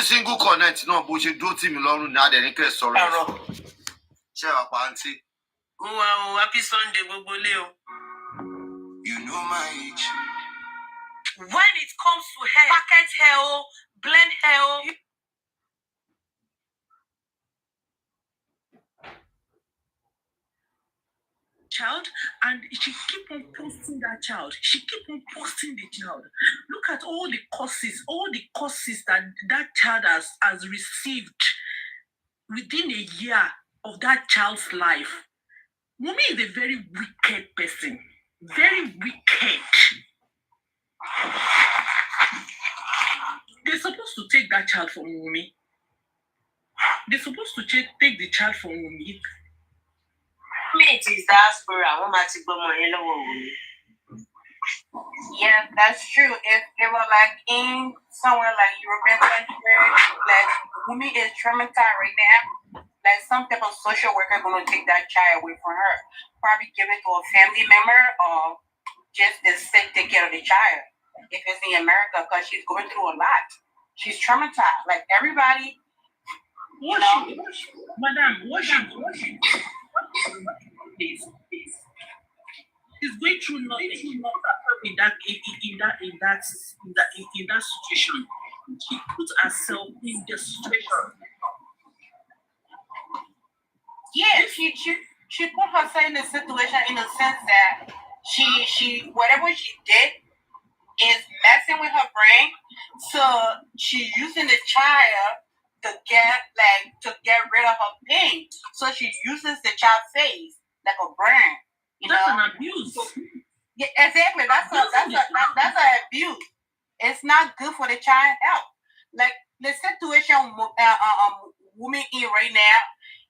ní single connect náà bó ṣe dúró tì mí lọ́rùn ní adẹ̀ríkẹ́ sọ̀rọ̀. Ṣé wàá pa àǹtí? Wow, happy Sunday, gbogbo lé o. You know my age. When it comes to hair, packet hair, blend hair, child, and she keep on posting that child. She keep on posting the child. Look at all the courses that child has received within a year of that child's life. Wumi is a very wicked person. Very wicked. They're supposed to take that child from Wumi. They're supposed to take the child from Wumi. It is diaspora. Yeah, that's true. If they were like in somewhere like European country, like Wumi is traumatized right now, like some type of social worker gonna take that child away from her. Probably give it to a family member or just take care of the child. If it's in America, because she's going through a lot. She's traumatized. Like everybody. Madam, She's going through nothing in that situation. She put herself in the situation. Yeah, she put herself in the situation in the sense that she whatever she did is messing with her brain. So she's using the child to get rid of her pain. So she uses the child's face like a brain. That's an abuse. Yeah, exactly. That's an abuse. It's not good for the child health. Like the situation women in right now,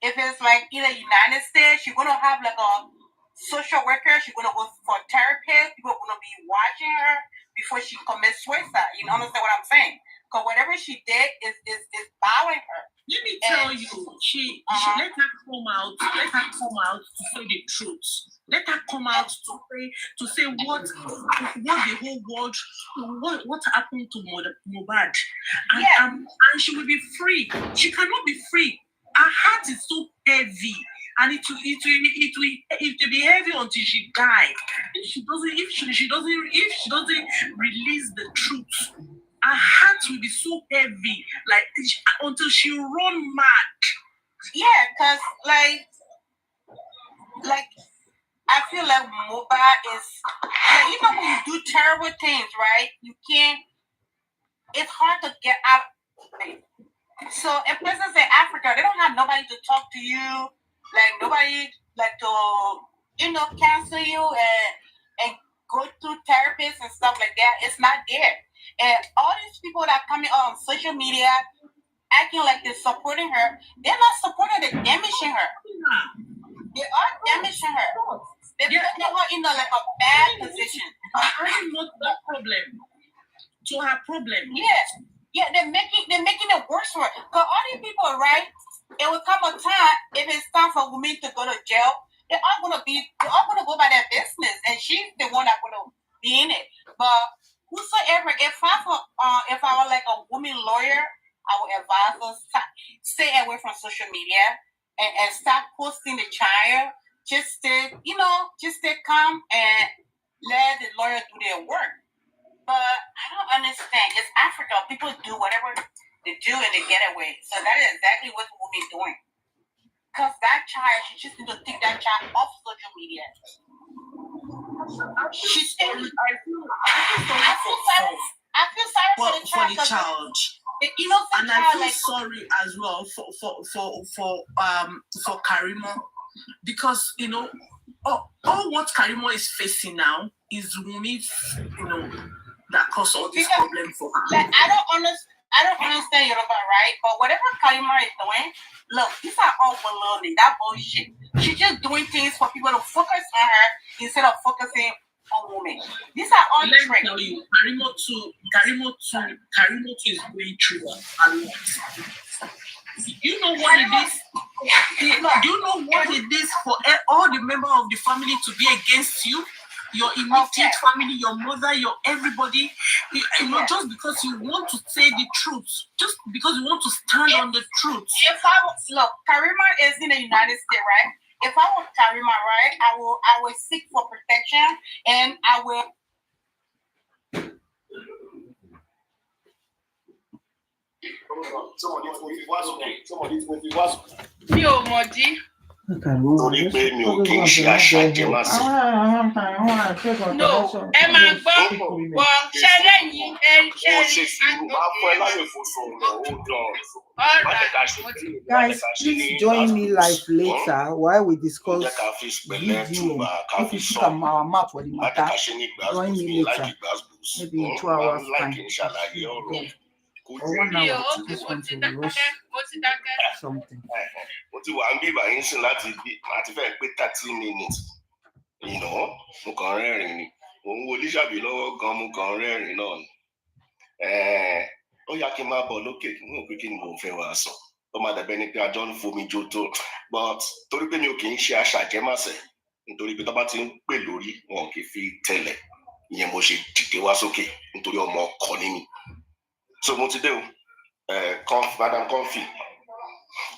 if it's like in the United States, you're gonna have like a social worker, she's gonna go for a therapist, people are gonna be watching her before she commits suicide. You understand what I'm saying? Because whatever she did is bothering her. Let me tell you, she let her come out to say the truth. Let her come out to say what the whole world, what happened to Mohbad, and she will be free. She cannot be free. Her heart is so heavy, and it will be heavy until she dies. If she doesn't release the truth, her heart will be so heavy, like until she run mad. Yeah, because like I feel like Mohbad is like, even when you do terrible things, right? You can't. It's hard to get out. So in places in Africa, they don't have nobody to talk to you, like nobody like to counsel you and go through therapists and stuff like that. It's not there. And all these people that are coming on social media acting like they're supporting her, they're not supporting, they're damaging her. They are damaging her. They're putting her in like a bad position. Adding not that problem to her problem. Yeah, they're making it worse for her. Because all these people, right? It will come a time if it's time for women to go to jail. They're all gonna go by their business, and she's the one that's gonna be in it. But whosoever, if I were like a woman lawyer, I would advise her stay away from social media and stop posting the child. Just stay calm and let the lawyer do their work. But I don't understand. It's Africa. People do whatever they do and they get away. So that is exactly what the woman is doing. Because that child, she just need to take that child off social media. I feel sorry for the child. And I feel sorry as well for Karimo, because all what Karimo is facing now is Wumi, that caused all this problem for her. Like I don't understand Yoruba, right? But whatever Karimo is doing, look, these are all baloney, that bullshit. She's just doing things for people to focus on her instead of focusing on women. These are all tricks. Let me tell you, Karimo too is going through a lot. You know what it is? Do you know what it is for all the members of the family to be against you? your immediate family, your mother, your everybody, you know, just because you want to say the truth, just because you want to stand on the truth. If I was, look, Karimot is in the United States, right? If I was Karimot, right, I will seek for protection, and I will. Mi ò mọ̀ dí. Torí pé mi ò kí ń ṣe aṣàjẹmásẹ̀. No, ẹ máa gbọ́ ṣẹlẹ̀ yìí Ó ṣe sùúrù, máa fún ẹ láyè fún sọ̀rọ̀, ó dán. Guys, please join me live later while we discuss video. If you look at our map for the matter, join me later. Maybe in 2 hours time. Or 1 hour. This one to rush something. Mo ti wà ń bí ìbàyín sìn láti fẹ́ pé 30 minutes. You know, mo kàn rẹ́rìn ni. Mo ń wo Lísàbí lọ́wọ́ gan, mo kàn rẹ́rìn náà ni. Ó yá kí n máa bọ̀ lókè, mo rò pé kí ni mo fẹ́ wá sọ. Ó máa dàbẹ́ ni pé àjọ ń fomi jó tó. But torí pé mi ò kì í ṣe aṣàjẹmásẹ̀, nítorí pé tó bá ti ń pè lórí, wọn kì í fi tẹ̀lẹ̀. Ìyẹn mo ṣe dìde wá sókè nítorí ọmọ ọkọ ní mi. So mo ti dé o, Madam Comfy,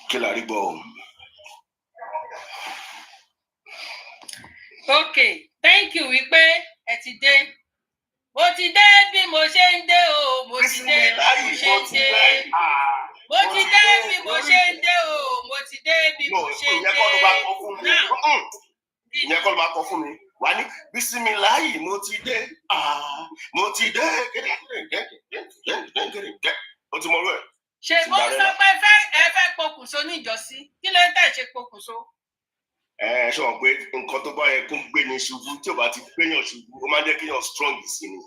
kí la rí gbọ́ o. Okay, thank you wípé ẹ ti dé. Mo ti dé bí mo ṣe ń dé o, mo ti dé bí mo ṣe ń dé. Mo ti dé bí mo ṣe ń dé o, mo ti dé bí mo ṣe ń dé. Ìyẹn kọ́ ló máa kọ fún mi. Wà ní Bísímíláì mo ti dé, mo ti dé. Ó ti mọ orú ẹ̀. Ṣé mo sọ pé ẹ fẹ́ pokùnso ní ìjọsí? Kí ló ń tẹ̀ ṣe pokùnso? Ṣé wọn pé nǹkan tó bá yẹ kó gbé ní ṣubú tí ò bá ti gbéyàn ṣubú ó máa ń jẹ́ kéèyàn strong sí ni.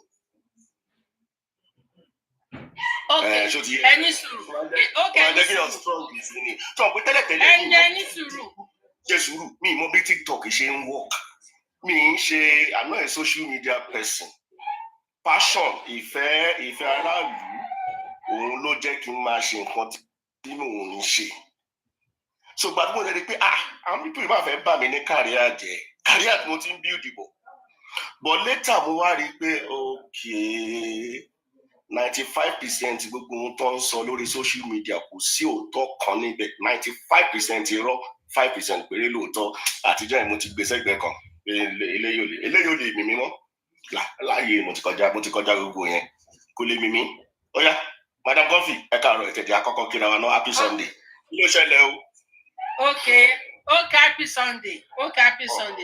Ẹni sùúrù. Ó máa ń jẹ́ kéèyàn strong sí ni. Ṣé wọn pé tẹ́lẹ̀tẹ́lẹ̀ ẹni sùúrù. Ṣé sùúrù mi mọ bí TikTok ṣe ń work. Mi ń ṣe I'm not a social media person. Passion ìfẹ́ aráàlú òun ló jẹ́ kí n máa ṣe nǹkan tí mò ń ṣe. So gbàdúrà mo lè rí pé àwọn pípọ̀ ìbá fẹ́ bà mí ní kàríà jẹ́ kàríà tí mo ti ń build bọ̀. But later mo wá rí i pé 95% gbogbo ohun tó ń sọ lórí social media kò sí òótọ́ kan níbẹ̀ 95% irọ́ 5% péré lóòótọ́. Àtijọ́ yìí mo ti gbé sẹ́gbẹ̀ẹ́ kan eléyìí ò lè mímí mọ́ láàyè mo ti kọjá gbogbo yẹn kò lè mímí. Ó yá Madam Comfy ẹ káàárọ̀ ẹ̀tẹ̀dẹ̀ àkọ́kọ́ kíra wa náà happy Sunday. Kí ló ṣẹlẹ̀ o? Okay, happy Sunday.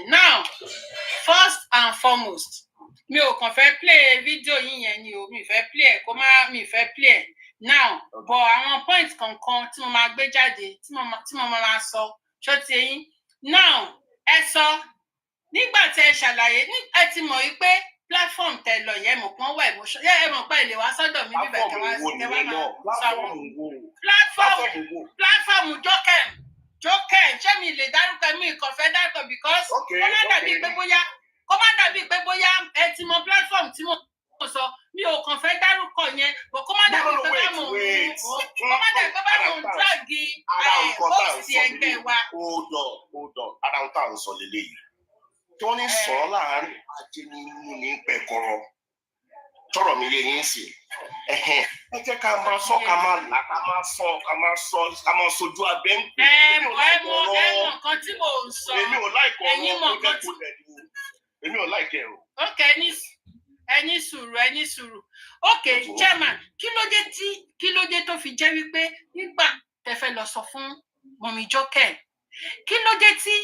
Now, first and foremost, mi ò kàn fẹ́ play video yín yẹn ni o, mi fẹ́ play ẹ̀. Now, but àwọn point kankan tí mo máa gbé jáde, tí mo máa sọ, ṣó ti yín. Now, ẹ sọ, nígbà tí ẹ ṣàlàyé, ẹ ti mọ̀ wípé platform tẹ lọ yẹn mọ̀ kán wà emotion. Ẹ mọ̀ pé ilé wa sọ́dọ̀ mi bíbẹ̀ kẹwàá platform Jókè ṣé mi lè dárúkọ mi kàn fẹ́ dárúkọ because kó má dàbí pé bóyá ẹ ti mọ platform tí mo sọ mi ò kàn fẹ́ dárúkọ yẹn bó kó má dàbí pé bá mò ń dráàgì hóòsì ẹgbẹ́ wa. Hold on ara ń tà ń sọ lélẹ́yìí tí wọ́n ní sọ láàárín ajé nínú ní pẹ̀kọ́rọ́ tọrọ mi lè yín sí ẹ jẹ́ ká máa sọ ká máa là ká máa sojú abẹ́ ń pè. ẹ mọ nǹkan tí mò ń sọ èmi ò láìkọ ẹ̀yin mọ nǹkan tí èmi ò láìkẹ o. ok ẹni sùúrù ok chairman kí ló dé tó fi jẹ́ wípé nígbà tẹ́ fẹ́ lọ sọ fún mọ̀mí Jókè kí ló dé tí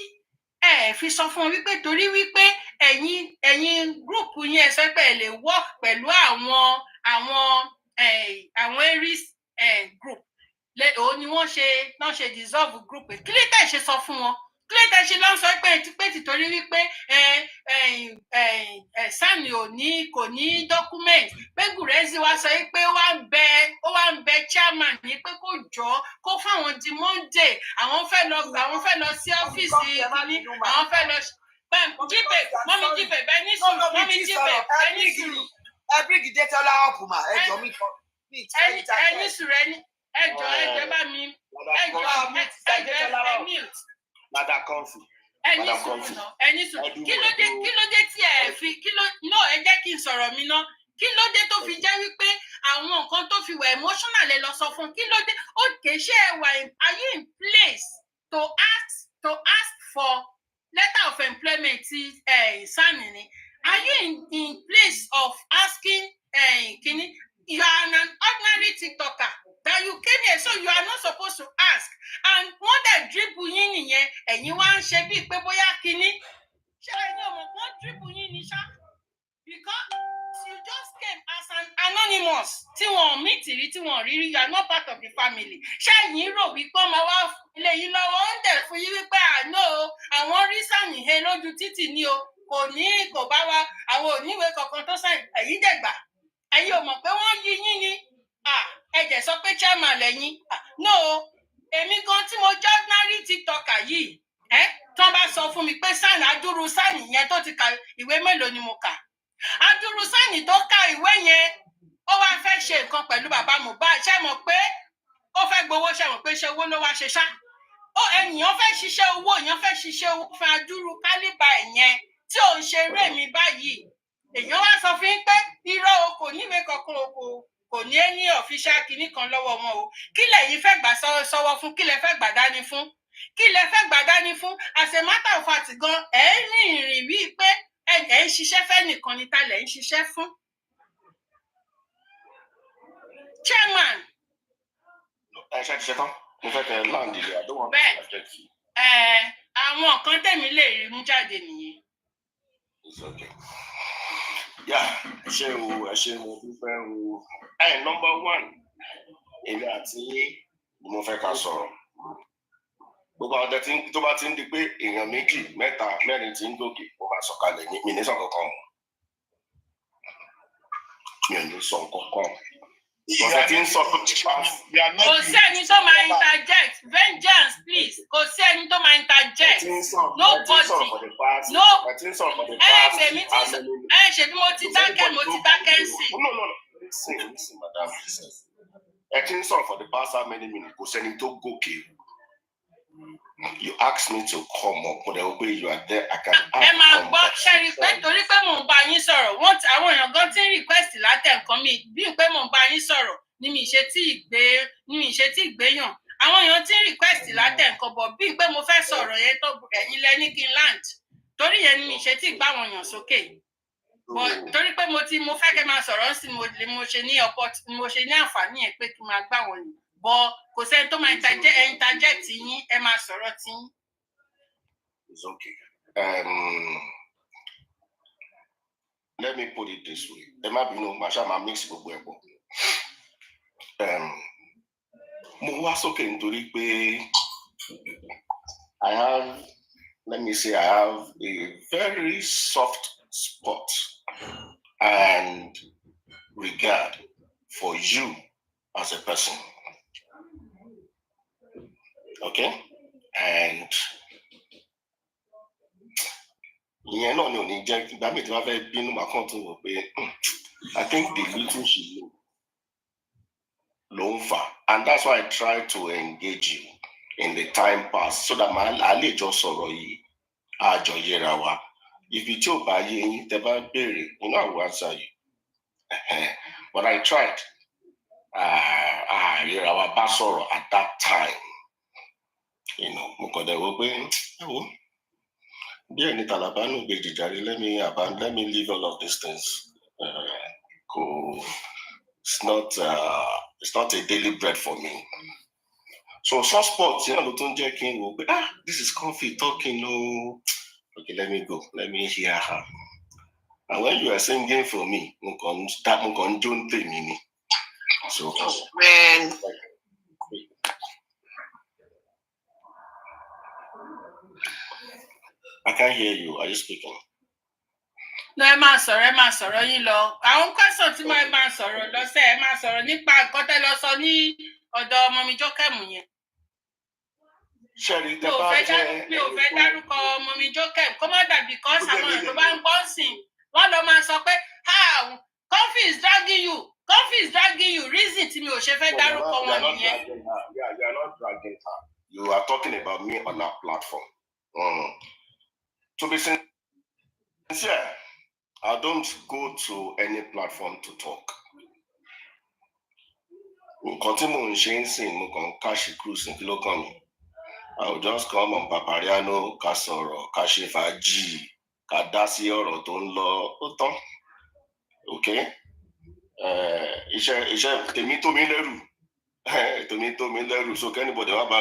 ẹ fi sọ fún wọn wípé torí wípé ẹ̀yin gúrùpù yẹn sọ pé ẹ lè work pẹ̀lú àwọn aries group òun ni wọ́n ṣe dissolve group kí ló tẹ̀ ṣe sọ fún wọn kí ló tẹ̀ ṣe lọ́n sọ pé tìtorí wípé Sani kò ní document pé Gurezi wá sọ pé ó wá ń bẹ chairman ní pé kó jọ kó fáwọn di Monday àwọn fẹ́ lọ sí ọ́fíìsì kìíní àwọn fẹ́ lọ jíbẹ mọ́mí jíbẹ bẹ́ẹ̀ ní sùúrù mọ́mí jíbẹ bẹ́ẹ̀ ní sùúrù. ẹ bíríkì dé tọ́lá ọ̀pù mà ẹ jọ mí kan. ẹni sùúrù ẹjọ bá mi ẹjọ ẹ mute. Madam Comfy ẹni Madam sùúrù Comfy. náà ẹni sùúrù kí ló dé tí ẹ fi kí ló no ẹ jẹ́ kí n sọ̀rọ̀ mi náà kí ló dé tó fi jẹ́ wípé àwọn nǹkan tó fi wà emotional ẹ lọ sọ fún kí ló dé ó kè ṣe ẹ wà are you in place to ask for letter of employment ti Sani ni are you in place of asking kini you are an ordinary TikToker that you came here so you are not supposed to ask and wọ́n dẹ̀ dribble yín nìyẹn ẹ̀yin wá ń ṣe bíi pé bóyá kini ṣé ẹni ọmọ kan dribble yín ní ṣá because you just came as an anonymous tí wọn meet rí tí wọn rí rí you are not part of the family ṣé ẹ̀yin rò wípé ọmọ wa ilé yìí lọ́wọ́ ó ń dẹ̀ fún yín wípé àná o àwọn rí Sani he lójú títì ní o kò bá wa àwọn oníwèé kankan tó sàn ẹ̀yin dẹ̀gbà ẹ̀yin ò mọ̀ pé wọ́n yí yín ni ẹ̀jẹ̀ sọ pé chairman lẹ́yìn no èmi gan tí mo jẹ́ ordinary TikToker yìí tí wọ́n bá sọ fún mi pé Sani adúrú Sani yẹn tó ti ka ìwé mélòó ni mo kà adúrú Sani tó ka ìwé yẹn ó wá fẹ́ ṣe nǹkan pẹ̀lú bàbá Mohbad ṣe mọ̀ pé ó fẹ́ gbowó ṣe mọ̀ pé ṣe owó ló wá ṣe ṣá ènìyàn fẹ́ ṣiṣẹ́ owó èèyàn fẹ́ ṣiṣẹ́ owó fún adúrú kálíbà ẹ̀yẹn tí ò ń ṣe eré mi báyìí èèyàn wá sọ fún yín pé irọ́ o kò níwèé kankan o kò ní ní ọ̀fíṣà kìíní kan lọ́wọ́ wọn o kí lẹ̀yin fẹ́ gbà sọ́wọ́ fún kí lẹ fẹ́ gbà dání fún kí lẹ fẹ́ gbà dání fún as a matter of fact gan ẹ̀ ń rìn bíi pé ẹ̀ ń ṣiṣẹ́ fẹ́ nìkan ni ta lẹ̀ ń ṣiṣẹ́ fún. Chairman. Ẹ ṣe ti ṣe tán mo fẹ́ kẹ́ land ilé àdéhùn àwọn kan tẹ̀mí lè rí mú jáde nìyẹn. ẹ ṣe mo dúpẹ́ o number one èmi àti ni mo fẹ́ ká sọ̀rọ̀ gbogbo àwọn ọdẹ tó bá ti ń di pé èèyàn méjì mẹ́ta mẹ́rin ti ń gòkè mo máa sọ̀kalẹ̀ ní mi ní sọ kankan mi ò ní sọ kankan ọ̀sẹ̀ tí ń sọ kò sí ẹni tó máa interject vengeance please kò sí ẹni tó máa interject nobody ṣèbí mo ti dákẹ́ sí. Listen, madam. Ẹ ti ń sọ̀rọ̀ for the past how many minutes kò sẹ́ni tó gòkè. You asked me to come up but you are there I can ask. Ẹ máa gbọ́ ṣẹ́rí pé torí pé mò ń bá yín sọ̀rọ̀ àwọn èèyàn gan ti ń request látẹ̀kọ́ mi bí pé mò ń bá yín sọ̀rọ̀ ni mi ṣe tí ìgbéyàn àwọn èèyàn ti ń request látẹ̀kọ́ bọ̀ bí pé mo fẹ́ sọ̀rọ̀ yẹn tó ẹ̀yin lẹ ní kí n land torí yẹn ni mi ṣe tí ìgbà àwọn èèyàn sókè torí pé mo fẹ́ kẹ́ máa sọ̀rọ̀ sí mo ṣe ní àǹfààní yẹn pé kí n máa gbà wọ́n yìí bọ́ kò sẹ́ni tó máa interject yín ẹ máa sọ̀rọ̀ tí yín. It's okay. Let me put it this way. Ẹ má bínú, màá ṣáà máa mix gbogbo ẹ̀ pọ̀. Mo wá sókè nítorí pé I have a very soft spot and regard for you as a person. Okay? And ìyẹn náà ni ò ní jẹ́ ìgbà mi tí wọ́n fẹ́ bínú màá kàn tún wò pé I think the little she know ló ń fà and that's why I try to engage you in the time past so that màá lè jọ sọ̀rọ̀ yìí àjọ yẹra wa ibi tí ò bá yé yín tẹ́ bá béèrè I will answer you but I tried yẹra wa bá sọ̀rọ̀ at that time mo kàn dẹ̀ wò pé bí ẹni tàlàbà nù gbèjì jàre let me leave all of these things it's not a daily bread for me so sport yẹn ló tún jẹ́ kí n wò pé this is Comfy talking okay let me go let me hear her and when you are singing for me mo kàn jó ń tèmi ni so man. I can't hear you. Are you speaking? No, ẹ máa sọ̀rọ̀ yín lọ. Àwọn question tí mo máa sọ̀rọ̀ lọ́sẹ̀ ẹ máa sọ̀rọ̀ nípa nǹkan tẹ́ lọ sọ ní ọ̀dọ̀ ọmọ mi Jókèmù yẹn. Ṣẹ́rí tẹ́ bá jẹ́ mi ò fẹ́ dárúkọ ọmọ mi Jókèmù kó má dàbí kan àwọn èèyàn tó bá ń gbọ́ sìn wọ́n lọ máa sọ pé Comfy is dragging you reason tí mi ò ṣe fẹ́ dárúkọ wọn nìyẹn. You are not dragging her. You are talking about me on our platform. To be sincere, I don't go to any platform to talk. Continue Kashi Cruise in Kilokami. I will just come on Papariano, Kasoro, Kashifaji, Kadasi or Otonlo, Oton. Okay? Temito Mileru, so can anybody have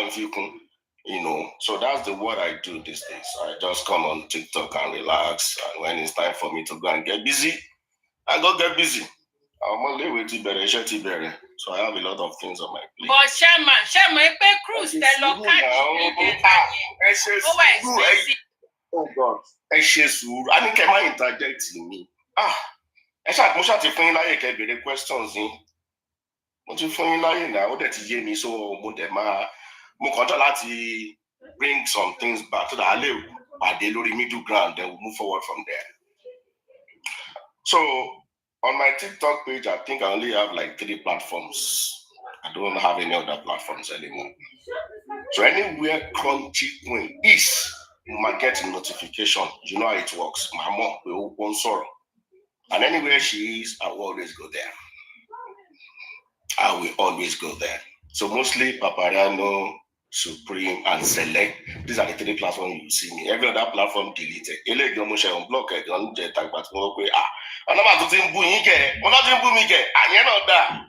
you know, so that's the what I do these days. I just come on TikTok and relax, and when it's time for me to go and get busy, I go get busy. I'm only waiting so I have a lot of things on my plate. But Sherman, cruise the local. Oh God, I think I might interject in me. I shall push out the phone like the questions in. What you phone like now that you me so mo control láti bring some things back to the alley at the middle ground, then we'll move forward from there. So on my TikTok page, I think I only have like 3 platforms. I don't have any other platforms anymore. So anywhere Crunchy Queen is, you might get a notification. You know how it works. My mom will open sorrow. And anywhere she is, I will always go there. I will always go there. So mostly Papariano, Supreme, and Select. These are the 3 platforms you see me. Every other platform deleted. Unblock it, don't get that, but I'm not doing Buike. I'm not doing Bumike. I know that.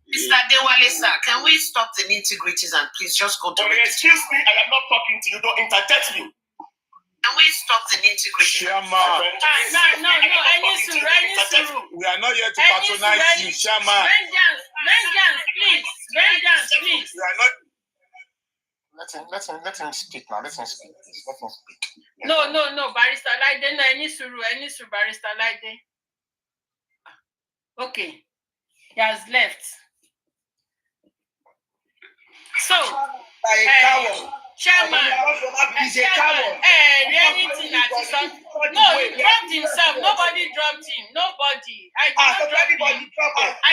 Mr. Dewale, sir, can we stop the nitty-gritties and please just go to it? Excuse me, I am not talking to you. Don't interject me. Can we stop the nitty-gritties? No, I need to. We are not here to patronize you, Shama. Vengeance, please. We are not. Let him speak now. Let him speak. No, Barrister Laide. No, I need to, Barrister Laide. Okay. He has left. So, Chairman, anything that is on. No, he dropped himself. Nobody dropped him. Nobody. I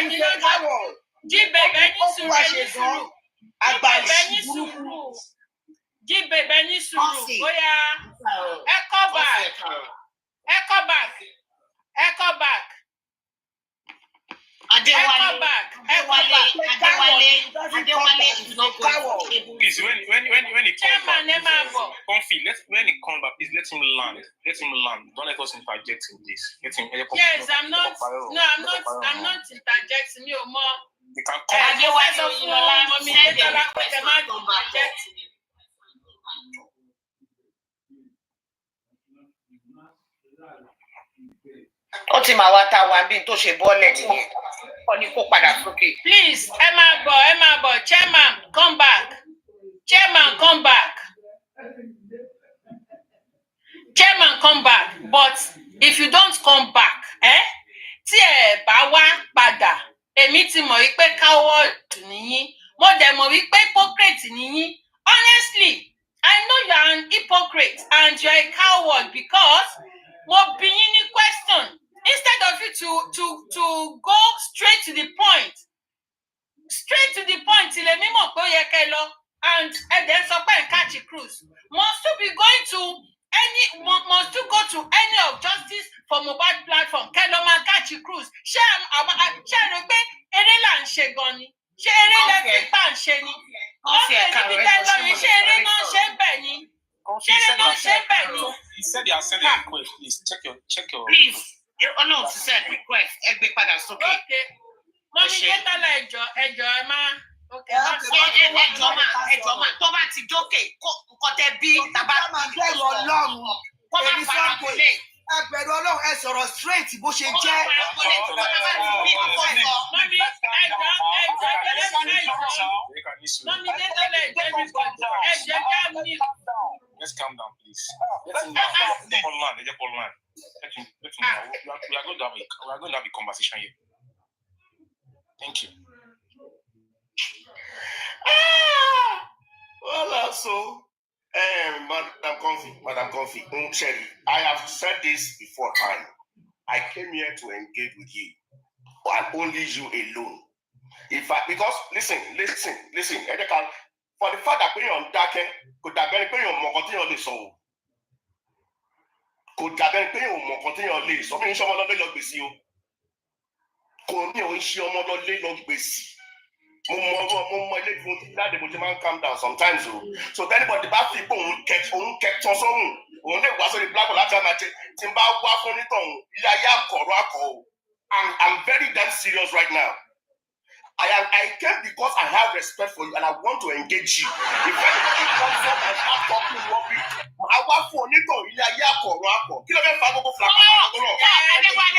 did not drop him. Jíbẹ̀bẹ̀ sùúrù. Bóyá echo back. Adewale is not going to. Please, when he comes back, when he comes back, please let him land. Don't let us interject in this. Yes, I'm not. No, I'm not interjecting. You more. You can come. Please, Emma, Chairman, come back. Chairman, come back. But if you don't come back, tí ẹ bá wá padà, èmi ti mọ̀ wípé coward nìyí, mo dẹ̀ mọ̀ wípé hypocrite nìyí. Honestly, I know you are an hypocrite and you are a coward because mo bi yín ní question instead of you to go straight to the point. Lèmi mọ̀ pé ó yẹ kẹ́ lọ and ẹ̀dẹ̀ sọ pé catch a cruise. Must you go to any of justice for mobile platform? Kẹ́ lọ máa catch a cruise. Ṣé rò pé eré là ń ṣe gan ni? Ṣé eré lẹ́sìn pa ń ṣe ni? Níbi tẹ́ lọ yìí ṣé eré náà ṣe ń bẹ̀ ni? He said he has sent a request. Please check your. Please, Ọlọ́run ti send request. Ẹ gbé padà sókè. Okay. Mọ́mí Kẹ́tàlá ẹjọ́ ẹ máa. Ẹjọ́ máa tó bá ti jókè kó tẹ bí tàbá máa bẹ̀rù Ọlọ́run. kó má fara kọlé. Ẹ bẹ̀rù Ọlọ́run, ẹ sọ̀rọ̀ straight bó ṣe jẹ́. Let's calm down, please. Let him land. We are going to have a conversation here. Thank you. Well, so, Madam Comfy, Sherry, I have said this before time. I came here to engage with you, and only you alone. Because listen, for the fact that you're on dark, could have been paying on more continue on the soul. kò dàbẹ́ pé òun mọ̀ kan téèyàn lè sọ mí ń ṣe ọmọ lọ́lé lọ gbèsè o kò ní òun ṣe ọmọ lọ́lé lọ gbèsè mo mọ ilé tí mo ti jáde mo ti máa ń calm down sometimes o so anybody bá fi pé òun kẹtọ sọ́run òun lè wá sórí black láti àmà tí n bá wá fún onítọ̀hún ilé ayé àkọ̀rọ̀ àkọ́ o I'm very damn serious right now. I came because I have respect for you and I want to engage you. If anybody comes up and start talking rubbish, I want for onítọ̀ ilé ayé àkọ̀rọ̀ àkọ́. Kí ló fẹ́ fa gbogbo flag? Everybody,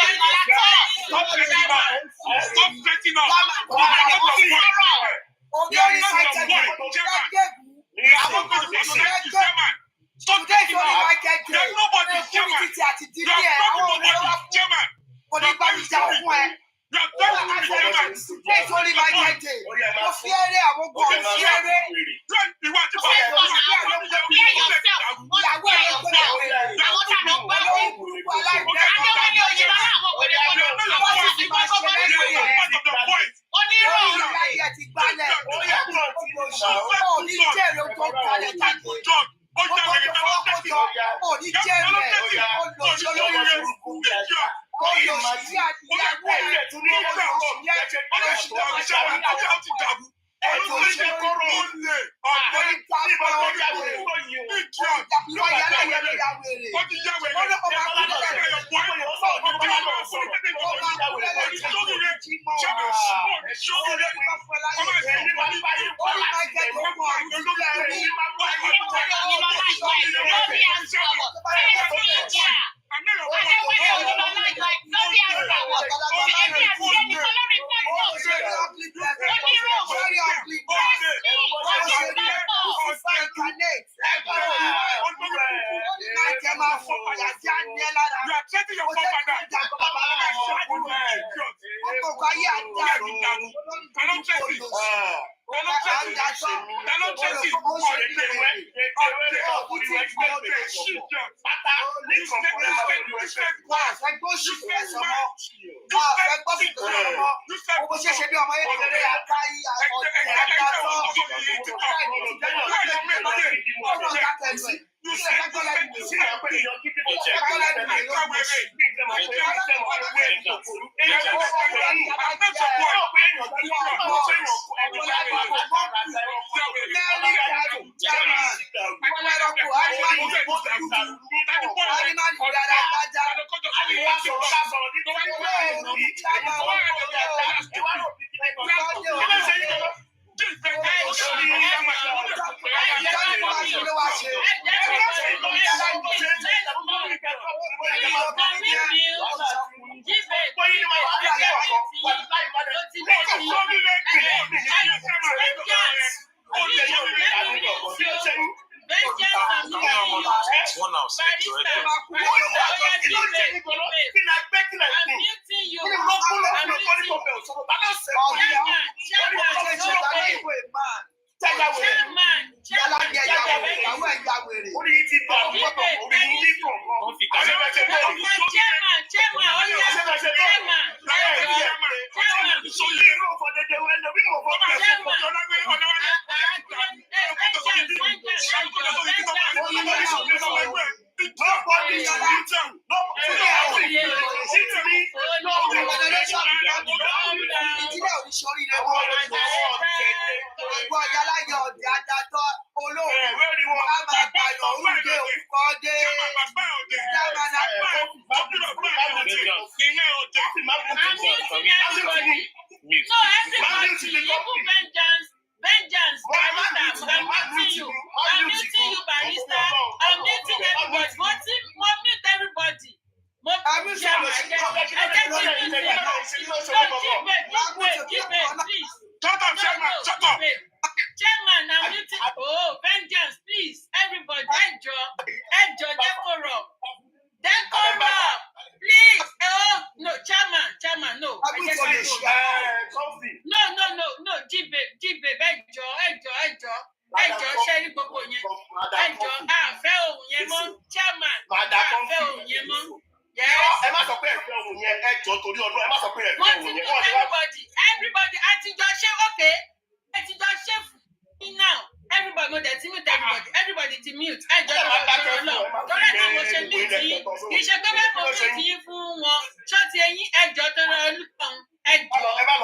mute. I just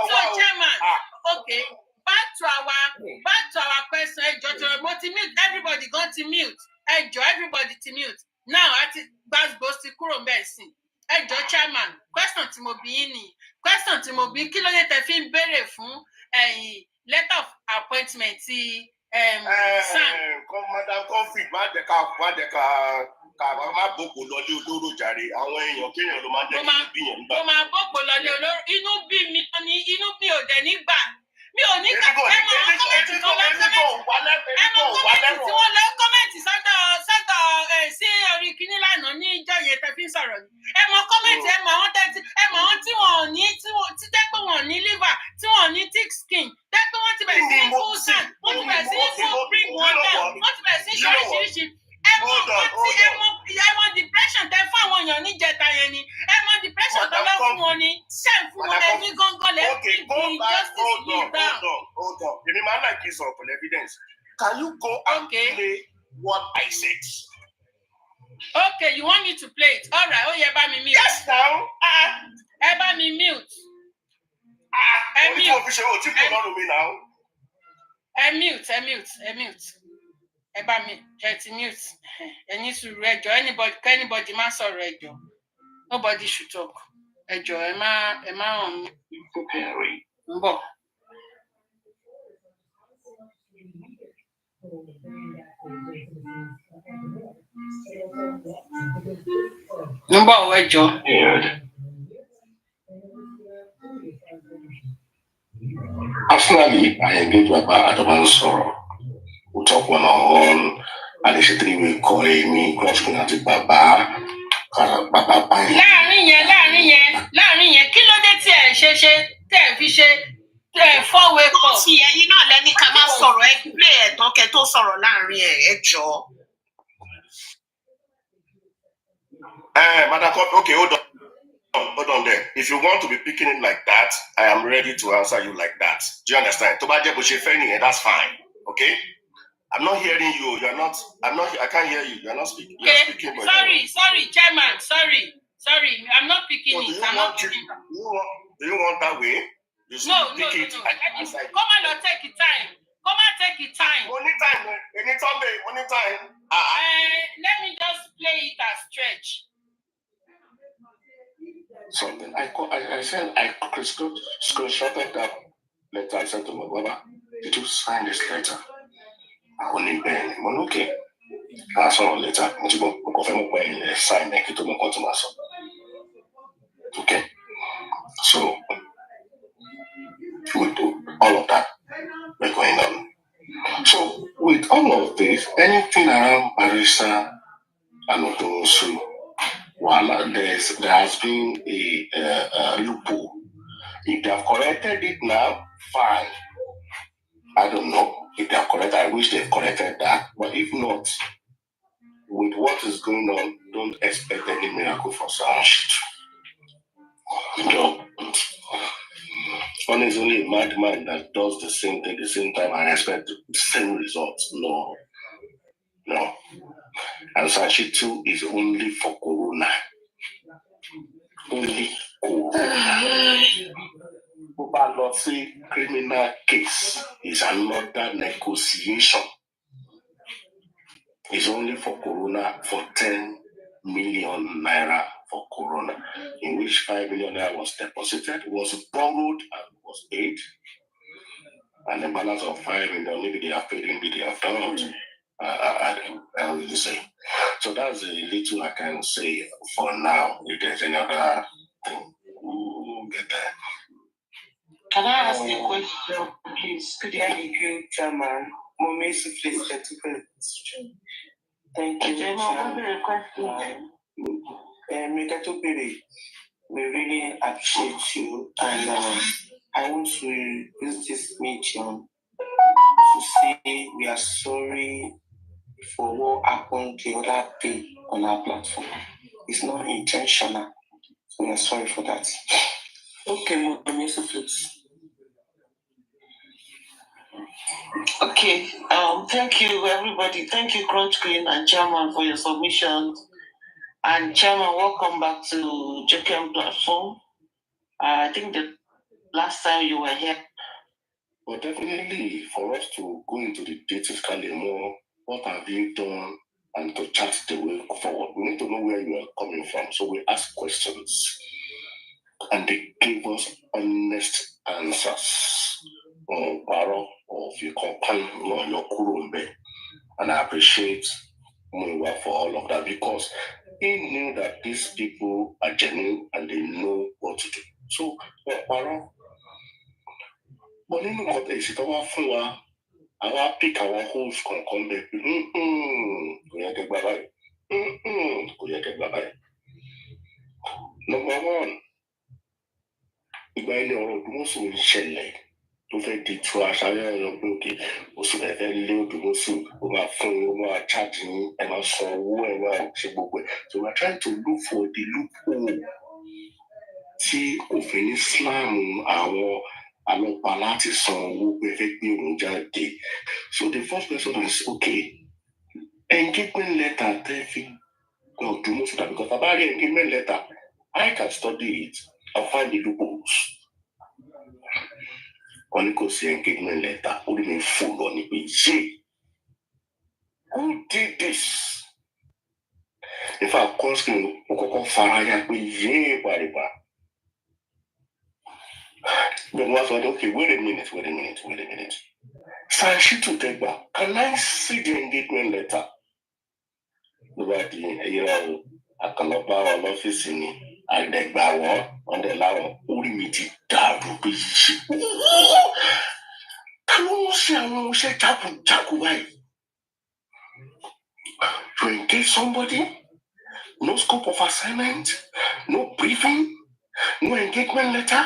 so chairman, okay. Back to our question. Mute. Everybody got to mute. Everybody to mute. Now at Bas Bosti Kuro Bessin. Chairman, question to Mobini. Question to Mobi. Kilo te fin bere fun letter of appointment. Madam Coffee, Madeka. Má bòkò lọlé olóró jàre àwọn èèyàn kéèyàn ló máa ń jẹ́ kí bí yẹn gbà. Mo máa bòkò lọlé olóró inú bí mi ní inú bí ò dẹ̀ nígbà mi ò ní ká ẹ mọ kọ́mẹ̀ntì tó lọ kọ́mẹ̀ntì tí wọ́n lọ kọ́mẹ̀ntì sọ́dọ̀ sí orí kíní lánàá ní ìjọ yẹn tẹ́ fi ń sọ̀rọ̀ ni ẹ mọ kọ́mẹ̀ntì ẹ mọ àwọn tí wọ́n ò ní tí tẹ́ pé wọ́n ní liver tí wọ́n ní thick skin tẹ́ pé wọ́n ti bẹ̀rẹ̀ sí kú sàn wọ́n ti bẹ̀rẹ̀ sí kú bring water wọ́n ti bẹ̀rẹ̀ sí ṣoríṣiríṣi ẹ mọ depression tẹ fún àwọn èèyàn níjẹta yẹn ni ẹ mọ depression tó lọ fún wọn ni ṣe fún wọn ẹni gángan lẹ fi justice yìí down. Hold on. Èmi máa ń like this for evidence. Can you go and play what I said? Okay, you want me to play it? All right. Oh, yeah, bá mi mute. Yes, now. Ẹ bá mi mute. Ẹ mute. Ẹ mute. Ẹ bá mi ti mute. Ẹni sùúrù ẹjọ́ anybody má sọ̀rọ̀ ẹjọ́. Nobody should talk. Ẹjọ́ ẹ má hàn mí. Ń bọ̀. Ń bọ̀ ẹjọ́. Personally, I engage with Baba Soro. We talk one-on-one. And it's a three-way call me, question at Baba. Láàrin yẹn, kí ló dé tí ẹ ṣe tẹ́ fi ṣe four-way call? Fi ẹyin náà lẹ́ni ká má sọ̀rọ̀ ẹ play ẹ̀tàn kẹ́ tó sọ̀rọ̀ láàrin ẹ jọ̀ọ́. Madam, okay, hold on there. If you want to be picking it like that, I am ready to answer you like that. Do you understand? Tó bá jẹ́ bó ṣe fẹ́ nìyẹn, that's fine. Okay? I'm not hearing you. I can't hear you. You're not speaking. Okay. You're speaking. Sorry, Chairman. Sorry. I'm not picking it. I'm not picking it. Do you want that way? No. Come on, take your time. Anytime. Let me just play it as stretch. Something. I said I screenshotted that letter I sent to my brother. Did you sign this letter? I wouldn't pay anyone. Okay. I saw later. Sign it to my son. Okay. So with all of that we're going on. So with all of this, anything around Barista and Otosu, there has been a loophole. If they have corrected it now, fine. I don't know if they are correct. I wish they've corrected that. But if not, with what is going on, don't expect any miracle for some shit. No. One is only a madman that does the same thing at the same time and expect the same results. No. And Sanshi 2 is only for Corona. Only Corona. But say criminal case is another negotiation. It's only for Corona for 10 million naira for Corona, in which 5 million naira was deposited, was borrowed, and was paid. And the balance of 5 million, maybe they have paid, maybe they have done. I will say. So that's the little I can say for now. If there's any other thing, we'll get there. Can I ask a question, please? Could you hear you, Chairman? Please, thank you. We really appreciate you, and I want to use this medium to say we are sorry for what happened the other day on our platform. It's not intentional, so we are sorry for that. Okay, please. Okay. Thank you, everybody. Thank you, Crunch Queen and Chairman, for your submission. And Chairman, welcome back to JKM platform. I think the last time you were here. But definitely, for us to go into the details, more, what have you done, and to chart the way forward, we need to know where you are coming from. So we ask questions, and they give us honest answers. Or if you compare your kurumbe, and I appreciate Muiwa for all of that, because he knew that these people are genuine and they know what to do. So, but nínú nǹkan tẹ̀ ìṣètò wá fún wa àwa pick àwọn holes kọ̀ọ̀kan bẹ́ẹ̀ pé kò yẹ kẹ́ gbà báyìí kò yẹ kẹ́ gbà báyìí. Number one, ìgbà ilé ọ̀rọ̀ Òdùmọ̀ṣù ń ṣẹlẹ̀ tó fẹ́ di tú aṣáájú ẹ̀rọ pé òkè oṣù rẹ̀ fẹ́ lé Òdùmọ̀ṣù ó máa fún yín ó máa charge yín ẹ máa san owó ẹ máa ṣe gbogbo ẹ̀. So we are trying to look for the loophole tí òfin ní slam àwọn alọ́pàá láti san owó pé fẹ́ gbé òun jáde. So the first question is, okay, engagement letter tẹ́ fi Òdùmọ̀ṣù tàbí because bàbá rí engagement letter, I can study it and find the loopholes. Wọ́n ní kò sí engagement letter, ó ní fò lọ ní pé who did this? In fact, Kọ́ńsìn ó kọ́kọ́ fara ya pé paripa. Then what's what? Okay, wait a minute. Sanshitu Tegba, can I see the engagement letter? Nobody, I cannot buy an office in it. I beg by one on the line. Only me to double be shit. To engage somebody, no scope of assignment, no briefing, no engagement letter.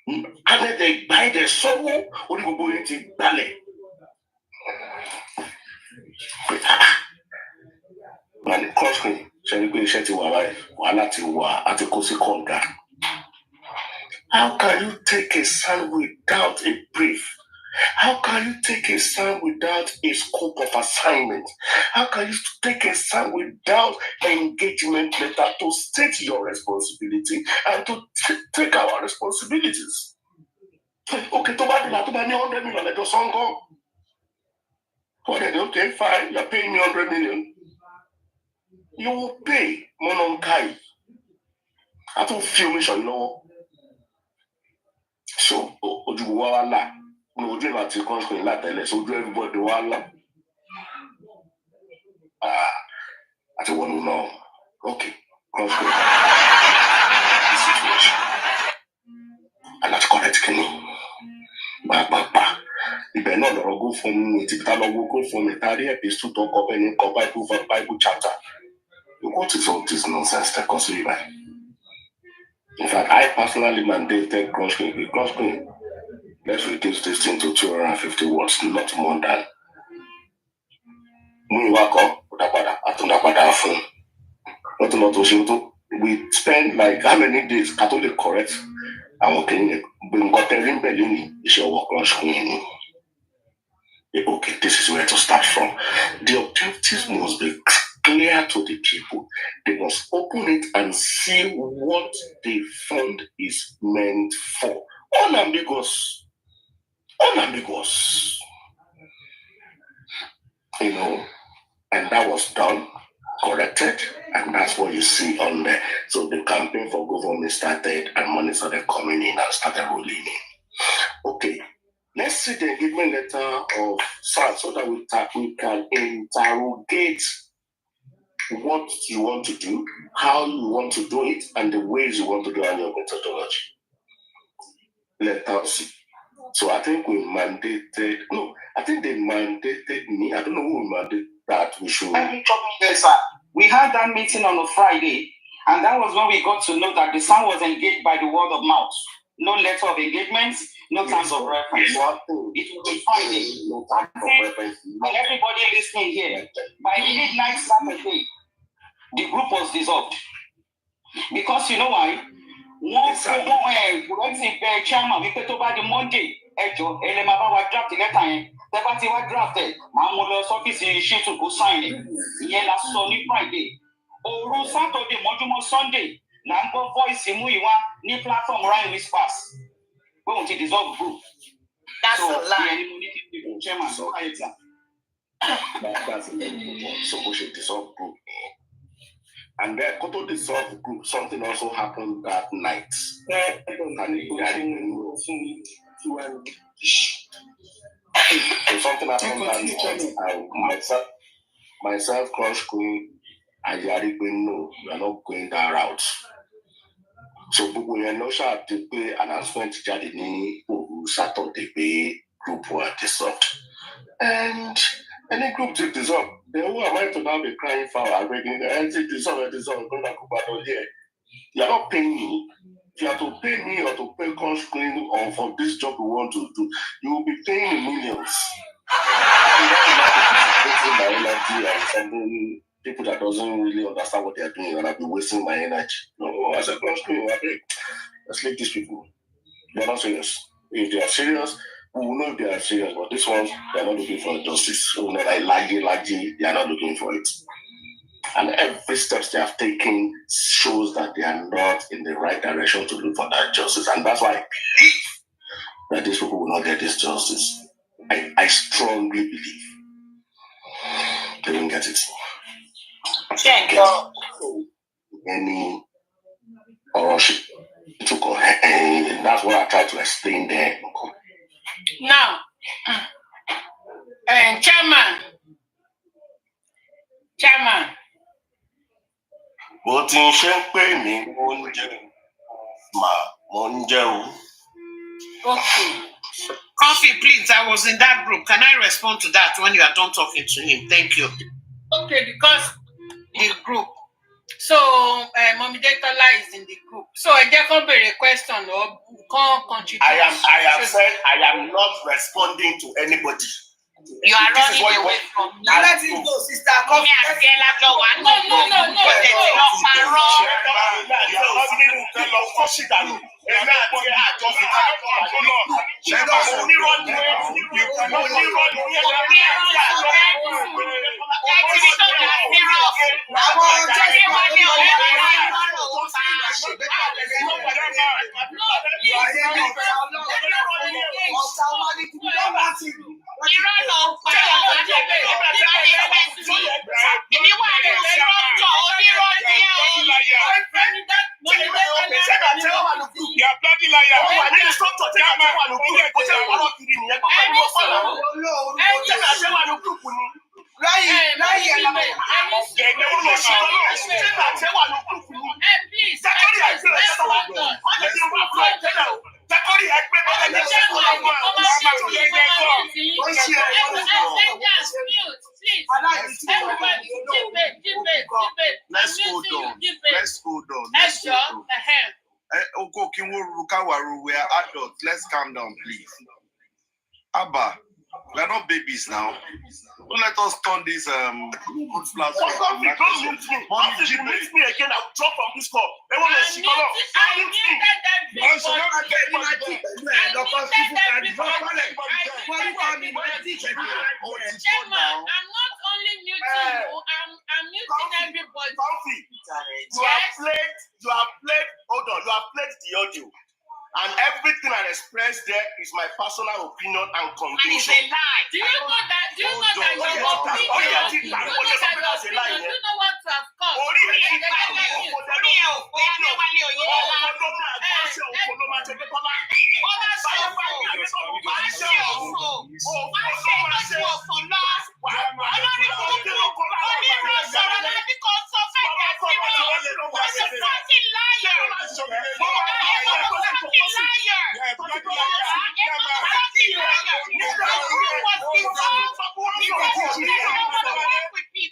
And then they buy the soul, or you go into ballet. And cross me, shall we be shetty at a cozy conga? How can you take a stand without a brief? How can you take a stand without a scope of assignment? How can you take a stand without engagement letter to state your responsibility and to take our responsibilities? Okay, to buy 100 million, let us go. Okay, fine, you're paying me 100 million. You will pay Mononkai. I don't feel mission law. So, Ojuwala, no dream at the country in Latin, so do everybody wala. I don't want to know. Okay, country. Situation. And that's correct, Kenny. Ibẹ̀ náà lọ́rọ̀ go fún mi tí bíta lọ́wọ́ go fún mi tàrí epistle tó kọ bẹ́ẹ̀ ní kọ Bible chapter. What is all this nonsense that comes to you by? In fact, I personally mandated Cross Queen. Let's reduce this thing to 250 words, not more than. We spend like how many days? Catholic correct. Okay, this is where to start from. The objectives must be clear to the people. They must open it and see what the fund is meant for. Unambiguous. And that was done, corrected, and that's what you see on there. So the campaign for government started and money started coming in and started rolling in. Okay, let's see the engagement letter of SARS so that we can interrogate what you want to do, how you want to do it, and the ways you want to do it and your methodology. Let us see. So I think they mandated me. I don't know who mandated that we should. Yes, sir. We had that meeting on a Friday, and that was when we got to know that the son was engaged by the word of mouth. No letter of engagement, no terms of reference. It was a Friday. No terms of reference. And everybody listening here, by midnight Saturday, the group was dissolved. Because you know why? Chairman, we put over the Monday. Draft the letter Tẹ́bá ti wá drafted, màá mú lọ sọ́fíìsì ṣètò kó sign it. Ìyẹn la sọ ní Friday. Òru Saturday mọ́júmọ́ Sunday là ń gbọ́ voice mú ìwá ní platform Ryan Whispers. Pé òun ti dissolve group. That's a lie. Ìyẹn ni mo ní kí n chairman sọ káyé tí a. That's so we should dissolve group. And then Koto dissolve group, something also happened that night. So something happened that night. Myself, Crush Queen, and Yari Queen, no, we are not going that route. So we are not sure to pay announcement Jadini who Saturday pay group were dissolved. And any group to dissolve, then who am I to now be crying for? I'm begging the NC dissolve, going to Kubado here. You are not paying me. If you have to pay me or to pay Conscreen or for this job you want to do, you will be paying in millions. Something people that doesn't really understand what they are doing and I'll be wasting my energy. No, as a Conscreen, let's leave these people. They are not serious. If they are serious, we will know if they are serious, but this ones, they are not looking for justice. So like Laji, they are not looking for it. And every steps they have taken shows that they are not in the right direction to look for that justice. And that's why I believe that these people will not get this justice. I strongly believe they won't get it. Any ownership. That's what I tried to explain there. Now, Chairman. Bó ti ń ṣe ń pè mí mo ń jẹun. Okay. Coffee, please. I was in that group. Can I respond to that when you are done talking to him? Thank you. Okay, because the group. So, Mommy Detola is in the group. So, I just want to question or contribute. I have said I am not responding to anybody. You are running away from me. Now let it go, sister. Come. We are adults. Let's calm down, please. Abba, we are not babies now. Don't let us turn this good flowers. Don't mute me. If you mute me again, I'll drop from this call. They want to shit on us. Don't mute me. I'm not only muting you, I'm muting everybody. You have played, hold on, you have played the audio. And everything I expressed there is my personal opinion and conclusion. And it's a lie. Do you know that? Do you know that your opinion? Do you know what to have come?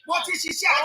What is she saying?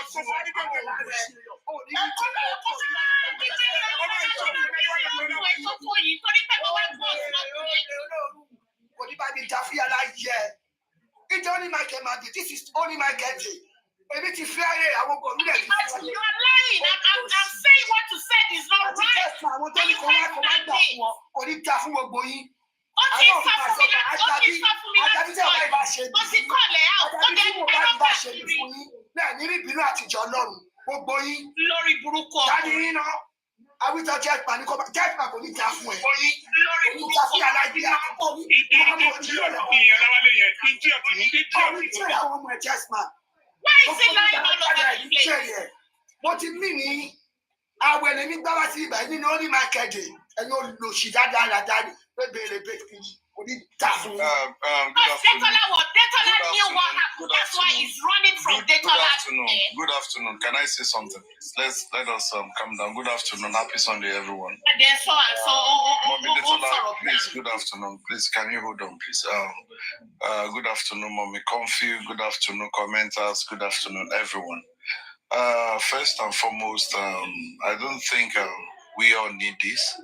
This is only my getting. Maybe to fear I won't go. You are lying. I'm saying what you said is not right. I want to come back. Only Tafu will go in. I will tell Jackman, Jackman will need halfway. Why is it lying all over the place? What it means, I will let me go see by the only market, and you'll know she died. Detola knew what happened. That's why he's running from Detola. Good afternoon. Can I say something? Let us calm down. Good afternoon. Happy Sunday, everyone. Please. Good afternoon. Please, can you hold on, please? Good afternoon, Mommy Comfy. Good afternoon, commenters. Good afternoon, everyone. First and foremost, I don't think we all need this.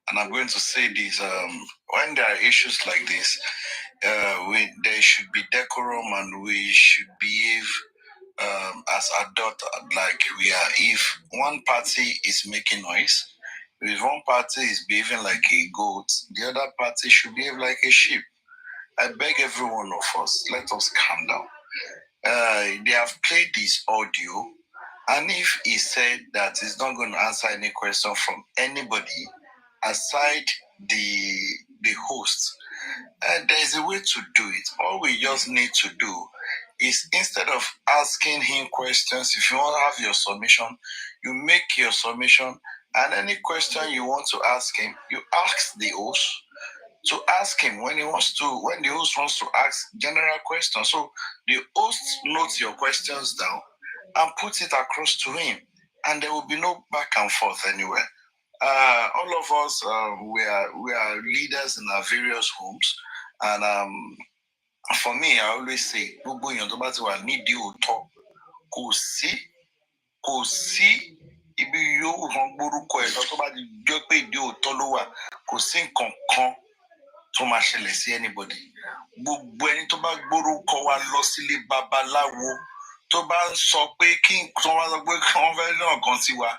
And I'm going to say this. When there are issues like this, there should be decorum and we should behave as adults like we are. If one party is making noise, if one party is behaving like a goat, the other party should behave like a sheep. I beg every one of us, let us calm down. They have played this audio, and if he said that he's not going to answer any question from anybody aside the host, there's a way to do it. All we just need to do is, instead of asking him questions, if you want to have your submission, you make your submission, and any question you want to ask him, you ask the host to ask him when the host wants to ask general questions. So the host notes your questions down and puts it across to him, and there will be no back and forth anywhere. All of us, we are leaders in our various homes, and for me, I always say, kò sí ibi yóò hàn gbórúkọ ẹ̀ lọ tó bá di jẹ́ pé ìdí òótọ́ ló wà, kò sí nǹkan kan tó máa ṣẹlẹ̀ sí anybody. Gbogbo ẹni tó bá gbórúkọ wa lọ sílé babaláwo tó bá ń sọ pé kí wọ́n fẹ́ náà kan sí wa,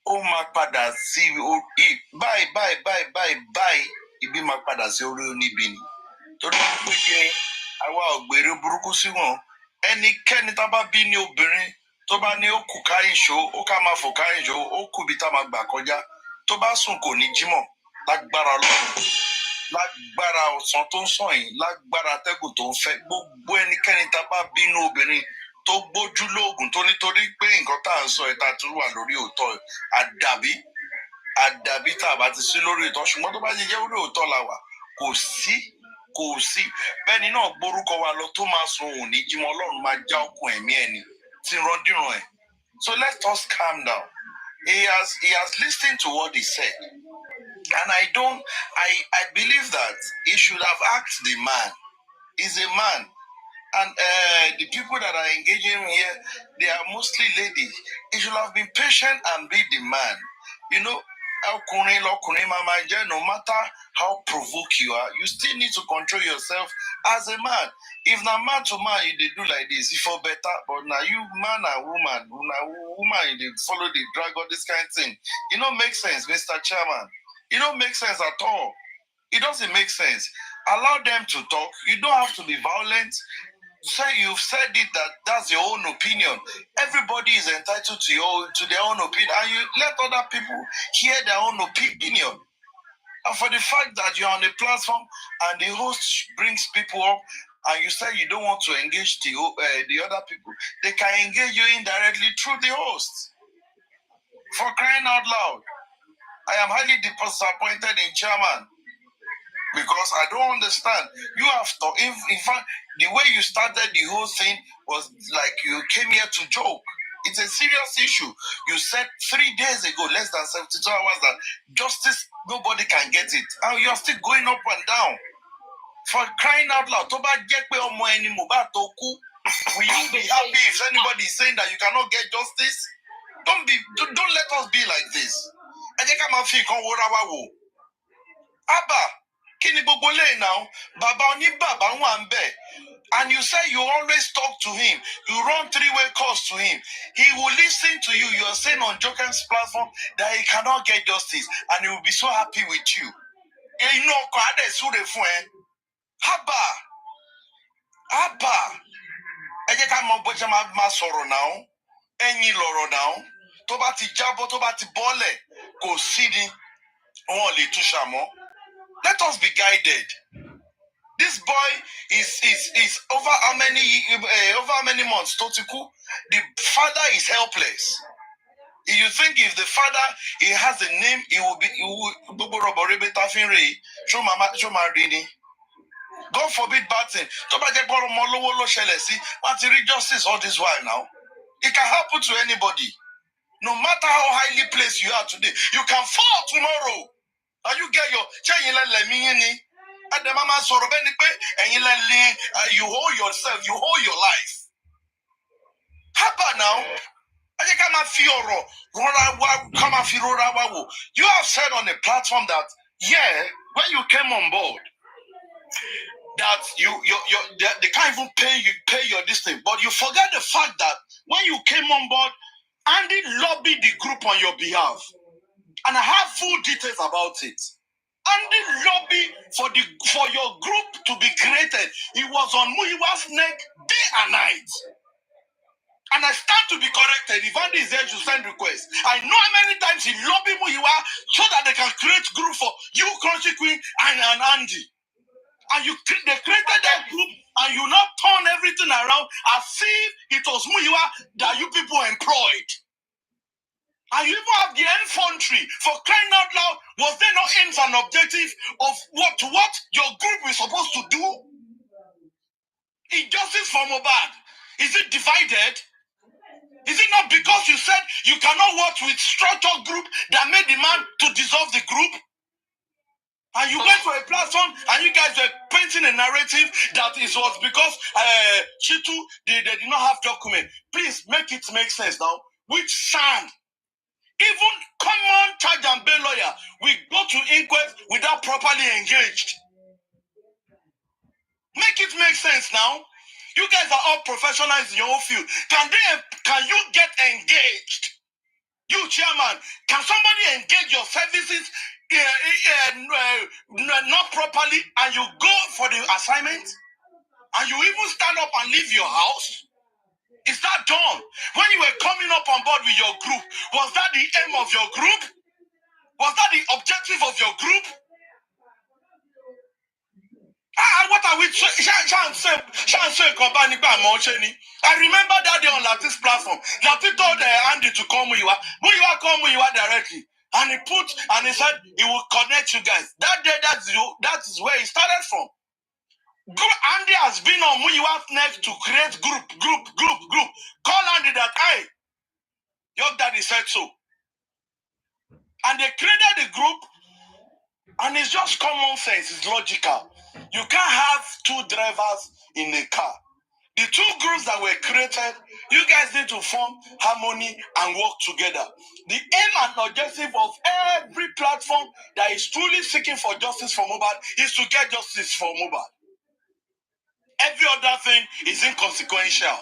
ó máa padà sí báyìí ibi máa padà sí orí oníbi ni. Torí pé kí àwa ògbèrè burúkú sí wọn, ẹnikẹ́ni tá bá bí ní obìnrin tó bá ní ó kù káyìnṣó, ó ká máa fò káyìnṣó, ó kù bí tá máa gbà kọjá, tó bá sùn kò ní jímọ̀ lágbára Ọlọ́run, lágbára ọ̀sán tó ń sàn yìí, lágbára atẹ́gùn tó ń fẹ́. Gbogbo ẹnikẹ́ni tá bá bínú obìnrin tó gbójú lóògùn tó nítorí pé nǹkan tá à ń sọ ẹ̀ta tó wà lórí òótọ́ àdàbí tá a bá ti sí lórí òótọ́, ṣùgbọ́n tó bá ti jẹ́ orí òótọ́ la wà, kò sí bẹ́ẹ̀ni náà gbórúkọ wa lọ tó máa sun òní jímọ̀, Ọlọ́run máa já okùn ẹ̀mí ẹni tí randíran ẹ̀. So let us calm down. He has listened to what he said, and I believe that he should have asked the man. He's a man, and the people that are engaging here, they are mostly ladies. He should have been patient and be the man. You know, no matter how provoked you are, you still need to control yourself as a man. If na man to man you dey do like this, if for better, but now you man and woman, you dey follow the drag or this kind of thing. It don't make sense, Mr. Chairman. It don't make sense at all. It doesn't make sense. Allow them to talk. You don't have to be violent. Say you've said it, that's your own opinion. Everybody is entitled to their own opinion, and you let other people hear their own opinion. And for the fact that you're on a platform and the host brings people up, and you say you don't want to engage the other people, they can engage you indirectly through the host. For crying out loud, I am highly disappointed in Chairman, because I don't understand. You have to, in fact, the way you started the whole thing was like you came here to joke. It's a serious issue. You said 3 days ago, less than 72 hours, that justice, nobody can get it. And you're still going up and down. For crying out loud, will you just be happy if anybody is saying that you cannot get justice. Don't let us be like this. Abba, kini bobole now, Baba oni Baba nwambe. And you say you always talk to him. You run three-way calls to him. He will listen to you. You are saying on Joken's platform that he cannot get justice. And he will be so happy with you. You know, Abba. Ejeka mo boja ma sọ̀rọ̀ now. Ẹ̀yin lọ̀rọ̀ now. Tó bá ti jábọ́, tó bá ti bọ́lẹ̀, kò sí ni. Wọ́n lè tún ṣàmọ́. Let us be guided. This boy is over how many months? Totiku. The father is helpless. You think if the father he has a name, he will be God forbid bad thing. Justice all this while now. It can happen to anybody. No matter how highly placed you are today, you can fall tomorrow. And you get your and the mama and you hold yourself, you hold your life. How about now? You have said on the platform that when you came on board, that they can't even pay your this thing. But you forget the fact that when you came on board, Andy lobbied the group on your behalf. And I have full details about it. Andy lobbied for your group to be created. He was on Muyiwa's neck day and night. And I stand to be corrected. If Andy is there to send requests, I know how many times he lobbied Muyiwa so that they can create group for you, Crunchy Queen, and Andy. And they created that group, and you now turn everything around as if it was Muyiwa that you people employed. And you even have the infantry for crying out loud. Was there no aims and objective of what your group is supposed to do? Injustice for Mohbad. Is it divided? Is it not because you said you cannot work with structured group that made the man to dissolve the group? And you went to a platform and you guys were painting a narrative that it was because Chitu, they did not have document. Please make it make sense now. Which stand? Even common charge and bail lawyer, we go to inquest without properly engaged. Make it make sense now. You guys are all professionals in your own field. Can you get engaged? You chairman, can somebody engage your services not properly and you go for the assignment? And you even stand up and leave your house? Is that done? When you were coming up on board with your group, was that the aim of your group? Was that the objective of your group? What are we I remember that day on Latin's platform. Latin told Andy to call Muyiwa. Muyiwa called Muyiwa directly. And he said he will connect you guys. That day, that is where he started from. Andy has been on Muyiwa's neck to create group. Call Andy that, hey, your daddy said so. And they created the group, and it's just common sense, it's logical. You can't have two drivers in a car. The two groups that were created, you guys need to form harmony and work together. The aim and objective of every platform that is truly seeking for justice for Mohbad is to get justice for Mohbad. Every other thing is inconsequential.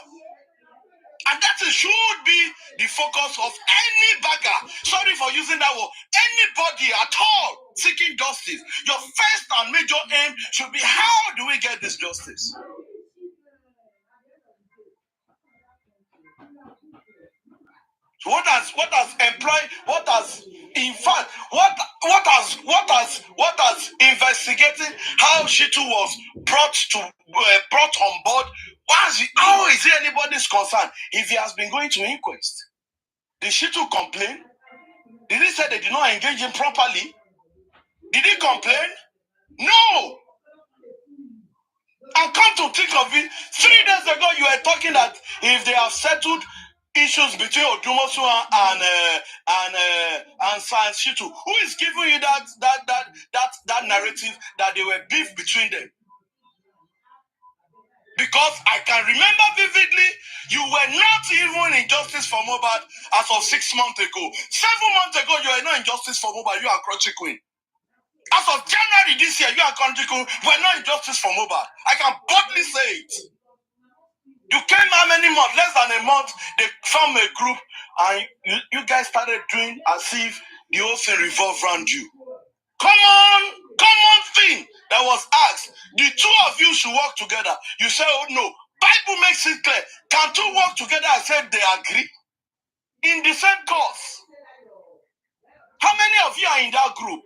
And that should be the focus of any bagger. Sorry for using that word. Anybody at all seeking justice. Your first and major aim should be, how do we get this justice? So what has investigating how Shitu was brought on board? How is it anybody's concern if he has been going to inquest? Did Shitu complain? Did he say they did not engage him properly? Did he complain? No. And come to think of it, 3 days ago you were talking that if they have settled issues between Odumosu and Science Shitu, who is giving you that narrative that they were beef between them? Because I can remember vividly, You were not even in justice for Mohbad as of 6 months ago. 7 months ago, you were not in justice for Mohbad. You are Crunchy Queen. As of January this year, you are Crunchy Queen. We are not in justice for Mohbad. I can boldly say it. You came how many months? Less than a month, they formed a group, and you guys started doing as if the whole thing revolved around you. Common thing that was asked. The two of you should work together. You say, oh no. Bible makes it clear. Can two work together? I said they agree. In the same cause. How many of you are in that group?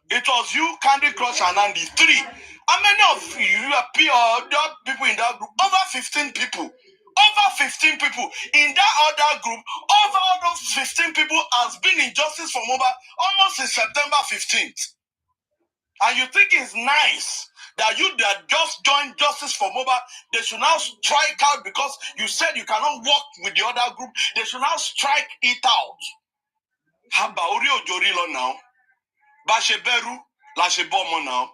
It was you, Candy Crush, and Andy. 3. How many of you are people in that group? Over 15 people. Over 15 people. In that other group, over those 15 people has been in justice for Mohbad almost since September 15th. And you think it's nice that you that just joined justice for Mohbad, they should now strike out because you said you cannot work with the other group. They should now strike it out. Haba ori ojori lo now. Ba se beru la se bomo now.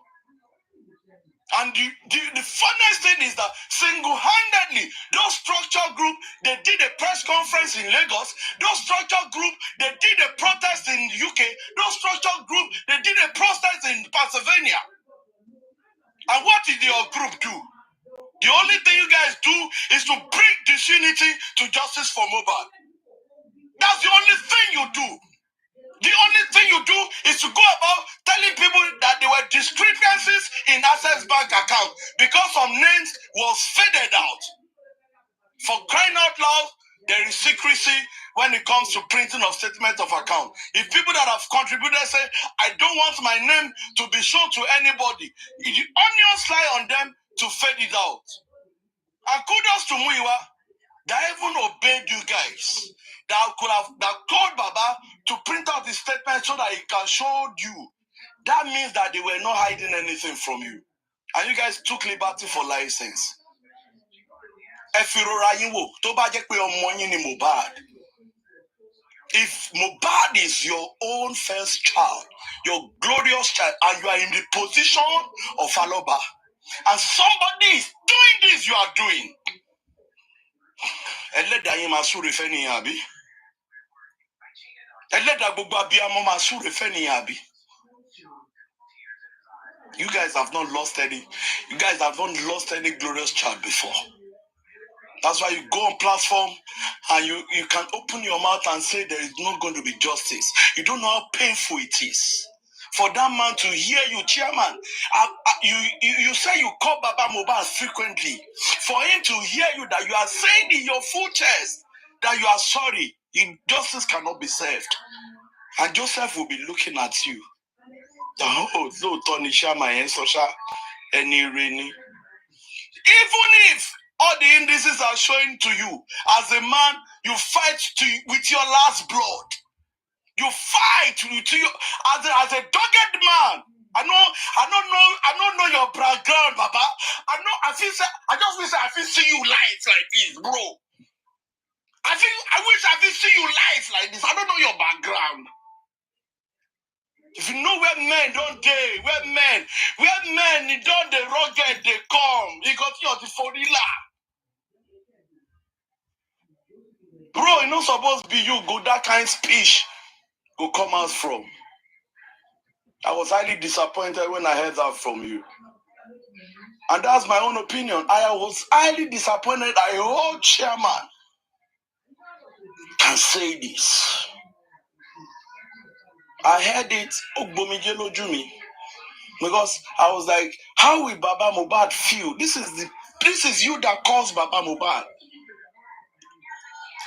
And the funniest thing is that single-handedly, those structure group, they did a press conference in Lagos. Those structure group, they did a protest in the UK. Those structure group, they did a protest in Pennsylvania. And what did your group do? The only thing you guys do is to bring disunity to justice for Mohbad. That's the only thing you do. The only thing you do is to go about telling people that there were discrepancies in Access Bank account because some names was faded out. For crying out loud, there is secrecy when it comes to printing of statement of account. If people that have contributed say, I don't want my name to be shown to anybody, the onions lie on them to fade it out. And kudos to Muiwa, that even obeyed you guys. That told Baba to print out the statement so that he can show you. That means that they were not hiding anything from you. And you guys took liberty for license. If Mohbad is your own first child, your glorious child, and you are in the position of Aloba, and somebody is doing this you are doing, you guys have not lost any. You guys have not lost any glorious child before. That's why you go on platform and you can open your mouth and say there is not going to be justice. You don't know how painful it is for that man to hear you, chairman. You say you call Baba Mohbad frequently. For him to hear you that you are saying in your full chest that you are sorry, justice cannot be served. And Joseph will be looking at you. Oh, no, Tony Shama and Sosha, any rainy. Even if all the indices are showing to you, as a man, you fight with your last blood. You fight with your as a dogged man. I don't know your background, Baba. I just wish I feel see you live like this, bro. I wish I feel see you live like this. I don't know your background. If you know where men don't day, where men don't they rugged, they come. You got your forilla. Bro, it's not supposed to be you go that kind of speech go come out from. I was highly disappointed when I heard that from you. And that's my own opinion. I was highly disappointed that a whole chairman can say this. I heard it, because I was like, how will Baba Mohbad feel? This is you that caused Baba Mohbad.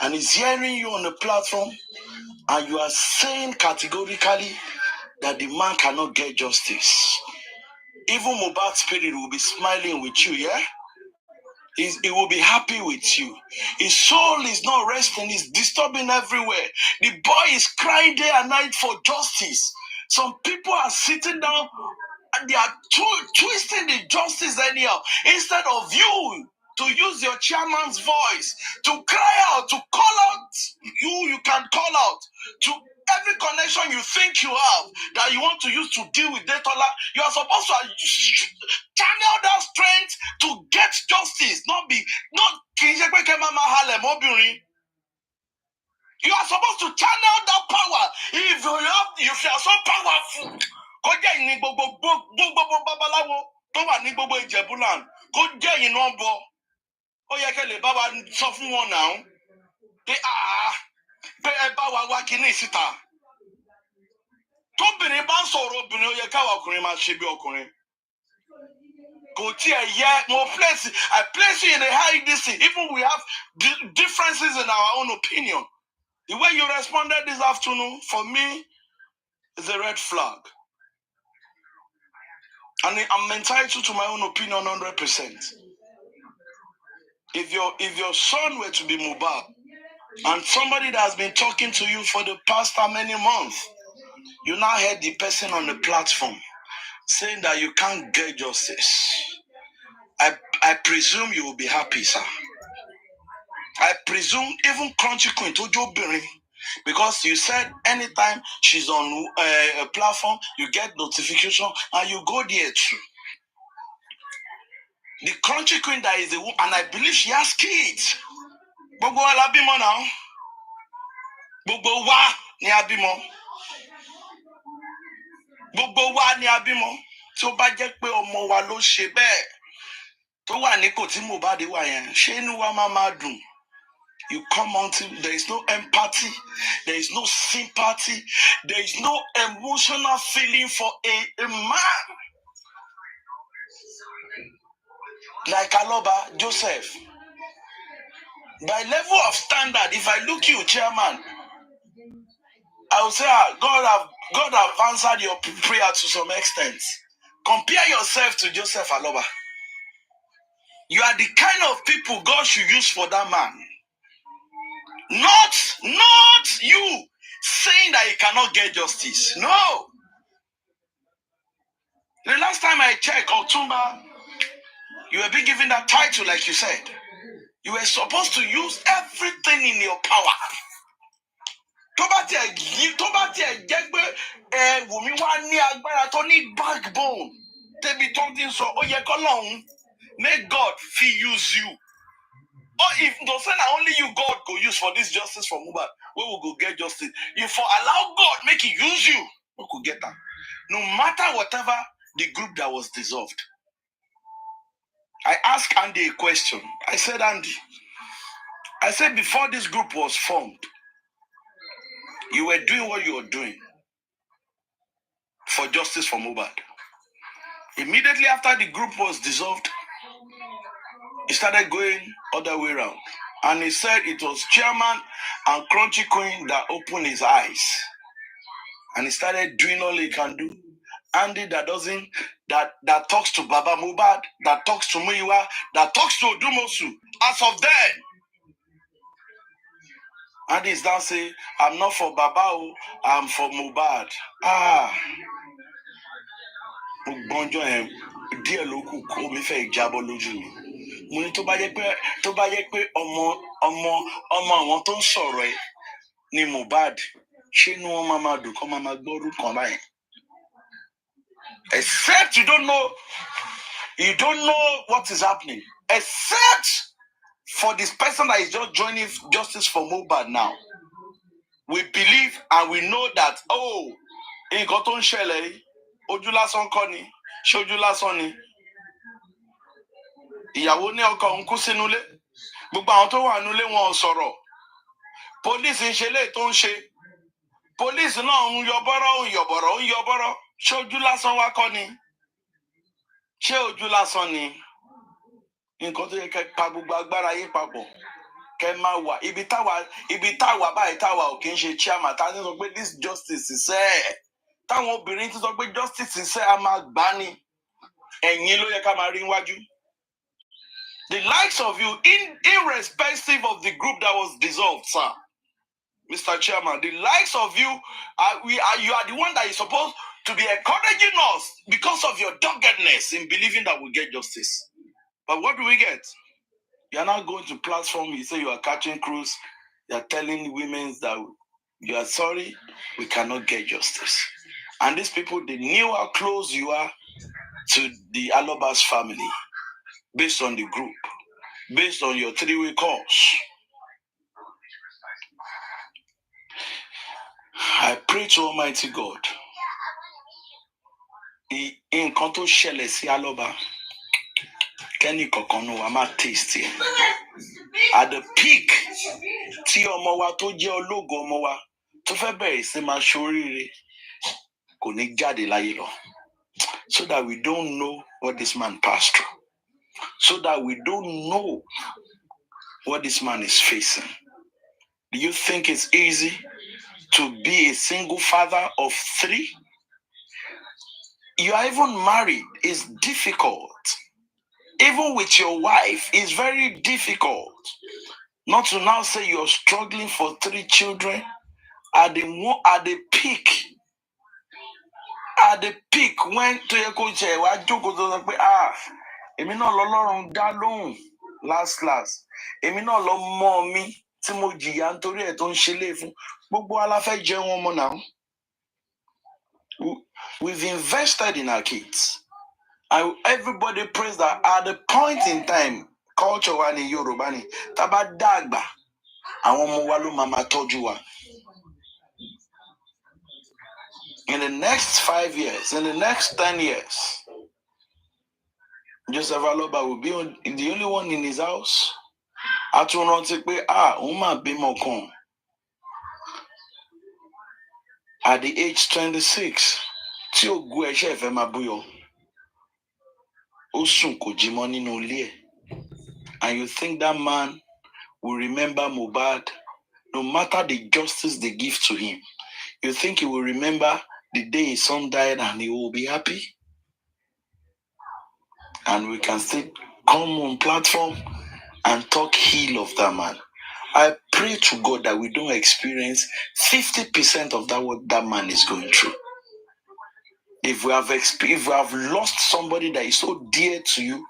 And he's hearing you on the platform, and you are saying categorically that the man cannot get justice. Even Mohbad's spirit will be smiling with you, yeah? He will be happy with you. His soul is not resting, it's disturbing everywhere. The boy is crying day and night for justice. Some people are sitting down and they are twisting the justice anyhow. Instead of you to use your chairman's voice to cry out, to call out, you can call out to every connection you think you have that you want to use to deal with Detola, you are supposed to channel that strength to get justice, not you are supposed to channel that power. If you are so powerful, kó jẹ́ ìní gbogbo babaláwo tó wà ní gbogbo Ìjẹ̀bú-land, kó jẹ́ iná bọ. Ó yẹ kẹ́ lè bá wa sọ fún wọn náà pé ẹ bá wa wá kíní síta. Tóbìnrin bá ń sọ̀rọ̀ obìnrin, ó yẹ káwa ọkùnrin máa ṣe bí ọkùnrin. Kò tiẹ̀ yẹ, I place you in a high distance. Even we have differences in our own opinion. The way you responded this afternoon, for me, is a red flag. And I'm entitled to my own opinion 100%. If your son were to be Mohbad, and somebody that has been talking to you for the past how many months, you now heard the person on the platform saying that you can't get justice, I presume you will be happy, sir. I presume even Crunchy Queen told you, because you said anytime she's on a platform, you get notification and you go there too. The Crunchy Queen that is the woman, and I believe she has kids. Gbogbo wa la bímọ now. Gbogbo wa ni a bímọ. Gbogbo wa ni a bímọ. Tí ó bá jẹ́ pé ọmọ wa ló ṣe bẹ́ẹ̀, tó wà ní kò tí Mohbad wà yẹn, ṣé inú wa máa dùn? You come until there is no empathy, there is no sympathy, there is no emotional feeling for a man. Like Aloba Joseph. By level of standard, if I look you, chairman, I will say, God have answered your prayer to some extent. Compare yourself to Joseph Aloba. You are the kind of people God should use for that man. Not you saying that he cannot get justice. No. The last time I checked, Otumba, you were being given that title, like you said. You were supposed to use everything in your power. Backbone. May God use you. Or if don't say that only you God go use for this justice for Mohbad, we will go get justice. You for allow God make it use you, we could get that. No matter whatever the group that was dissolved. I asked Andy a question. I said, Andy, before this group was formed, you were doing what you were doing for justice for Mohbad. Immediately after the group was dissolved, he started going other way around. And he said it was chairman and Crunchy Queen that opened his eyes. And he started doing all he can do. Andy that talks to Baba Mohbad, that talks to Muiwa, that talks to Odumosu. As of then, Andy is now saying, I'm not for Baba, I'm for Mohbad. Bonjour, dear local, call me for Jabo Lujumi. Mo ní tó bá yẹ pé ọmọ àwọn tó ń sọ̀rọ̀ ẹ̀ ni Mohbad, ṣé inú wọn máa dùn kọ́ máa gbọ́rú kan báyìí? Except you don't know what is happening. Except for this person that is just joining justice for Mohbad now. We believe and we know that, nǹkan tó ń ṣẹlẹ̀ yìí, ojú lásán kọ́ ni, ṣé ojú lásán ni? Ìyàwó ní ọkọ ń kú sínú ilé, gbogbo àwọn tó wà nínú ilé wọn ò sọ̀rọ̀. Police ń ṣe léè tó ń ṣe. Police náà ń yọ bọ́rọ̀. Ṣé ojú lásán wá kọ́ ni? Ṣé ojú lásán ni? Nǹkan tó yẹ kẹ́ pa gbogbo agbára yín papọ̀. Kẹ́ máa wà ibi táwa báyìí táwa ò kì í ṣe chairman. Tá ní sọ pé this justice is there. Táwọn obìnrin ti sọ pé justice is there, a máa gbá ni. Ẹ̀yin ló yẹ ká máa rí níwájú. The likes of you, irrespective of the group that was dissolved, sir, Mr. Chairman, the likes of you, you are the one that is supposed to be encouraging us because of your doggedness in believing that we get justice. But what do we get? You are now going to platform, you say you are catching cruise, you are telling women that You are sorry, we cannot get justice. And these people, they knew how close you are to the Alobas family based on the group, based on your 3-way calls. I pray to Almighty God. In Konto Shelesi Aloba, Kenny Kokono, I'm a taste it. At the peak, Ti Omowa to je ologo Omowa, to fe bere se ma sorire, ko ni jade laye lo. So that we don't know what this man passed through. So that we don't know what this man is facing. Do you think it's easy to be a single father of 3? You are even married. It's difficult. Even with your wife, it's very difficult. Not to now say you're struggling for 3 children at the peak. At the peak, when to your coach, èmi náà lọ́lọ́run dá lóhùn last. Èmi náà lọ mọ́ mi tí mo jìyà nítorí ẹ̀ tó ń ṣe lé fún. Gbogbo ala fẹ́ jẹun ọmọ náà. We've invested in our kids. Everybody prays that at the point in time, culture wa ni Yorùbá ni, tá bá dàgbà, àwọn ọmọ wa ló máa tọ́jú wa. In the next 5 years, in the next 10 years, Joseph Aloba will be the only one in his house. Àtúnrántí pé òun máa bímọ kan. At the age 26, tí ògo ẹ̀ṣẹ̀ fẹ́ máa búyọ, ó sùn kò jí mọ́ nínú ilé ẹ̀. And you think that man will remember Mohbad, no matter the justice they give to him? You think he will remember the day his son died and he will be happy? And we can still come on platform and talk ill of that man. I pray to God that we don't experience 50% of that what that man is going through. If we have lost somebody that is so dear to you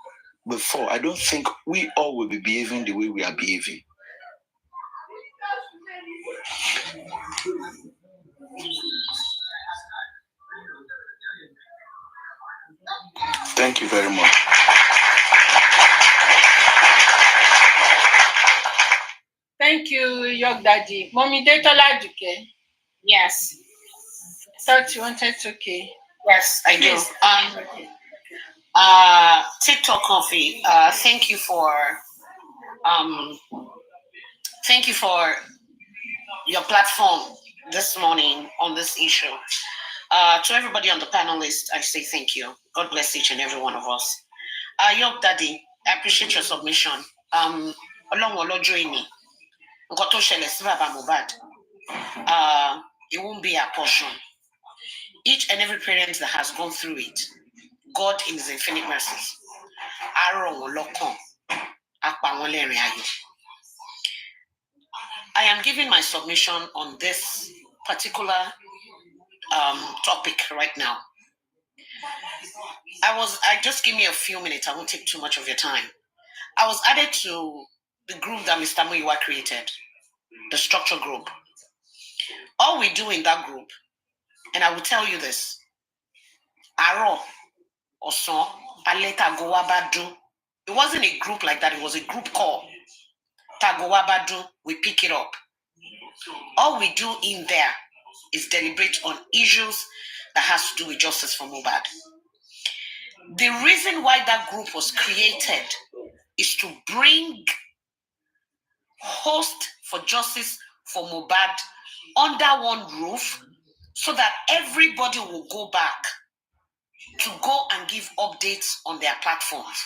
before, I don't think we all will be behaving the way we are behaving. Thank you very much. Thank you, York Daddy. Mommy Detola Duke. Yes. Thought you wanted to okay. Yes, I do. TikTok Coffee, thank you for your platform this morning on this issue. To everybody on the panel list, I say thank you. God bless each and every one of us. York Daddy, I appreciate your submission. It won't be our portion. Each and every parent that has gone through it, God in his infinite mercies. I am giving my submission on this particular topic right now. Just give me a few minutes. I won't take too much of your time. I was added to the group that Mr. Muyiwa created, the structure group. All we do in that group, and I will tell you this, Aro, Oson, Aleta Gowabadu. It wasn't a group like that, it was a group call. Tagowabadu, we pick it up. All we do in there is deliberate on issues that has to do with justice for Mohbad. The reason why that group was created is to bring host for justice for Mohbad under one roof so that everybody will go back to go and give updates on their platforms.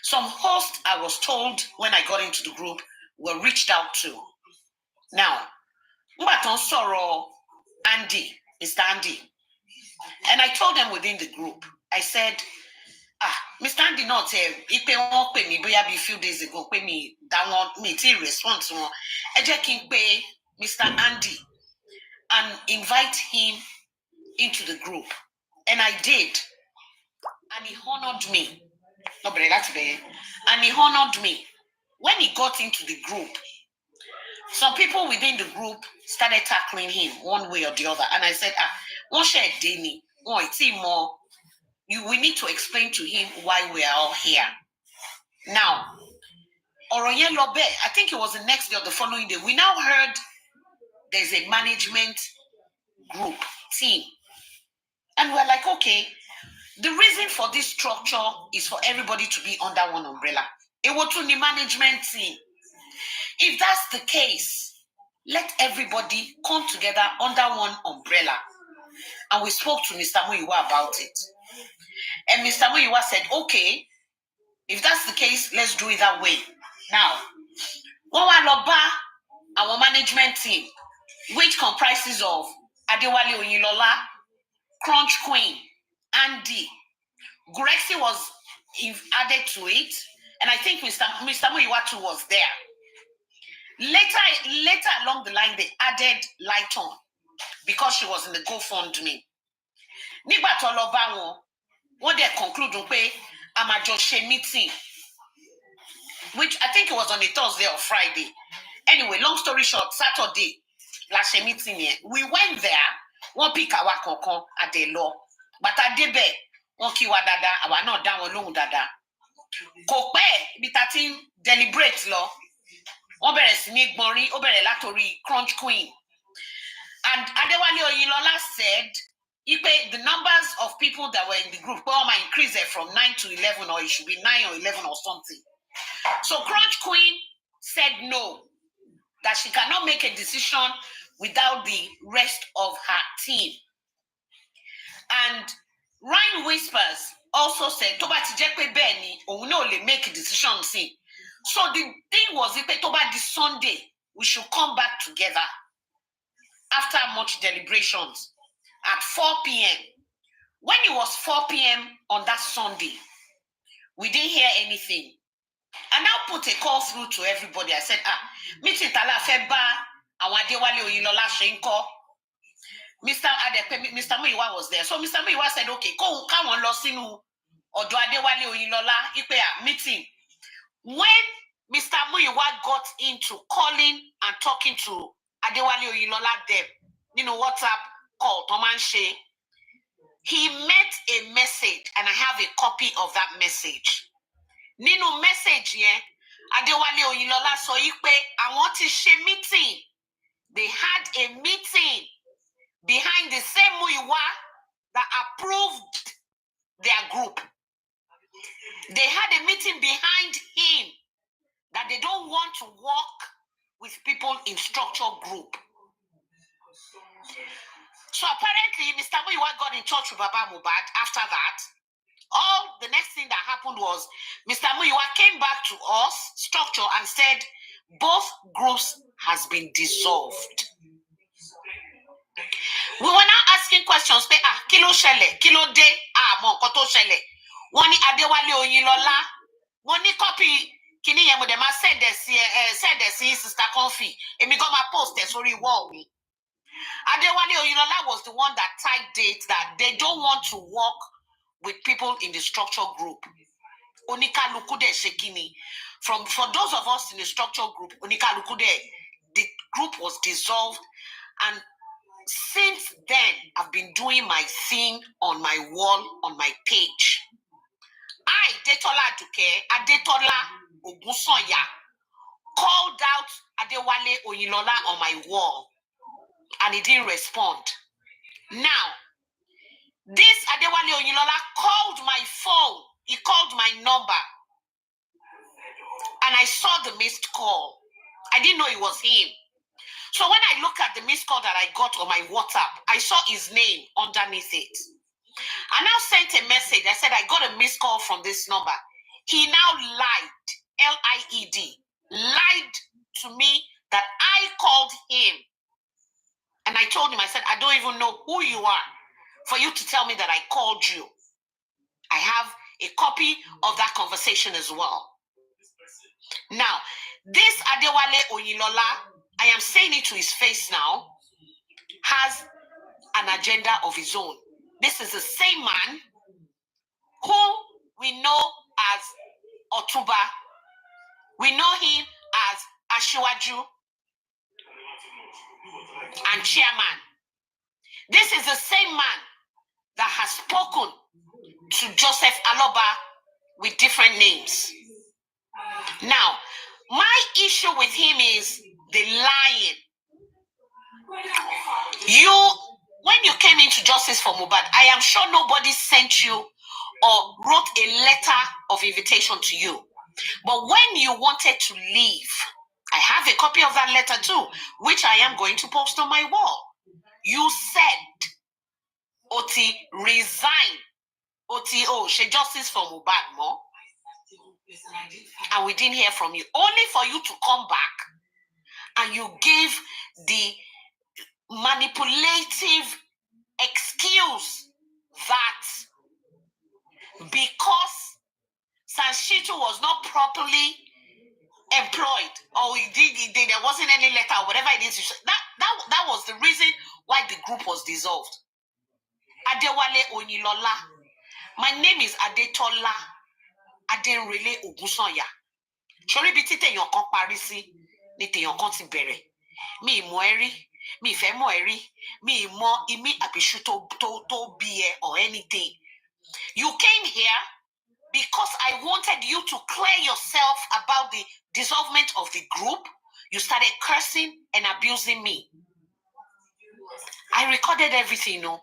Some hosts, I was told when I got into the group, were reached out to. Now, Mbaton Soro, Andy, Mr. Andy. And I told them within the group, I said, Mr. Andy not here. He pay me a few days ago, pay me that one, me till response. I just can pay Mr. Andy and invite him into the group. And I did. And he honored me. And he honored me. When he got into the group, some people within the group started tackling him one way or the other. And I said, one share Dini, more. We need to explain to him why we are all here. Now, Oroyen Lobe, I think it was the next day or the following day, we now heard there's a management group, team. And we're like, okay, the reason for this structure is for everybody to be under one umbrella. It was to the management team. If that's the case, let everybody come together under one umbrella. And we spoke to Mr. Muyiwa about it. And Mr. Muyiwa said, okay, if that's the case, let's do it that way. Now, our management team, which comprises of Adewale Oyinlola, Crunch Queen, Andy, Grexy was added to it, and I think Mr. Muyiwa too was there. Later along the line, they added Lighton because she was in the GoFundMe. Nígbà tó lọ bá wọn, wọ́n dẹ̀ conclude pé a máa jọ ṣe meeting, which I think it was on a Thursday or Friday. Anyway, long story short, Saturday, la ṣe meeting yẹn. We went there, wọ́n pick àwa kọ̀ọ̀kan at the law. But I did bẹ̀, wọ́n kí wa dáadáa, àwa náà dá wọn lóhùn dáadáa. Kò pẹ́ ibi tá ti ń deliberate lọ. Wọ́n bẹ̀rẹ̀ sí ní gbọ̀nrín, ó bẹ̀rẹ̀ látorí Crunch Queen. And Adewale Oyinlola said, the numbers of people that were in the group might increase from 9 to 11, or it should be 9 or 11 or something. So Crunch Queen said no, that she cannot make a decision without the rest of her team. And Ryan Whispers also said, Toba Tijepe Beni, or no, make a decision. So the thing was, Toba this Sunday, we should come back together after much deliberations at 4 p.m. When it was 4 p.m. on that Sunday, we didn't hear anything. I now put a call through to everybody. I said, meeting Tala Feba, Awadewale Oyinlola Shenko. Mr. Muyiwa was there. So Mr. Muyiwa said, okay, come on, Losinu, Odo Adewale Oyinlola, meeting. When Mr. Muyiwa got into calling and talking to Adewale Oyinlola Deb, WhatsApp call, Tomanshe, he met a message, and I have a copy of that message. Nino message, Adewale Oyinlola so I want to share meeting. They had a meeting behind the same Muyiwa that approved their group. They had a meeting behind him that they don't want to work with people in structured group. So apparently, Mr. Muyiwa got in touch with Baba Mohbad after that. The next thing that happened was Mr. Muyiwa came back to us, structure, and said both groups has been dissolved. We were now asking questions. Kilo shele, kilo de, monkoto shele. Wani Adewale Oyinlola, wani copy. Kini yemo dem said this Sister Confi. Emi go ma post it sorry wall me. Adewale Oyinlola was the one that typed it that they don't want to work with people in the structure group. Onika Lukude Shekini. For those of us in the structure group, Onika Lukude, the group was dissolved. And since then, I've been doing my thing on my wall, on my page. I, Detola Duke, Adetola Ogusoya, called out Adewale Oyinlola on my wall. And he didn't respond. Now, this Adewale Oyinlola called my phone. He called my number. And I saw the missed call. I didn't know it was him. So when I look at the missed call that I got on my WhatsApp, I saw his name underneath it. I now sent a message. I said, I got a missed call from this number. He now lied, L-I-E-D, lied to me that I called him. And I told him, I said, I don't even know who you are for you to tell me that I called you. I have a copy of that conversation as well. Now, this Adewale Oyinlola, I am saying it to his face now, has an agenda of his own. This is the same man who we know as Otuba. We know him as Ashiwaju. and chairman. This is the same man that has spoken to Joseph Aloba with different names. Now, my issue with him is the lying. When you came into Justice for Mohbad, I am sure nobody sent you or wrote a letter of invitation to you. But when you wanted to leave, I have a copy of that letter too, which I am going to post on my wall. You said, Oti, resign. Oti, she Justice for Mohbad more. And we didn't hear from you. Only for you to come back and you gave the manipulative excuse that because Sanshitu was not properly employed or there wasn't any letter or whatever it is. That was the reason why the group was dissolved. Adewale Onilola. My name is Adetola Adenrele Ogunsanya. Shori bi ti teyan kan parí sí ni teyan kan ti bẹ̀rẹ̀. Mi mo eri, mi fẹ́ mọ̀ eri, mi mo imi abishu to be or anything. You came here because I wanted you to clear yourself about the dissolvement of the group. You started cursing and abusing me. I recorded everything, no.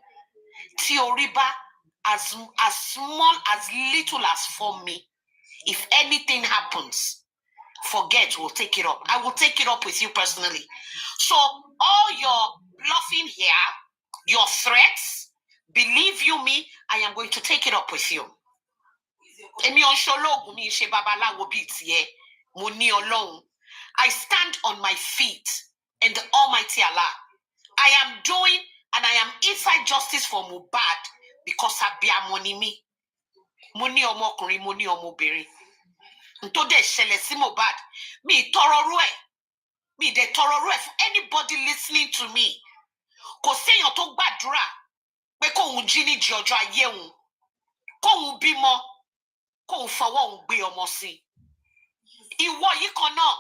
Tioriba, as small, as little as for me. If anything happens, forget, we'll take it up. I will take it up with you personally. So all your bluffing here, your threats, believe you me, I am going to take it up with you. I stand on my feet in the Almighty Allah. I am doing and I am inside Justice for Mohbad because I be a money me. Money omokunrin, money omobìnrin. Nto de ṣẹlẹ̀ sí Mohbad. Mi tọrọ ru ẹ. Mi de tọrọ ru ẹ for anybody listening to me. Kò séèyàn tó gbàdúrà pé kóun jí ní di ọjọ́ ayé òun. Kóun bímọ. Kóun fọwọ́ òun gbé ọmọ sí. Ìwọ yìí kan náà.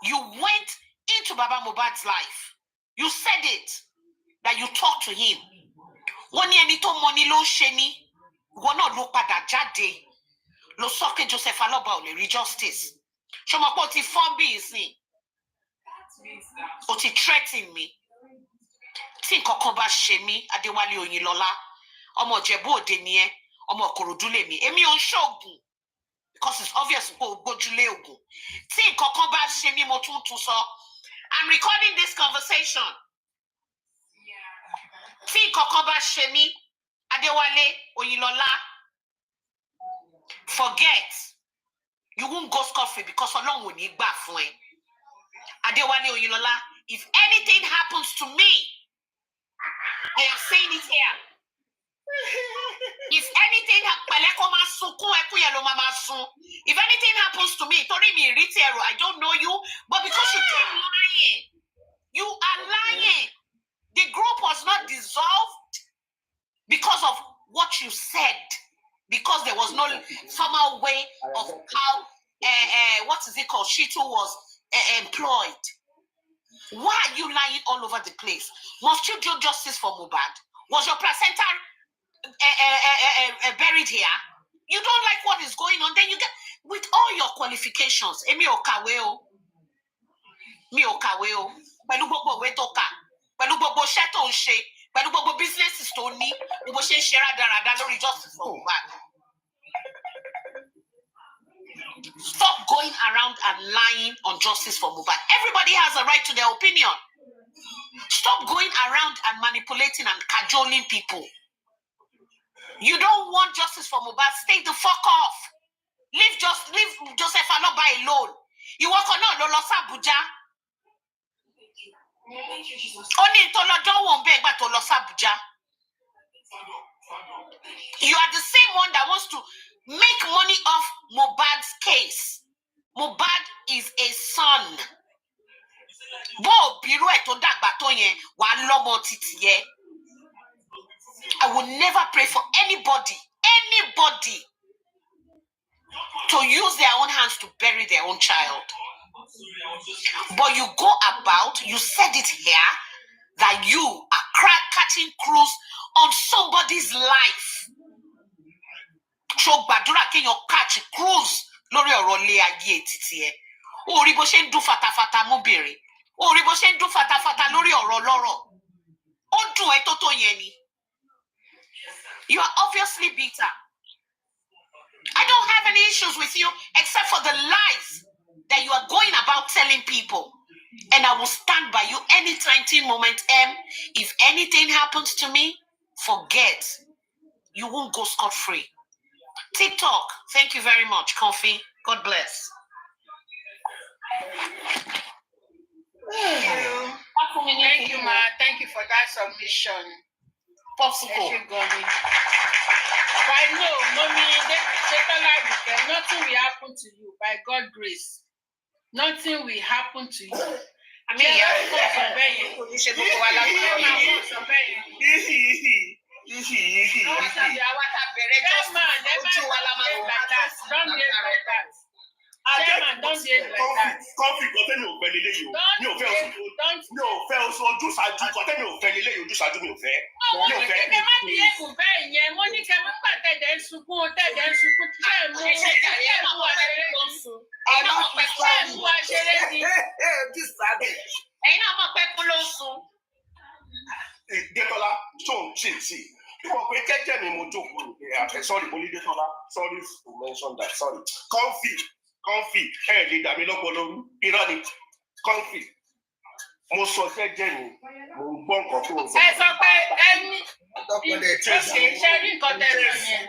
You went into Baba Mohbad's life. You said it. That you talked to him. Wọ́n ní ẹni tó mọ ni ló ń ṣe ni. Wọ́n náà ló padà jáde. Ló sọ pé Joseph Aloba ò lè rí justice. Ṣọmọ pé o ti fọ́n bí ìsìn. O ti threaten me. Tí nǹkan kan bá ṣe mí, Adéwálé Oyinlọ́lá, ọmọ Ìjẹ̀bú Òde ni ẹ́, ọmọ Ìkòròdú lèmi. Èmi ò ń ṣoògùn. Because it's obvious pé o gbójúlé ògùn. Tí nǹkan kan bá ṣe mí, mo tún sọ. I'm recording this conversation. Tí nǹkan kan bá ṣe mí, Adéwálé Oyinlọ́lá, forget. You won't go scot-free because Ọlọ́run ò ní gbà fún ẹ. Adéwálé Oyinlọ́lá, if anything happens to me, I am saying it here. If anything if anything happens to me, I don't know you, but because you keep lying, you are lying. The group was not dissolved because of what you said, because there was no formal way of how what is it called? Shitu was employed. Why are you lying all over the place? Must you do justice for Mohbad? Was your placenta buried here? You don't like what is going on, then you get with all your qualifications. Mi ò kàwé o. Pẹ̀lú gbogbo ìwé tó kà, pẹ̀lú gbogbo iṣẹ́ tó ń ṣe, pẹ̀lú gbogbo businesses tó ní, bó ṣe ń ṣe rádaràda lórí justice for Mohbad. Stop going around and lying on justice for Mohbad. Everybody has a right to their opinion. Stop going around and manipulating and cajoling people. You don't want justice for Mohbad, stay the fuck off. Leave Joseph Aloba alone. You walk on no lọ sí Abuja. Only to lọ́jọ́ won't beg but to lọ sí Abuja. You are the same one that wants to make money off Mohbad's case. Mohbad is a son. Bo biro ẹ̀ tó dàgbà tó yẹn wà lọ́mọ títí yẹ. I will never pray for anybody to use their own hands to bury their own child. But you go about, you said it here, that you are catching cruise on somebody's life. So gbàdúrà kéèyàn catch cruise lórí ọ̀rọ̀ ilé ayé títí ẹ. Ó rí bó ṣe ń dún fatafata mọ́bìnrin. Ó rí bó ṣe ń dún fatafata lórí ọ̀rọ̀ lọ́rọ̀. Ó dùn ẹ́ tó yẹn ni. You are obviously bitter. I don't have any issues with you except for the lies that you are going about telling people. And I will stand by you any tiny moment, if anything happens to me, forget. You won't go scot-free. TikTok, thank you very much, Kofi. God bless. Thank you, ma. Thank you for that submission. Possible. I know, mommy, nothing will happen to you by God's grace. Nothing will happen to you. I mean, sorry, sorry to mention that. Sorry. Comfy. Hey, leader, me no follow. Irani. Comfy. Mo sọ jẹ́jẹ́ ni. Mo gbọ́ nǹkan tó ń sọ. Ẹ sọ pé ẹni ṣe rí nǹkan tẹ́lẹ̀ yẹn.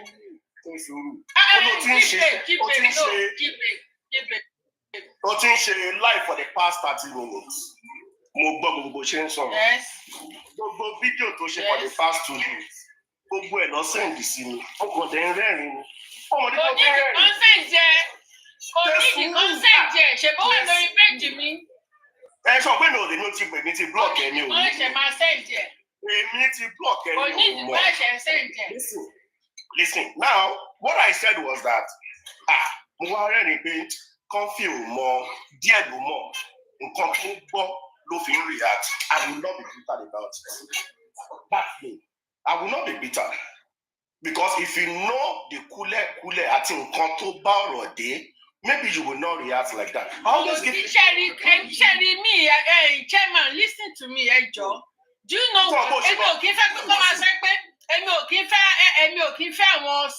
O ti ń ṣe live for the past 30 minutes. Mo gbọ́ gbogbo ṣe ń sọ̀rọ̀. Gbogbo fídíò tó ṣe for the past 2 days. Gbogbo ẹ̀ lọ sẹ́ǹdì sí mi. Ó kàn dé ń rẹ́rìn-ín ni. Ọmọdé tó fẹ́ rẹ́rìn-ín. Consent jẹ ṣe bó wà lórí péjì mi. Ẹ sọ pé mi ò lè ní o ti pè mí ti block ẹ ní òní. Wọ́n ṣe máa sẹ́ǹdì ẹ̀. Èmi ti block ẹ ní òní. Onídìí bá ṣe sẹ́ǹdì ẹ̀. Listen, now what I said was that mo wá rẹ́rìn pé Comfy ò mọ díẹ̀ ló mọ̀ nǹkan tó gbọ́ ló fi ń react. I will not be bitter about it. That's me. I will not be bitter. Because if you know the kúlẹ̀ àti nǹkan tó bá ọ̀rọ̀ dé, maybe you will not react like that. I always give Sherry, me, chairman, listen to me, Joe. Do you know what? Èmi ò kí ń fẹ́ àwọn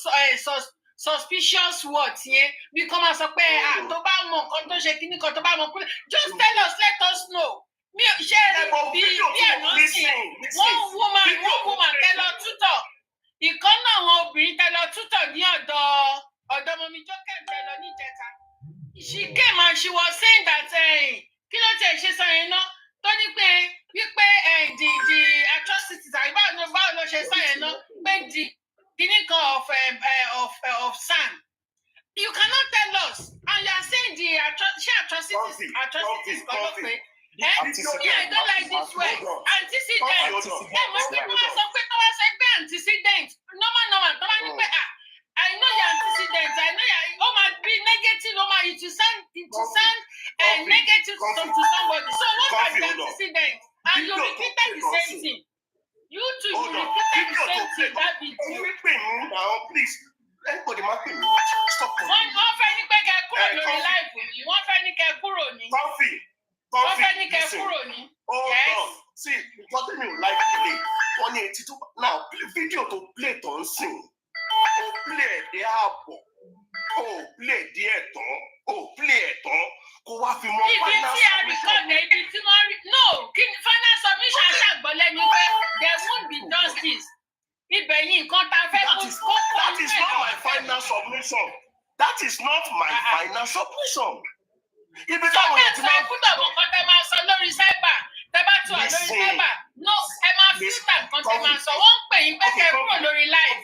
suspicious words yẹn bí kò máa sọ pé tó bá mọ nǹkan tó ṣe kíní kan tó bá mọ kúlẹ̀. Just tell us, let us know. Mi ò ṣe bí ẹ̀nà sí one woman tẹ́lọ tútọ̀. Ìkan náà àwọn obìnrin tẹ́lọ tútọ̀ ní ọ̀dọ̀ mọ̀mí jókè tẹ́lọ níjẹta. She came and she was saying that kí ló tiẹ̀ ṣe sọ yẹn náà tó ní pé wípé the atrocities àbí báwo ló ṣe sọ yẹn náà pé the kíní kan of sand. You cannot tell us and you are saying the atrocities kan ló pé. Me, I don't like this word. Antecedent. Most people are so quick to say antecedent. Normal. I know your antecedent. I know your might be negative. It will sound negative to somebody. So what are the antecedent? And you repeated the same thing. You too, you repeated the same thing. That be true. Please. Everybody must be. Stop. One fẹ́ ní pé kẹ́ kúrò lórí láìpù ni. Wọ́n fẹ́ ní kẹ́ kúrò ní. Comfy, listen. See, what do you like today? 182. Now, video to play ton sing. Play the apple. Play the eton. Play eton. Kò wá fi mọ́ final submission. No, final submission ṣàgbọ́lẹ̀ ni pé there won't be justice. Ibẹ̀ yìí nǹkan ta fẹ́ That is not my final submission. That is not my final submission. Ibi táwọn èèyàn ti máa ń fúnta nǹkan tẹ máa sọ lórí sáíbà tẹ bá tún wà lórí sáíbà no ẹ máa fúnta nǹkan tẹ máa sọ wọ́n ń pè yín pé kẹ́ kúrò lórí live.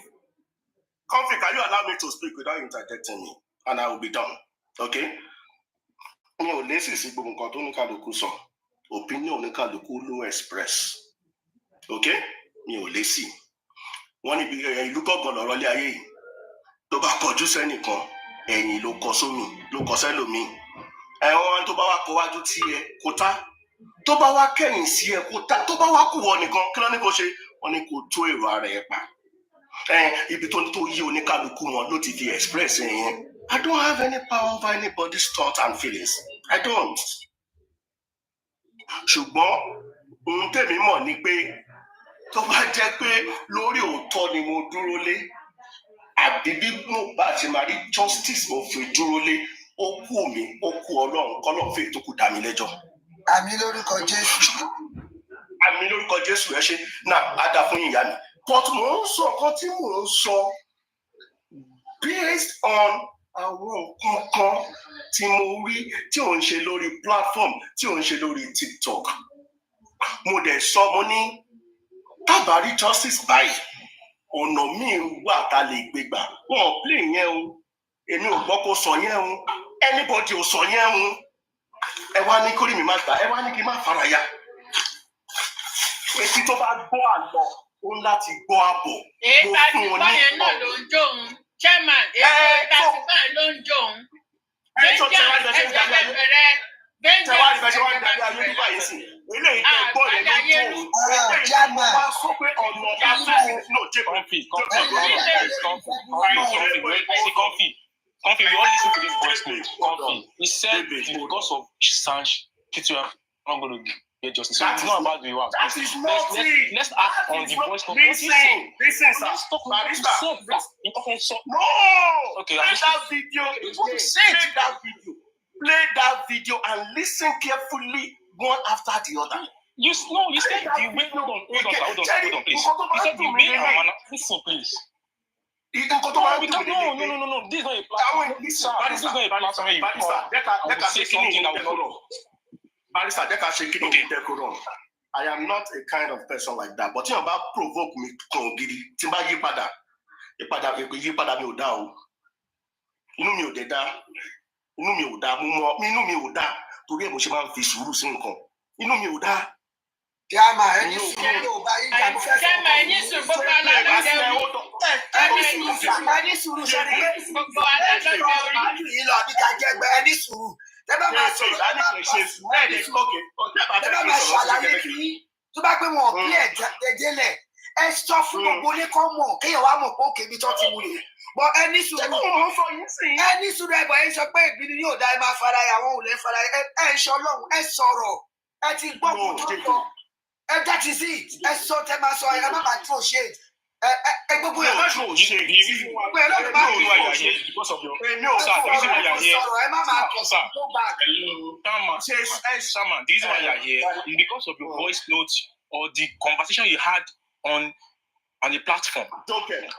Comfy, can you allow me to speak without interjecting me and I will be done, okay? Mi ò lésì sí gbogbo nǹkan tó ní kálukú sọ, opinion ní kálukú ló express, okay? Mi ò lésì. Wọ́n ní ìlú gọ́gọ́ lọ́rọ́ lé ayé yìí tó bá kọjú sẹ́nìkan ẹ̀yìn ló kọ sómi ló kọ sẹ́lòmíì. Ẹ̀wọ̀n tó bá wá kó wájú tí ẹ kó tá. Tó bá wá kẹ́yìn sí ẹ kó tá. Tó bá wá kù wọ nìkan kí ló ní kó ṣe? Wọ́n ní kó tó èrò ara ẹ pa. Ibi tó yí oníkálukú wọn ló ti fi express yẹn. I don't have any power over anybody's thoughts and feelings. I don't. Ṣùgbọ́n ohun tèmi mọ̀ ni pé tó bá jẹ́ pé lórí òótọ́ ni mo dúró lé àbí bí mo bá ti máa rí justice mo fi dúró lé ó kú mi ó kú Ọlọ́run kọ́lọ́run fèé tó kù dá mi lẹ́jọ́. Àmín lórúkọ Jésù. Àmín lórúkọ Jésù ẹ ṣe náà á dá fún ìyá mi. But mò ń sọ nǹkan tí mò ń sọ based on àwọn nǹkan kan tí mo rí tí ò ń ṣe lórí platform tí ò ń ṣe lórí TikTok. Mo dẹ̀ sọ mo ní tábàárí justice báyìí ọ̀nà míì wà tá lè gbé gbà. Wọn ò play yẹn o. Èmi ò gbọ́ kó sọ yẹn o. Anybody ò sọ yẹn o. Ẹ wá ní kórìí mi má gbà. Ẹ wá ní kí n má fara ya. Etí tó bá gbọ́ àlọ́ ó ń láti gbọ́ àbọ̀. Èyí tá a ti gbọ́ yẹn náà ló ń jó òun. Chairman, èyí tá a ti gbọ́ yẹn ló ń jó òun. Comfy, we all listen to this voice note. Comfy, he said because of Sanj, I'm not going to get justice. So it's not about the work. That is not it. Let's act on the voice note. Listen, sir. Let's talk about it. No. Okay, play that video. Play that video and listen carefully one after the other. You said the way. Hold on, please. You said the way. Listen, please. No. This is not a platform. This is not a platform where you say something that will follow. I am not a kind of person like that. But you know about provoke me, Timba yipada mi ò dá o. Inú mi ò dé dá. Inú mi ò dá. Inú mi ò dá. Torí ẹ̀ mo ṣe máa ń fi sùúrù sí nǹkan. Inú mi ò dá. Chairman, ẹni sùúrù bá yín jà mo fẹ́ sọ. Chairman, ẹni sùúrù gbogbo ẹni sùúrù sọrí pé gbogbo alájọ máàlù yìí lọ àbí ká jẹgbẹ ẹni sùúrù. Tẹ́bá máa sọ tẹ́bá máa ṣàlàyé kí tó bá pé wọn ò bí ẹ̀jẹ̀lẹ̀ ẹ sọ fún gbogbo oníkọ́ mọ̀ kéèyàn wá mọ̀ pé ó kébi tó ti wù lè. Bọ ẹni sùúrù ẹ̀bọ̀ ẹ sọ pé ìbínú yóò dá ẹ máa fara ya àwọn ò lè fara ya ẹ ṣe Ọlọ́run ẹ sọ̀rọ̀ ẹ ti gbọ́ kó tó lọ. That is it. Ẹ sọ tẹ máa sọ ẹ má máa throw shade. Ẹ gbogbo ẹ má throw shade. Gbogbo ẹ lọ́dún máa throw shade. Because of your èmi ò fọ ọ̀rọ̀ ẹ má máa kọ̀ sí go back. Shaman, the reason why you are here is because of your voice note or the conversation you had on the platform.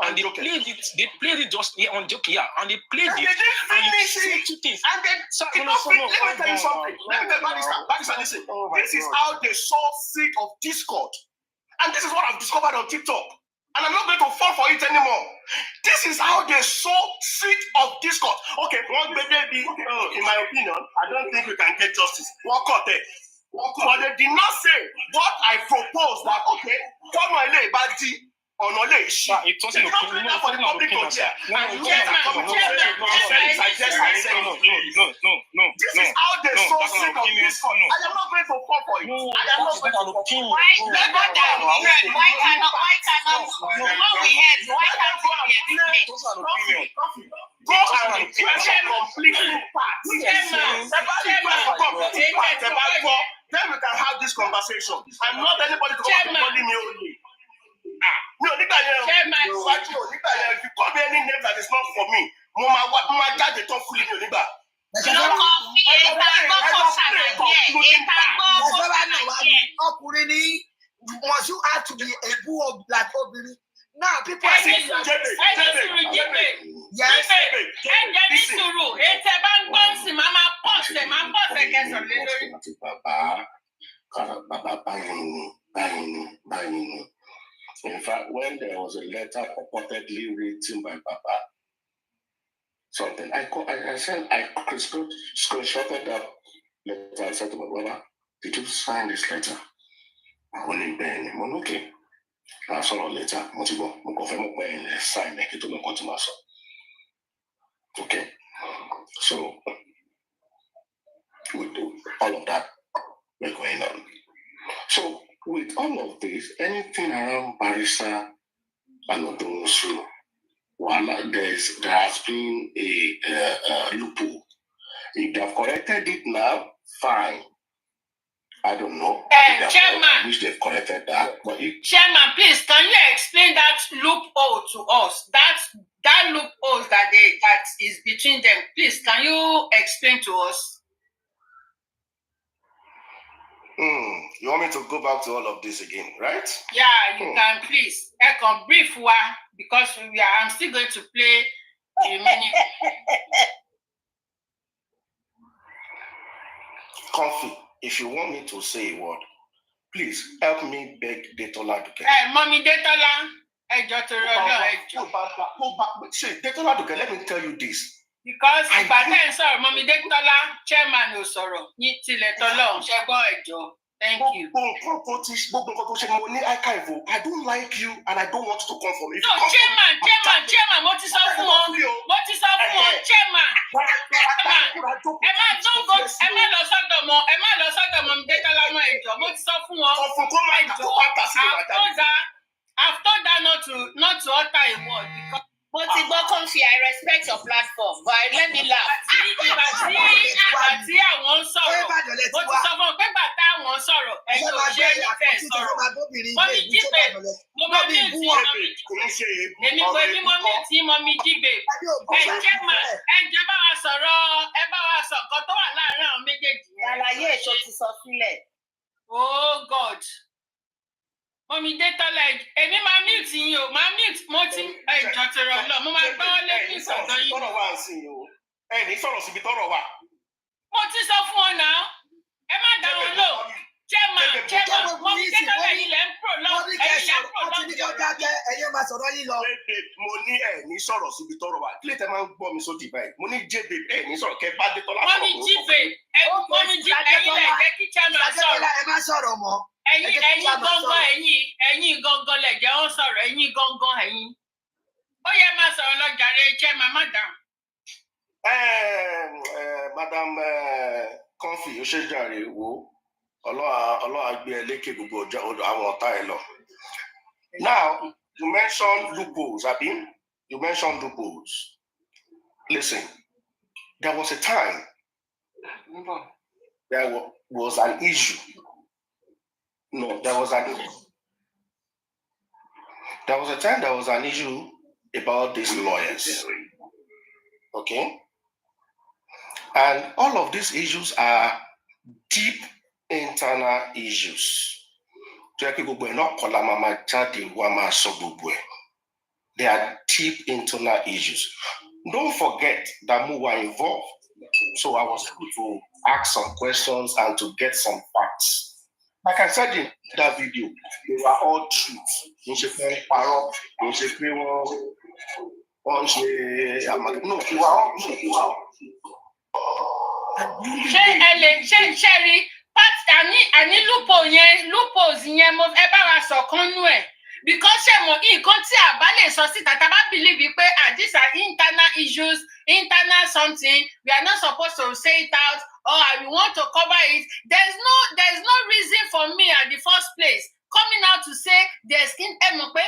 And they played it just on joke, and they played it and you said two things. And then let me tell you something. Let me tell you, listen. This is how they sow seed of discord. And this is what I've discovered on TikTok. And I'm not going to fall for it anymore. This is how they sow seed of discord. Okay, one baby, in my opinion, I don't think we can get justice. Walk out there. But they did not say what I proposed that, okay, come on, ọ̀nà lè ṣí. It wasn't for the public to hear. This is how they sow seed of discord. I am not going to fall for it. I am not going to fall for it. Why cannot what we heard? Why can't we hear? Go and question completely part. Then we can have this conversation. I'm not anybody to come and bully me only. No, if you call me any name that is not for me, Mama jáde tó fún mi nígbà. Ọkùnrin ní must you have to be a bull of black obìnrin. Now people are saying In fact, when there was a letter purportedly written by Baba, something I screenshotted that letter. I said to my brother, "Did you sign this letter?" I went in bed. Okay. I saw a letter. Sign it to me. Okay. So with all of that going on. So with all of this, anything around Barrister and Odonsu, there has been a loophole. If they have corrected it now, fine. I don't know. Chairman, I wish they've corrected that. But Chairman, please, can you explain that loophole to us? That loophole that is between them. Please, can you explain to us? You want me to go back to all of this again, right? Yeah, you can, please. I can brief one because I'm still going to play a minute. Comfy, if you want me to say a word, please help me beg Detola Duke. Mommy Detola, Detola Duke, let me tell you this. Because Mommy Detola, chairman no sorrow. Thank you. I don't like you and I don't want to come from you. No, chairman, chairman, chairman. I've told that not to utter a word because Comfy, I respect your platform, but let me laugh. Oh God. Mommy Detola, èmi máa mute yín o, máa mute mo ti ẹjọ́ tọrọ lọ, mo máa gbọ́ lẹ́yìn ìsọ̀tọ̀ yín. Tọ́rọ̀ wà sí o, ní sọ̀rọ̀ síbi tọ́rọ̀ wà. Mo ti sọ fún ọ náà, ẹ má dá wọn lò. Chairman, Mommy Detola yìí lẹ́ ń prolong, ẹ̀yin lẹ́ ń prolong. Ẹ̀yin máa sọ̀rọ̀ yín lọ. Mo ní ní sọ̀rọ̀ síbi tọ́rọ̀ wà. Kílẹ̀ tẹ́ máa ń gbọ́ mi sódì báyìí. Mo ní jébè ní sọ̀rọ̀ kẹ́ bá Detola sọ̀rọ̀. Mommy jíbe, ẹ̀yin lẹ́ jẹ́ kí chairman sọ̀rọ̀. Ẹ má sọ̀rọ̀ mọ́. Ẹ̀yin gangan lẹ̀jẹ̀ ó sọ̀rọ̀, ẹ̀yin gangan ẹ̀yin. Ó yẹ máa sọ̀rọ̀ lọ jàre chairman, madam. Madam Comfy, ó ṣe jàre wo. Ọlọ́wà gbé ẹ lékè gbogbo àwọn ọ̀tá ẹ lọ. Now, you mentioned loopholes, abi? You mentioned loopholes. Listen, there was a time there was an issue. No, there was a time there was an issue about these lawyers. Okay? And all of these issues are deep internal issues. They are deep internal issues. Don't forget that we were involved. So I was able to ask some questions and to get some facts. Like I said in that video, they were all truths. No, they were all Sherry, loopholes yẹn mo ẹ bá wa sọ kan nú ẹ because ṣe mo nǹkan tí a bá lè sọ síta tá bá believe pé these are internal issues, internal something, we are not supposed to say it out or we want to cover it. There's no reason for me at the first place coming out to say there's ẹ mọ̀ pé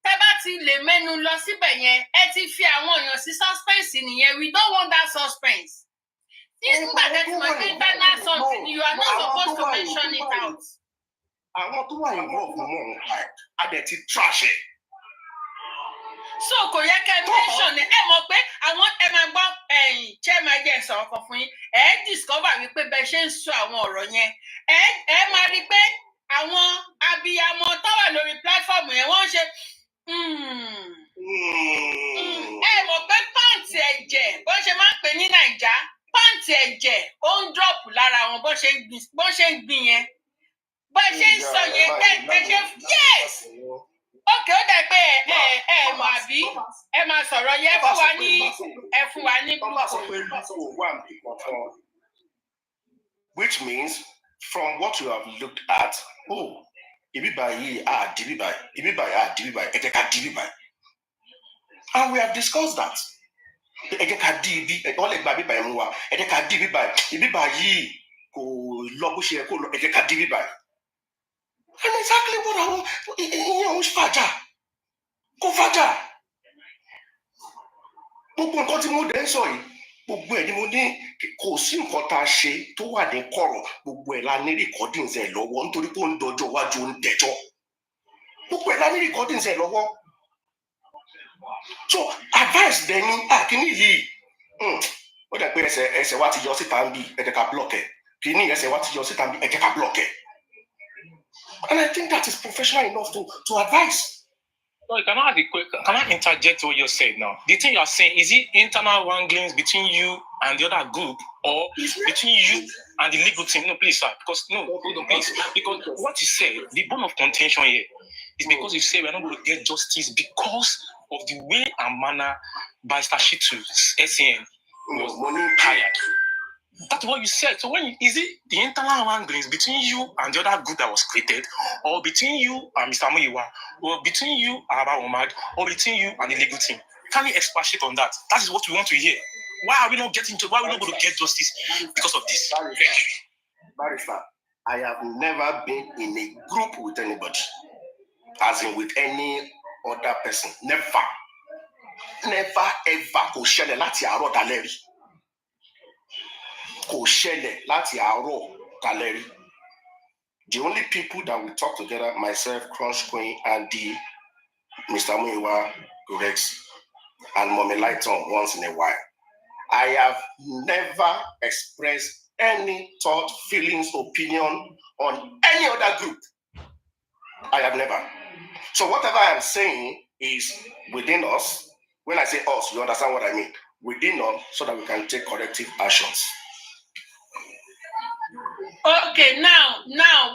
tẹ́ bá ti lè mẹ́nu lọ síbẹ̀ yẹn ẹ ti fi àwọn èèyàn sí suspense nìyẹn. We don't want that suspense. This is internal something. You are not supposed to mention it out. I want to involve more I bet it trash it. So kò yẹ kẹ́ mention ẹ mọ̀ pé àwọn ẹ máa gbọ́ chairman jẹ́ sọ̀rọ̀ kan fún yín discover wípé bẹ́ẹ̀ ṣe ń sọ àwọn ọ̀rọ̀ yẹn ẹ máa rí pé àwọn abiyamọ tó wà lórí platform yẹn wọ́n ṣe ẹ mọ̀ pé pàǹtì ẹ̀jẹ̀ bó ṣe máa ń pè ní Nàìjà pàǹtì ẹ̀jẹ̀ ó ń drop lára wọn bó ṣe ń gbìn yẹn bó ṣe ń sọ yẹn bẹ́ẹ̀ ṣe yes. Okay, ó dà pé mọ̀ àbí ẹ máa sọ̀rọ̀ yẹn fún wa ní which means from what you have looked at, and we have discussed that. lọ bó ṣe yẹ kó lọ ẹ jẹ́ ká dìbì báyìí. And exactly what àwọn ìyẹn ń fàjà kó fàjà. Gbogbo nǹkan tí mo dẹ̀ ń sọ yìí gbogbo ẹ̀ ni mo ní kò sí nǹkan tá a ṣe tó wà ní kọ̀rọ̀ gbogbo ẹ̀ la ní recordings ẹ̀ lọ́wọ́ nítorí pé ó ń dọjọ́ iwájú ó ń dẹjọ́ gbogbo ẹ̀ la ní recordings ẹ̀ lọ́wọ́. So advice dẹ̀ ni àkíní yìí ó dẹ̀ pé ẹsẹ̀ wa ti yọ síta ń bí ẹ jẹ́ ká block ẹ̀ kíní ẹsẹ̀ wa ti yọ síta ń bí ẹ jẹ́ ká block ẹ̀. And I think that is professional enough to advise. No, you cannot interject what you said now. The thing you are saying, is it internal wranglings between you and the other group or between you and the legal team? No, please, sir. Because, no, hold on, please. Because what you said, the bone of contention here is because you say we're not going to get justice because of the way and manner by Shitu SAN was hired. That's what you said. So is it the internal wranglings between you and the other group that was created, or between you and Mr. Muyiwa, or between you and Abba Omad, or between you and the legal team? Can you expatiate on that? That is what we want to hear. Why are we not going to get justice because of this? Barrister, I have never been in a group with anybody, as in with any other person. Never, ever. Kò ṣẹlẹ̀ láti àárọ̀ dalẹ́ rí. Kò ṣẹlẹ̀ láti àárọ̀ dalẹ́ rí. The only people that we talk together, myself, Crunch Queen, and the Mr. Muyiwa, Rex, and Mommy Lighton once in a while. I have never expressed any thought, feelings, opinion on any other group. I have never. So whatever I am saying is within us. When I say us, you understand what I mean. Within us, so that we can take corrective actions. Okay, now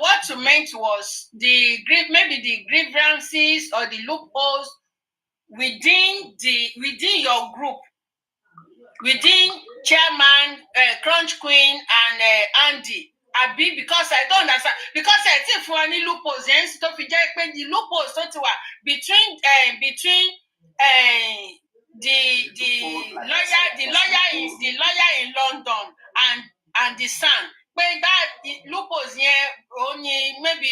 what you meant was maybe the grievances or the loopholes within your group, within Chairman, Crunch Queen, and Andy. Abi, because I don't understand. Because I think for any loopholes, the loopholes between the lawyer in London and the son. But that loopholes only maybe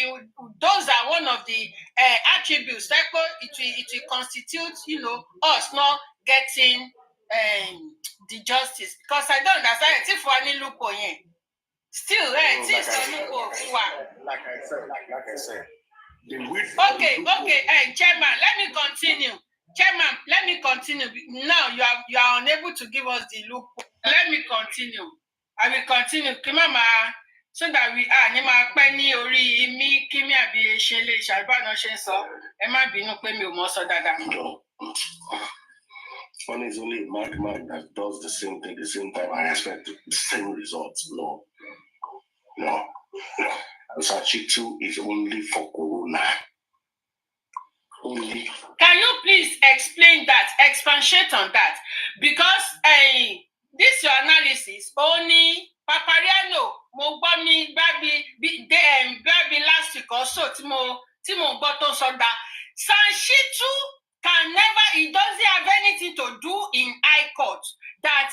those are one of the attributes that it will constitute, us not getting the justice. Because I don't understand. I think for any loophole still, like I said. Okay. Chairman, let me continue. Now you are unable to give us the loophole. Let me continue. I will continue. Mama, so that we are Nima Penny Ori Mi Kimi Abi Shele Shalbano Shenso. Emma Binu Pemi Moso Dada. One is only a madman that does the same thing at the same time. I expect the same results. No. Sachitu is only for Corona. Only. Can you please explain that? Expatiate on that? Because this your analysis only Papariano Mogbami Baby last week or so Timo Bottom Sonda Sanshitu can never, it doesn't have anything to do in high court that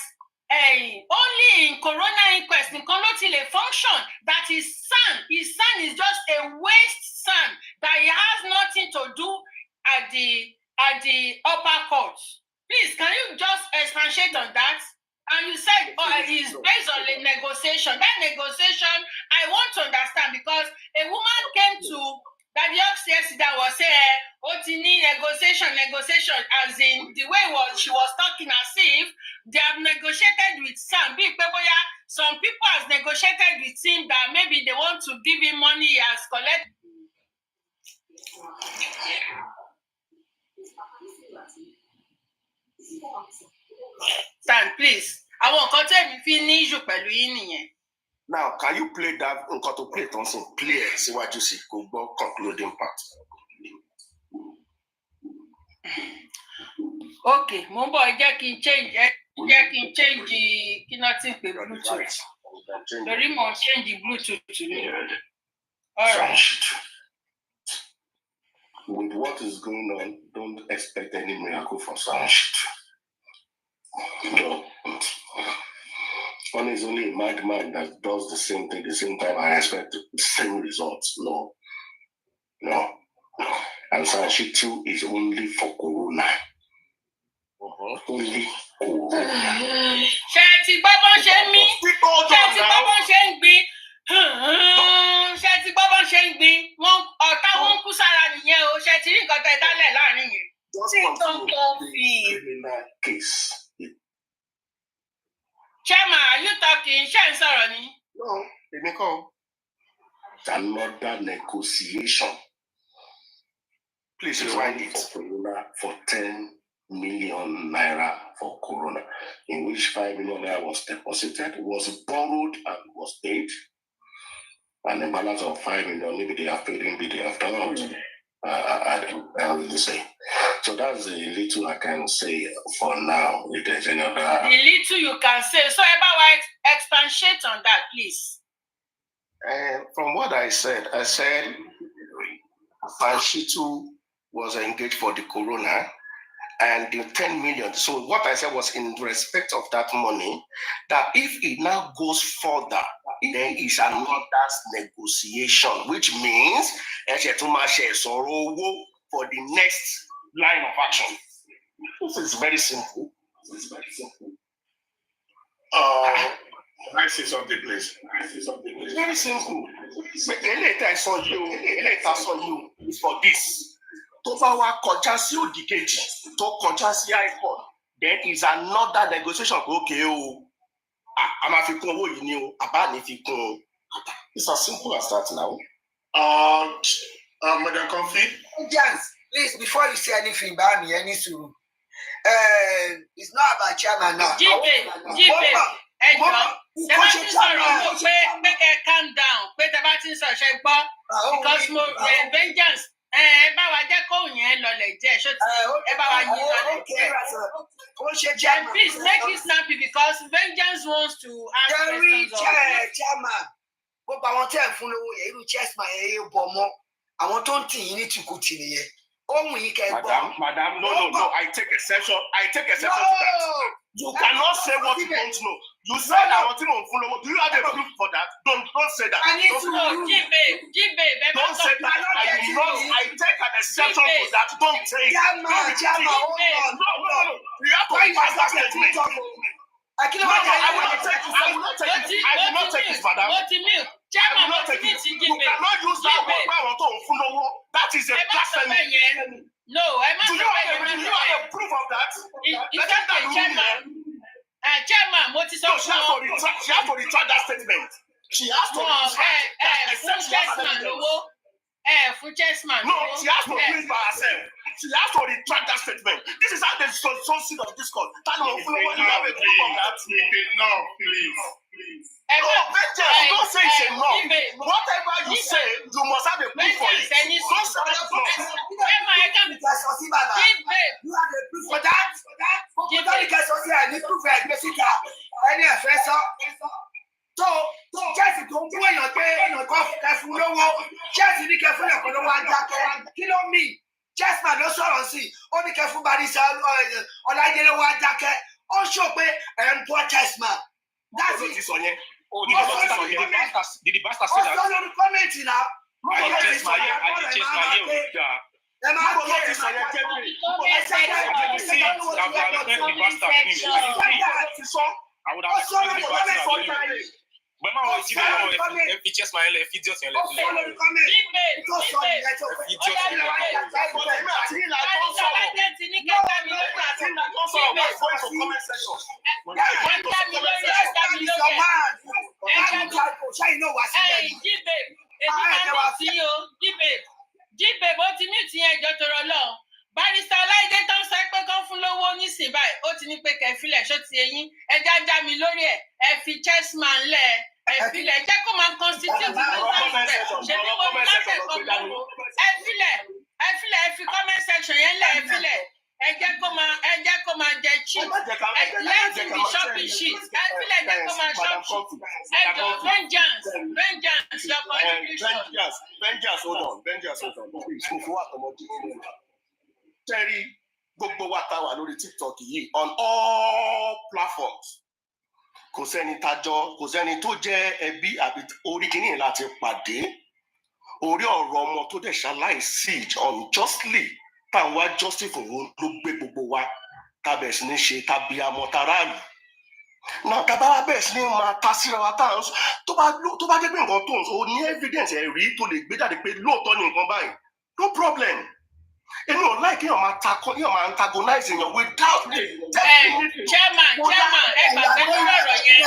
only in corona inquest in Kolotile function that his son is just a waste son that he has nothing to do at the upper court. Please, can you just expatiate on that? And you said it's based on the negotiation. That negotiation, I want to understand because a woman came to Daddy Ox yesterday was saying, negotiation, as in the way she was talking as if they have negotiated with some people has negotiated with him that maybe they want to give him money he has collected. Stand, please. I want to tell you now, can you play that? To play something clear. See what you see. Go concluding part. Okay, Mumbo, I can change the nothing Bluetooth. The remote change the Bluetooth to me. All right. With what is going on, don't expect any miracle from Sanshit. No. One is only a madman that does the same thing at the same time. I expect the same results. No. And Sanchitu is only for Corona. Only Corona. Ṣé gbọ́ bọ́n ṣe ń mí? Ṣé gbọ́ bọ́n ṣe ń gbin? Ṣé gbọ́ bọ́n ṣe ń gbin? Ọ̀tá wọn kú sára nìyẹn o. Ṣé ti rí nǹkan tẹ́ dálẹ̀ láàrin yẹn? Tí nǹkan kan fi. Chairman, are you talking? Ṣé ń sọ̀rọ̀ ni? No, èmi kọ́. Another negotiation. Please rewind it. For Corona for 10 million naira for Corona, in which 5 million naira was deposited, was borrowed, and was paid. And the balance of 5 million, maybe they have paid, maybe they have done it. I don't really say. So that's the little I can say for now. If there's any other. The little you can say. So about expatiate on that, please. From what I said Fashitu was engaged for the Corona and the 10 million. So what I said was in respect of that money, that if it now goes further, then it's another negotiation, which means for the next line of action. This is very simple. I say something, please. Very simple. Later I saw you is for this. To power kọjá sí òdì kejì, tó kọjá sí icon, then is another negotiation. Okay, a máa fi kún owó yìí ni o, àbá ní fi kún. It's as simple as that now. Madam Comfy. Jans, please, before you say anything about me, it's not about chairman now. Jibe. Calm down. Because vengeance. Please make it snappy because vengeance wants to ask questions. Chairman. Gbogbo àwọn tẹ́ ẹ̀ fún lówó yẹn irú chessman yẹn yóò bọ̀ mọ́ àwọn tó ń tì yín ní tìkùtì nìyẹn ohun yìí kẹ́ ẹ gbọ́. Madam, no, I take exception to that. You cannot say what you don't know. You said àwọn tí mò ń fún lówó. Do you have a proof for that? Don't say that. Don't say that. Don't say that. I take an exception to that. Don't say it. Chairman, hold on. No. You have to pass that statement. I will not take it, madam. You cannot use that word. That is a blasphemy. No, do you have a proof of that? Chairman, what is up? She has to retract that statement. She has to retract. No, she has to do it by herself. She has to retract that statement. This is how the source of discord. You have a proof of that? No, please. Don't say it's a no. Whatever you say, you must have a proof for it. You have a proof for that? So, Chelsea tó ń bú èèyàn pé èèyàn kan kẹfún lówó, Chelsea ní kẹfún ẹ̀kọ́ lówó ajákẹ́. Kí ló mì? Chessman ló sọ̀rọ̀ sí i, ó ní kẹfún Barisa Ọlájẹ́ lówó ajákẹ́. Ó ṣó pé ẹ̀ ń bọ́ Chessman. That's it. Did the bastard say that? Ó sọ lórí kọ́mẹ̀ntì náà. Jíbe bó ti ní ti ẹjọ́ tọrọ lọ Barrister Ọláìdé tó ń sọ pé kán fún lówó nísìnyí báyìí ó ti ní pé kẹfílẹ̀ ṣó ti eyín ẹja já mi lórí ẹ̀ ẹ fi chessman lẹ̀ ẹ filẹ̀ jẹ́ kó máa constitute ní sáfẹ̀ ṣe bí mo ní láti ẹ̀kọ́ gbogbo ẹ filẹ̀ ẹ fi comment section yẹn lẹ̀ ẹ filẹ̀ ẹ jẹ́ kó máa jẹ cheat let him be shopping shit ẹ filẹ̀ jẹ́ kó máa shop shit ẹ jọ vengeance your contribution. Vengeance, hold on. Terry, gbogbo wa ta wà lórí TikTok yìí on all platforms. kò sẹ́ni tájọ́ kò sẹ́ni tó jẹ́ ẹbí àbí orí kìíní láti pàdé orí ọ̀rọ̀ ọmọ tó dẹ̀ ṣaláìsí unjustly táwọn wá justice fún òun ló gbé gbogbo wa tábẹ̀ sí ní ṣe tàbí àmọ́ taráàlú náà tábà wá bẹ̀rẹ̀ sí ní máa ta síra wa tá à ń tó bá jẹ́ pé nǹkan tó ń sọ ó ní evidence ẹ̀rí tó lè gbé jáde pé lóòótọ́ ni nǹkan báyìí no problem èmi ò láì kéèyàn máa antagonize èèyàn without chairman ẹ gbàgbé lórí ọ̀rọ̀ yẹn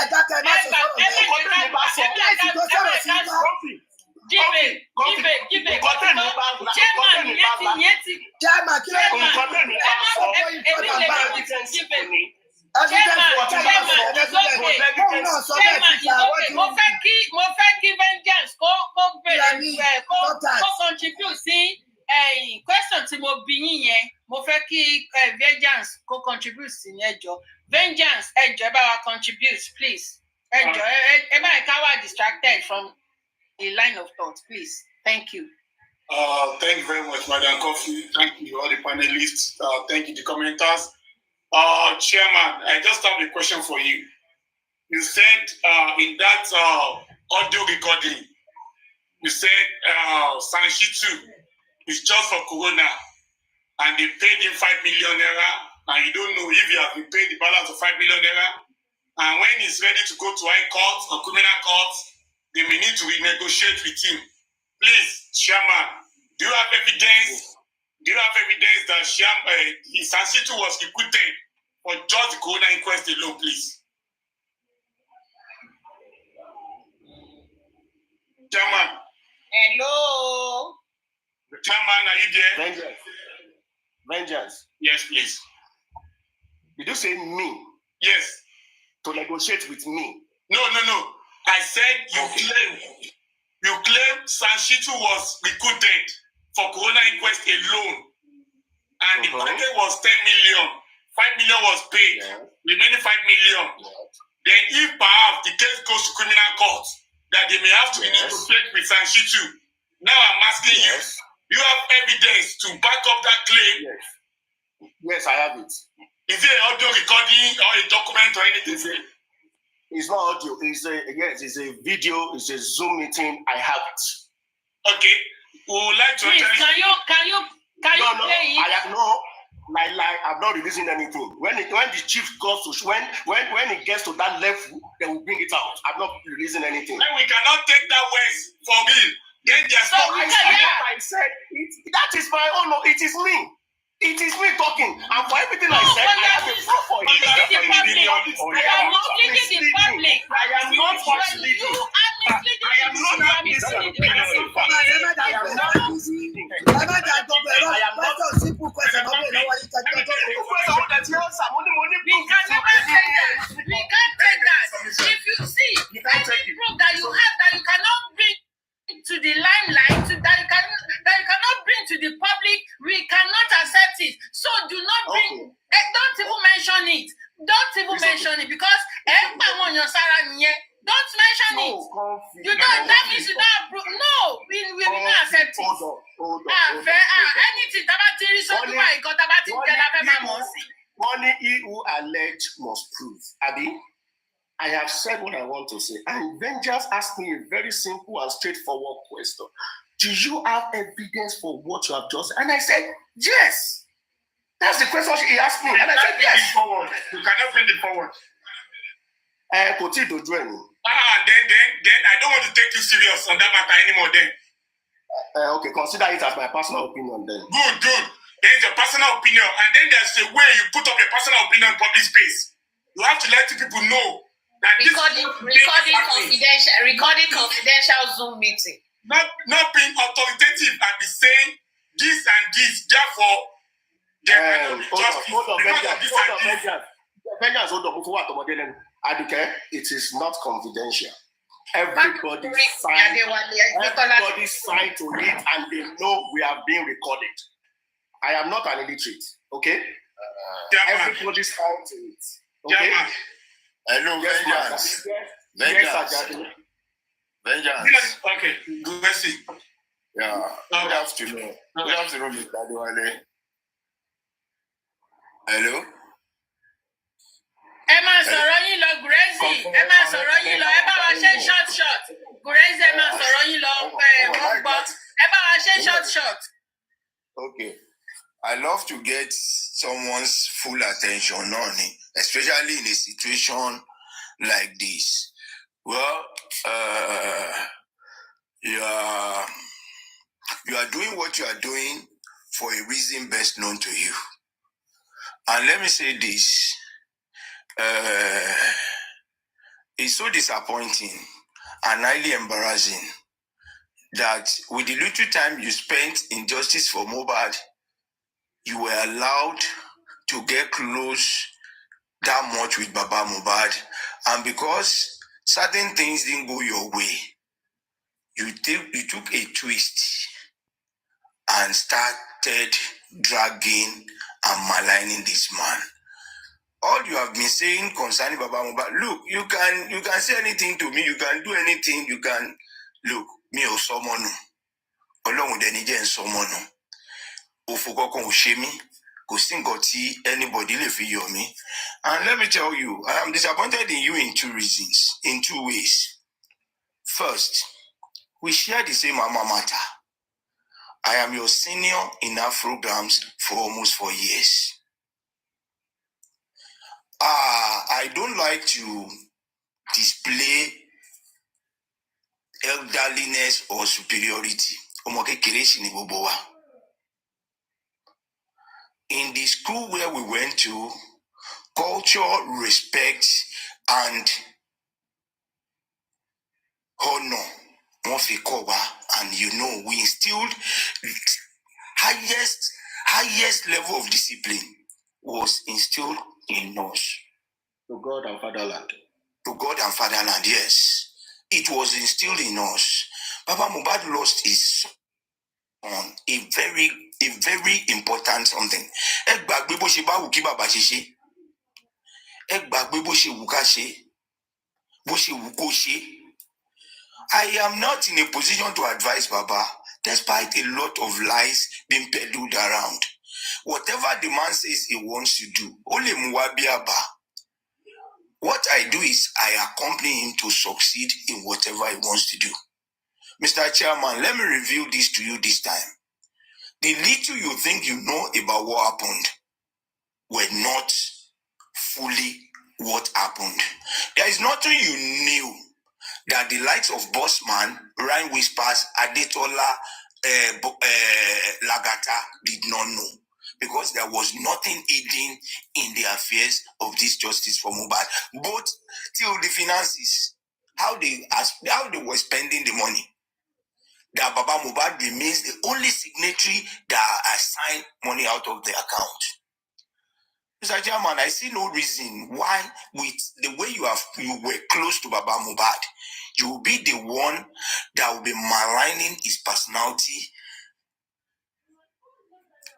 mo fẹ́ kí vengeance kó bẹ̀rẹ̀ kó contribute sí question tí mo bí yín yẹn mo fẹ́ kí vengeance kó contribute sí ní ẹjọ́ vengeance ẹjọ́ ẹ bá wa contribute please ẹjọ́ ẹ bá ká wà distracted from a line of thought please thank you. Thank you very much, Madam Kofi. Thank you, all the panelists. Thank you, the commenters. Chairman, I just have a question for you. You said in that audio recording, you said Sanshitu is just for Corona, and they paid him 5 million naira, and you don't know if he has been paid the balance of 5 million naira. And when he's ready to go to high court or criminal court, they may need to renegotiate with him. Please, Chairman, do you have evidence? Do you have evidence that Sanshitu was recruited for just the Corona inquest alone, please? Chairman. Hello. Chairman, are you there? Vengeance. Yes, please. Did you say me? Yes. To negotiate with me? No. I said you claim Sanshitu was recruited for Corona inquest alone, and the package was 10 million. 5 million was paid. Yeah. Remaining 5 million. Yeah. Then if perhaps the case goes to criminal court, that they may have to negotiate with Sanshitu. Now I'm asking you, do you have evidence to back up that claim? Yes, I have it. Is it an audio recording or a document or anything? It's not audio. It's a video. It's a Zoom meeting. I have it. Okay. We would like to. Please, can you play it? I'm not releasing anything. When the chief goes to when it gets to that level, they will bring it out. I'm not releasing anything. And we cannot take that words for me. Then there's I said that is my own. It is me. It is me talking, and for everything I said, I have a proof for it. I am not misleading the public. I am not misleading. I am not misleading. We can take that. If you see any proof that you have that you cannot bring to the limelight, that you cannot bring to the public, we cannot accept it. So do not bring. Don't even mention it. Don't even mention it because don't mention it. You don't. That means you don't approve. No, we will not accept it. Anything only he who alleged must prove. Abi, I have said what I want to say. And then just ask me a very simple and straightforward question. Do you have evidence for what you have just said? And I said, yes. That's the question he asked me. And I said, yes. You cannot bring it forward. Then I don't want to take you serious on that matter anymore then. Okay, consider it as my personal opinion then. Good. There's your personal opinion, and then there's a way you put up your personal opinion in public space. You have to let people know that recording confidential Zoom meeting. Not being authoritative and be saying this and this, therefore it is not confidential. Everybody signed to it and they know we are being recorded. I am not an illiterate, okay? Everybody signed to it. Okay? Hello, Vengeance. Vengeance. Okay, good see. Yeah, good afternoon. Good afternoon, Mr. Adewale. Hello? ẹ máa sọ̀rọ̀ yín lọ Gurezi, ẹ máa sọ̀rọ̀ yín lọ, ẹ bá wa ṣe short. Gurezi, ẹ máa sọ̀rọ̀ yín lọ, wọ́n gbọ́, ẹ bá wa ṣe short. Okay. I love to get someone's full attention, especially in a situation like this. Well, you are doing what you are doing for a reason best known to you. And let me say this, it's so disappointing and highly embarrassing that with the little time you spent in justice for Mohbad, you were allowed to get close that much with Baba Mohbad, and because certain things didn't go your way, you took a twist and started dragging and maligning this man. All you have been saying concerning Baba Mohbad, look, you can say anything to me, you can do anything, you can look, me or someone, Ọlọ́run dẹ̀ ní jẹ́ n someone. Ofukoko ushemi, kusingoti anybody le fi yomi. And let me tell you, I am disappointed in you in two reasons, in two ways. First, we share the same alma mater. I am your senior in our programs for almost 4 years. I don't like to display elderliness or superiority. In the school where we went to, culture, respect, and honor, and we instilled highest level of discipline was instilled in us. To God and fatherland. To God and fatherland, yes. It was instilled in us. Baba Mohbad lost his son, a very important something. I am not in a position to advise Baba, despite a lot of lies being peddled around. Whatever the man says he wants to do, only Muwabiaba. What I do is I accompany him to succeed in whatever he wants to do. Mr. Chairman, let me reveal this to you this time. The little you think you know about what happened were not fully what happened. There is nothing you knew that the likes of Bossman, Rhyme Whispers, Adetola, Lagata did not know, because there was nothing hidden in the affairs of this justice for Mohbad. Both till the finances, how they were spending the money. That Baba Mohbad remains the only signatory that assigned money out of the account. Mr. Chairman, I see no reason why, with the way you were close to Baba Mohbad, you will be the one that will be maligning his personality,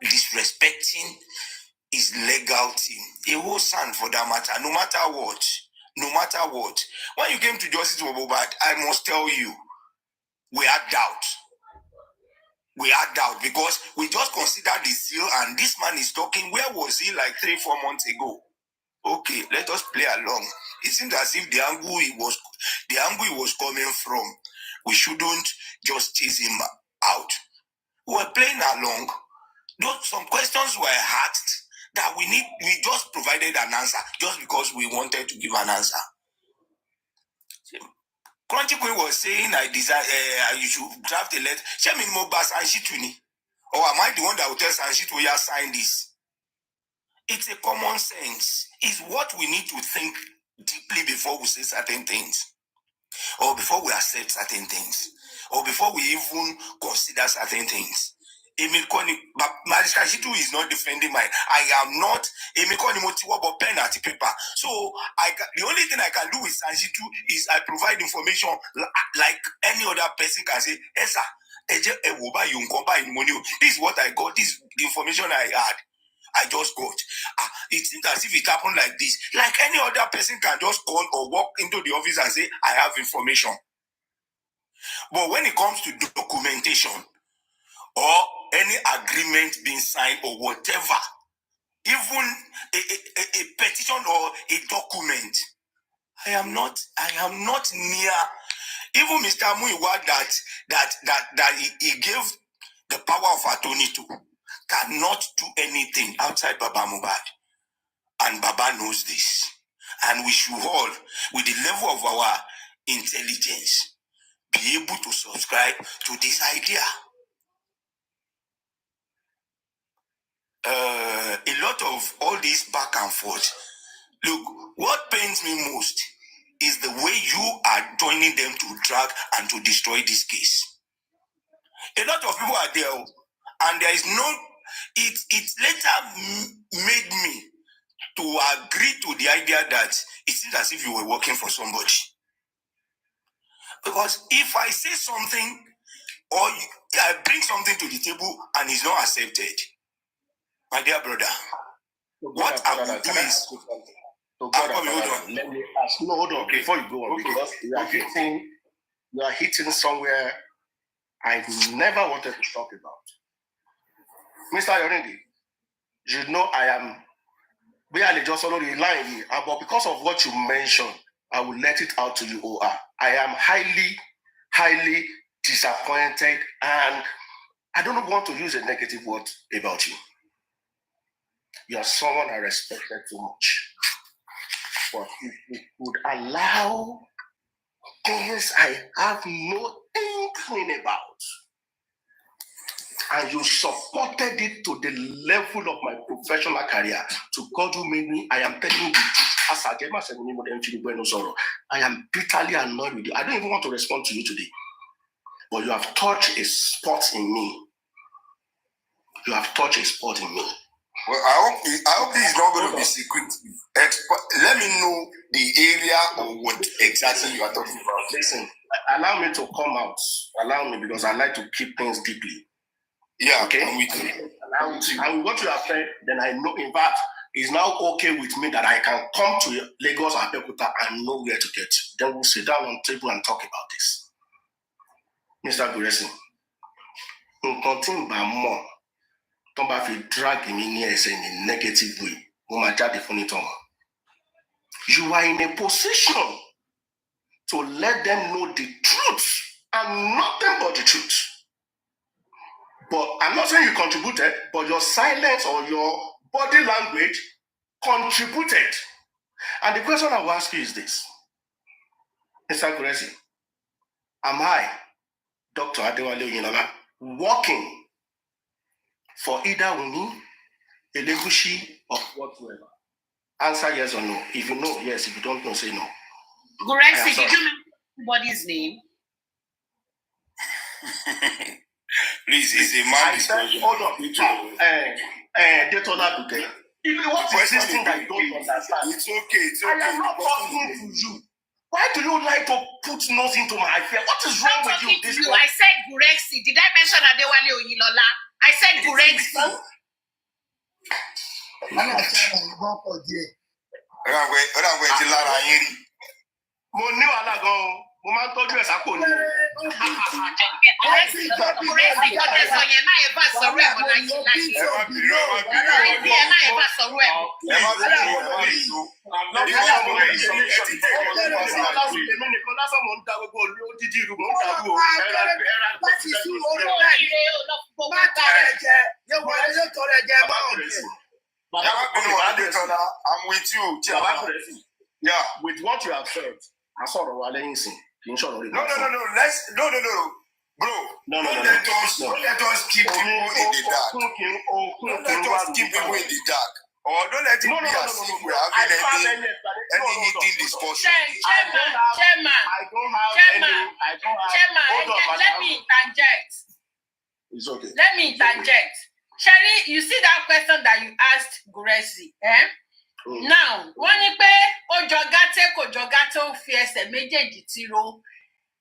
disrespecting his legality. A whole son for that matter, no matter what. When you came to justice for Mohbad, I must tell you, we had doubt. Because we just considered the zeal, and this man is talking. Where was he like 3-4 months ago? Okay, let us play along. It seems as if the angle he was coming from, we shouldn't just chase him out. We were playing along. Some questions were asked that we just provided an answer just because we wanted to give an answer. Crunchy Queen was saying you should draft a letter. Or am I the one that will tell Sanshito, yeah, sign this? It's a common sense. It's what we need to think deeply before we say certain things, or before we accept certain things, or before we even consider certain things. Sanshito is not defending I am not but pen at paper. So the only thing I can do with Sanshito is I provide information like any other person can say, yes, sir. This is what I got. This is the information I had. I just got. It seems as if it happened like this. Like any other person can just call or walk into the office and say, I have information. But when it comes to documentation or any agreement being signed or whatever, even a petition or a document. I am not near. Even Mr. Muiwa that he gave the power of attorney to cannot do anything outside Baba Mohbad. And Baba knows this. And we should all, with the level of our intelligence, be able to subscribe to this idea. A lot of all this back and forth. Look, what pains me most is the way you are joining them to drag and to destroy this case. A lot of people are there, and there is no. It later made me to agree to the idea that it seems as if you were working for somebody. Because if I say something or I bring something to the table and it's not accepted, my dear brother, what I will do is... Let me ask. No, hold on. Before you go on, because you are hitting somewhere I never wanted to talk about. Mr. Yorindi, you know I am barely just already lying, but because of what you mentioned, I will let it out to you, OR. I am highly disappointed, and I don't want to use a negative word about you. You are someone I respected too much. But if you could allow things I have no inkling about, and you supported it to the level of my professional career, to God who made me, I am telling you the truth. I am bitterly annoyed with you. I don't even want to respond to you today. But you have touched a spot in me. You have touched a spot in me. Well, I hope this is not going to be secret. Let me know the area or what exactly you are talking about. Listen, allow me to come out. Allow me, because I like to keep things deeply. Yeah, okay. And what you have said, then I know, in fact, it's now okay with me that I can come to Lagos or Abeokuta and know where to get. Then we'll sit down on the table and talk about this. Mr. Guresi, nǹkan more. Don't bá fi drag me near in a negative way. You are in a position to let them know the truth and nothing but the truth. But I'm not saying you contributed, but your silence or your body language contributed. And the question I will ask you is this. Mr. Guresi, am I, Dr. Adewale Oyinlola, working for either Wunmi, Elegushi, or whatsoever? Answer yes or no. If you know, yes. If you don't know, say no. Guresi, did you know anybody's name? Please, he's a man. Hold on. Detola Buke. What is this thing that you don't understand? It's okay. I am not talking to you. Why do you like to put nose into my affair? What is wrong with you? I said Guresi. Did I mention Adewale Oyinlola? I said Guresi. Mo máa ń tọ́jú ẹ̀ sápò ni. Guresi kọ́tẹ́ sọ yẹn má ẹ bá sọ̀rọ̀ ẹ̀ mọ́ láyé. Guresi ẹ má ẹ bá sọ̀rọ̀ ẹ̀ I'm with you. Yeah, with what you have said, I saw the Walensin. No. Bro. Don't let us keep people in the dark. Don't let us keep people in the dark. Or don't let it be as if we're having any discussion. Chairman, let me interject. It's okay. Let me interject. Sherry, you see that question that you asked Guresi, eh? Now, wọ́n ní pé ó jọ gàtẹ́ kò jọ gàtẹ́ ó fi ẹsẹ̀ méjèèjì tiro.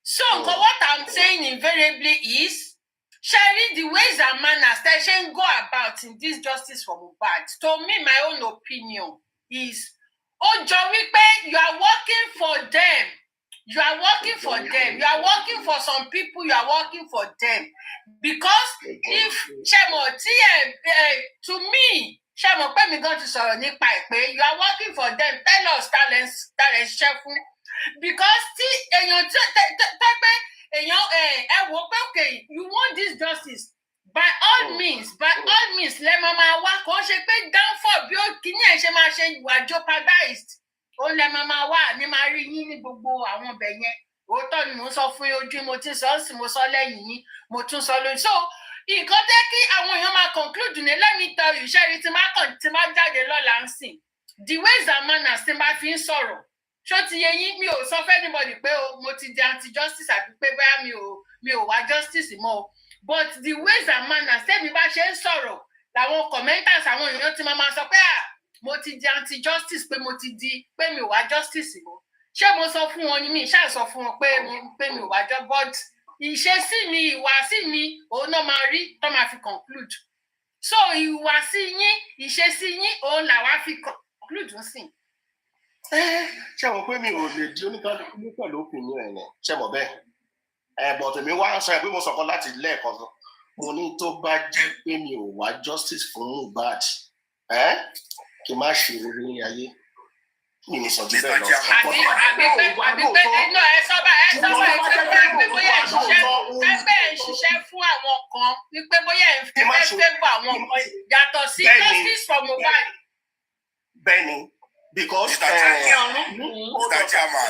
So, what I'm saying invariably is, Sherry, the ways and manners that she go about in this justice for Mohbad, to me, my own opinion is, ó jọ wípé you are working for them. You are working for them. You are working for some people. You are working for them. Because if Shemo, to me, Shemo, me going to sọ̀rọ̀ nípa ẹ̀ pé you are working for them, tell us talent ṣiṣẹ́ fún. Because tí èèyàn tẹ́ pé èèyàn ẹ wò pé okay, you want this justice. By all means, lẹ máa wá kó ṣe pé downfall bí ó kíní ẹ̀ ṣe máa ṣe wà jeopardized. Ó lẹ máa wá ní máa rí yín ní gbogbo àwọn ọbẹ̀ yẹn. Òótọ́ ni mo sọ fún ojú, mo ti sọ sí, mo sọ lẹ́yìn yín, mo tún sọ lórí. So nǹkan tẹ́ kí àwọn èèyàn máa conclude ní let me tell you, ṣẹ́rí tí máa jáde lọ́la ń sìn. The ways and manners tí máa fi ń sọ̀rọ̀. Ṣó ti yẹ yín, mi ò sọ fẹ́ anybody pé mo ti di anti-justice àbí pé bóyá mi ò wá justice mọ́ o. But the ways and manners tẹ́mi bá ṣe ń sọ̀rọ̀ làwọn commenters àwọn èèyàn ti máa sọ pé mo ti di anti-justice pé pé mi ò wá justice mọ́. Ṣé mo sọ fún wọn ni mi ṣáà sọ fún wọn pé mi ò wá jọ but ìṣesí mi ìwàsí mi òun náà máa rí tó máa fi conclude. So ìwàsí yín ìṣesí yín òun làwa fi conclude ń sìn. Ṣé mo pé mi ò lè di oníkálukú ní pẹ̀lú opinion ẹ̀ náà? Ṣé mo bẹ́ẹ̀? But èmi wá sọ pé mo sọ̀kan láti lẹ́ẹ̀kan sọ. Mo ní tó bá jẹ́ pé mi ò wá justice fún Mohbad, kí n má ṣe rere ní ayé. Mi ní sọ jù bẹ́ẹ̀ lọ. Àbí pé iná ẹ sọ́bà pé bóyá ẹ̀ ṣiṣẹ́ fún àwọn kan wípé bóyá ẹ̀ fẹ́ fún àwọn kan yàtọ̀ sí justice for Mohbad. Bẹ́ẹ̀ni. Because Mr. Chairman,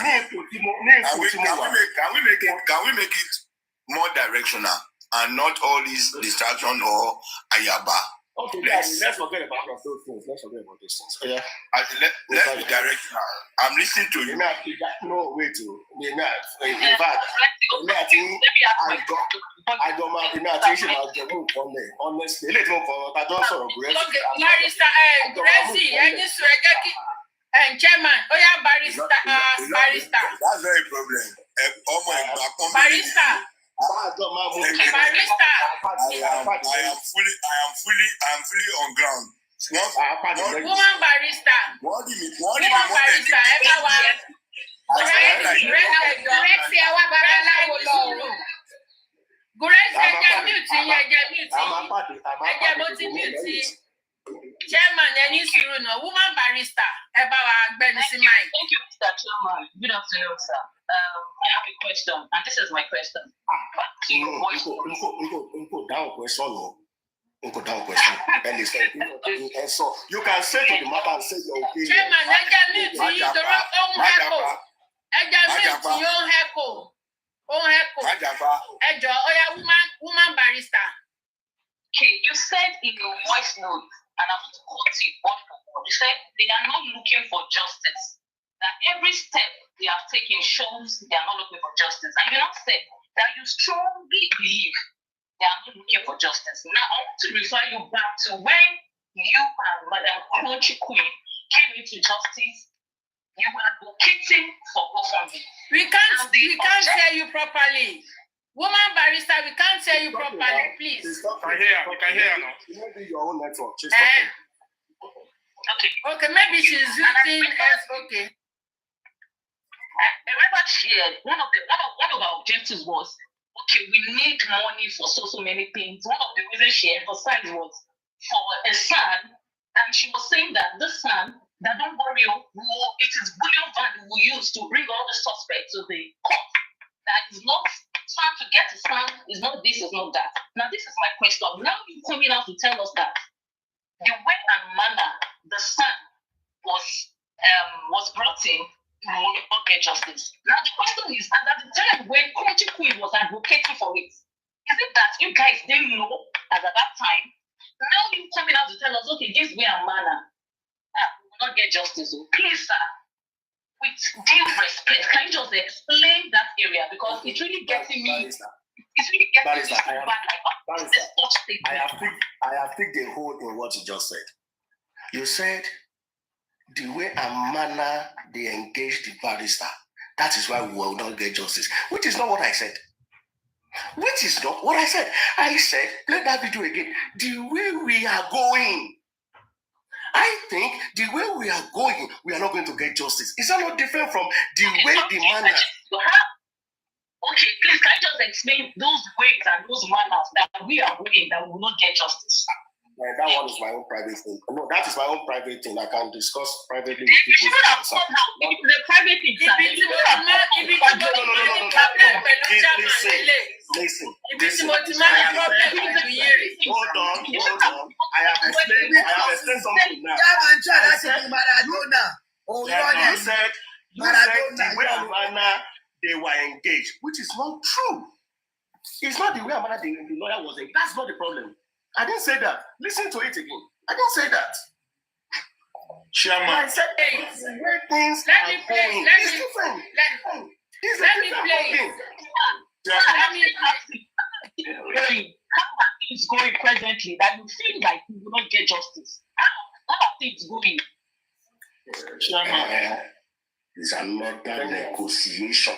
can we make it more directional and not all this distraction or ayaba? Okay, let's forget about those things. Let's forget about those things. Yeah. Let's be directional. I'm listening to you. No, wait. In fact, I don't my attention as the move on there. Honestly, let's move on. I don't sort of okay, Barrister, and Chairman, Barrister. That's very problem. Barrister. I am fully on ground. Woman barrister. Woman barrister. Chairman, woman barrister. Thank you, Mr. Chairman. Good afternoon, sir. I have a question, and this is my question. You can say to the matter and say your opinion. Woman barrister. Okay, you said in your voice note, and I want to quote you word for word. You said they are not looking for justice. That every step they have taken shows they are not looking for justice. And you now said that you strongly believe they are not looking for justice. Now I want to refer you back to when you and Madam Crunchy Queen came into justice. You were advocating for GoFundMe. We can't hear you properly. Woman barrister, we can't hear you properly, please. We can hear now. Maybe your own network. Okay, maybe she's using okay. Remember, one of our objectives was, okay, we need money for so many things. One of the reasons she emphasized was for a son, and she was saying that this son, that don't worry, it is bullion value we use to bring all the suspects to the court. That is not trying to get a son, is not this, is not that. Now, this is my question. Now you're coming out to tell us that the way and manner the son was brought in, will not get justice. Now the question is, and at the time when Crunchy Queen was advocating for it, is it that you guys didn't know as at that time? Now you coming out to tell us, okay, this way and manner will not get justice. So please, sir, with due respect, can you just explain that area, because it's really getting me. It's really getting me so bad. I have picked a hole in what you just said. You said the way and manner they engage the barrister, that is why we will not get justice. Which is not what I said. Which is not what I said. I said, let that video again. The way we are going, I think the way we are going, we are not going to get justice. Is that not different from the way the manner? Okay, please, can you just explain those ways and those manners that we are going that we will not get justice? That one is my own private thing. No, that is my own private thing. I can discuss privately with people. The private thing. Listen. Hold on. I have explained something now. You said the way Amana they were engaged, which is not true. It's not the way Amana the lawyer was engaged. That's not the problem. I didn't say that. Listen to it again. I didn't say that. Chairman. I said where things are going. It's different. It's a different thing. How things going presently that you feel like you will not get justice? How are things going? Chairman. It's another negotiation.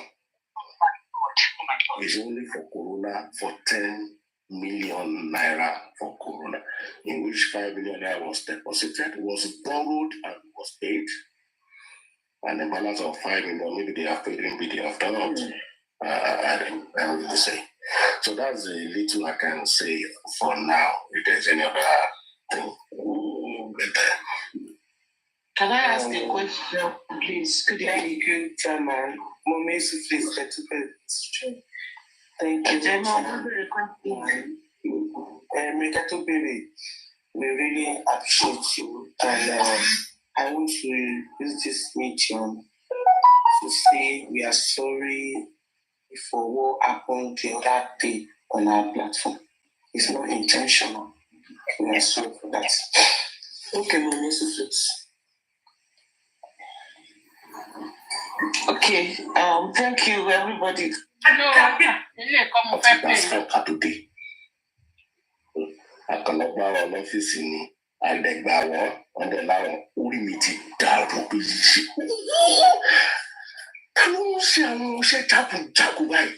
It's only for Corona for 10 million naira for Corona, in which 5 million naira was deposited, was borrowed, and was paid. And the balance of 5 million, maybe they have paid, maybe they have done not. I don't know say. So that's a little I can say for now. If there's any other thing, Can I ask a question, please? Could you, Chairman? Mommy, please, thank you. We really appreciate you, and I want to use this medium to say we are sorry for what happened the other day on our platform. It's not intentional. We are sorry for that. Okay, Mommy, please. Okay, thank you, everybody. That's for today. Àkànlọ́gbà wọn lọ́fíìsì ni àgbẹ̀gbà wọn wọ́n dẹ̀ láwọn orí mi ti dàrú pé yìí. Ta ló ń ṣe àwọn iṣẹ́ jákujàku báyìí?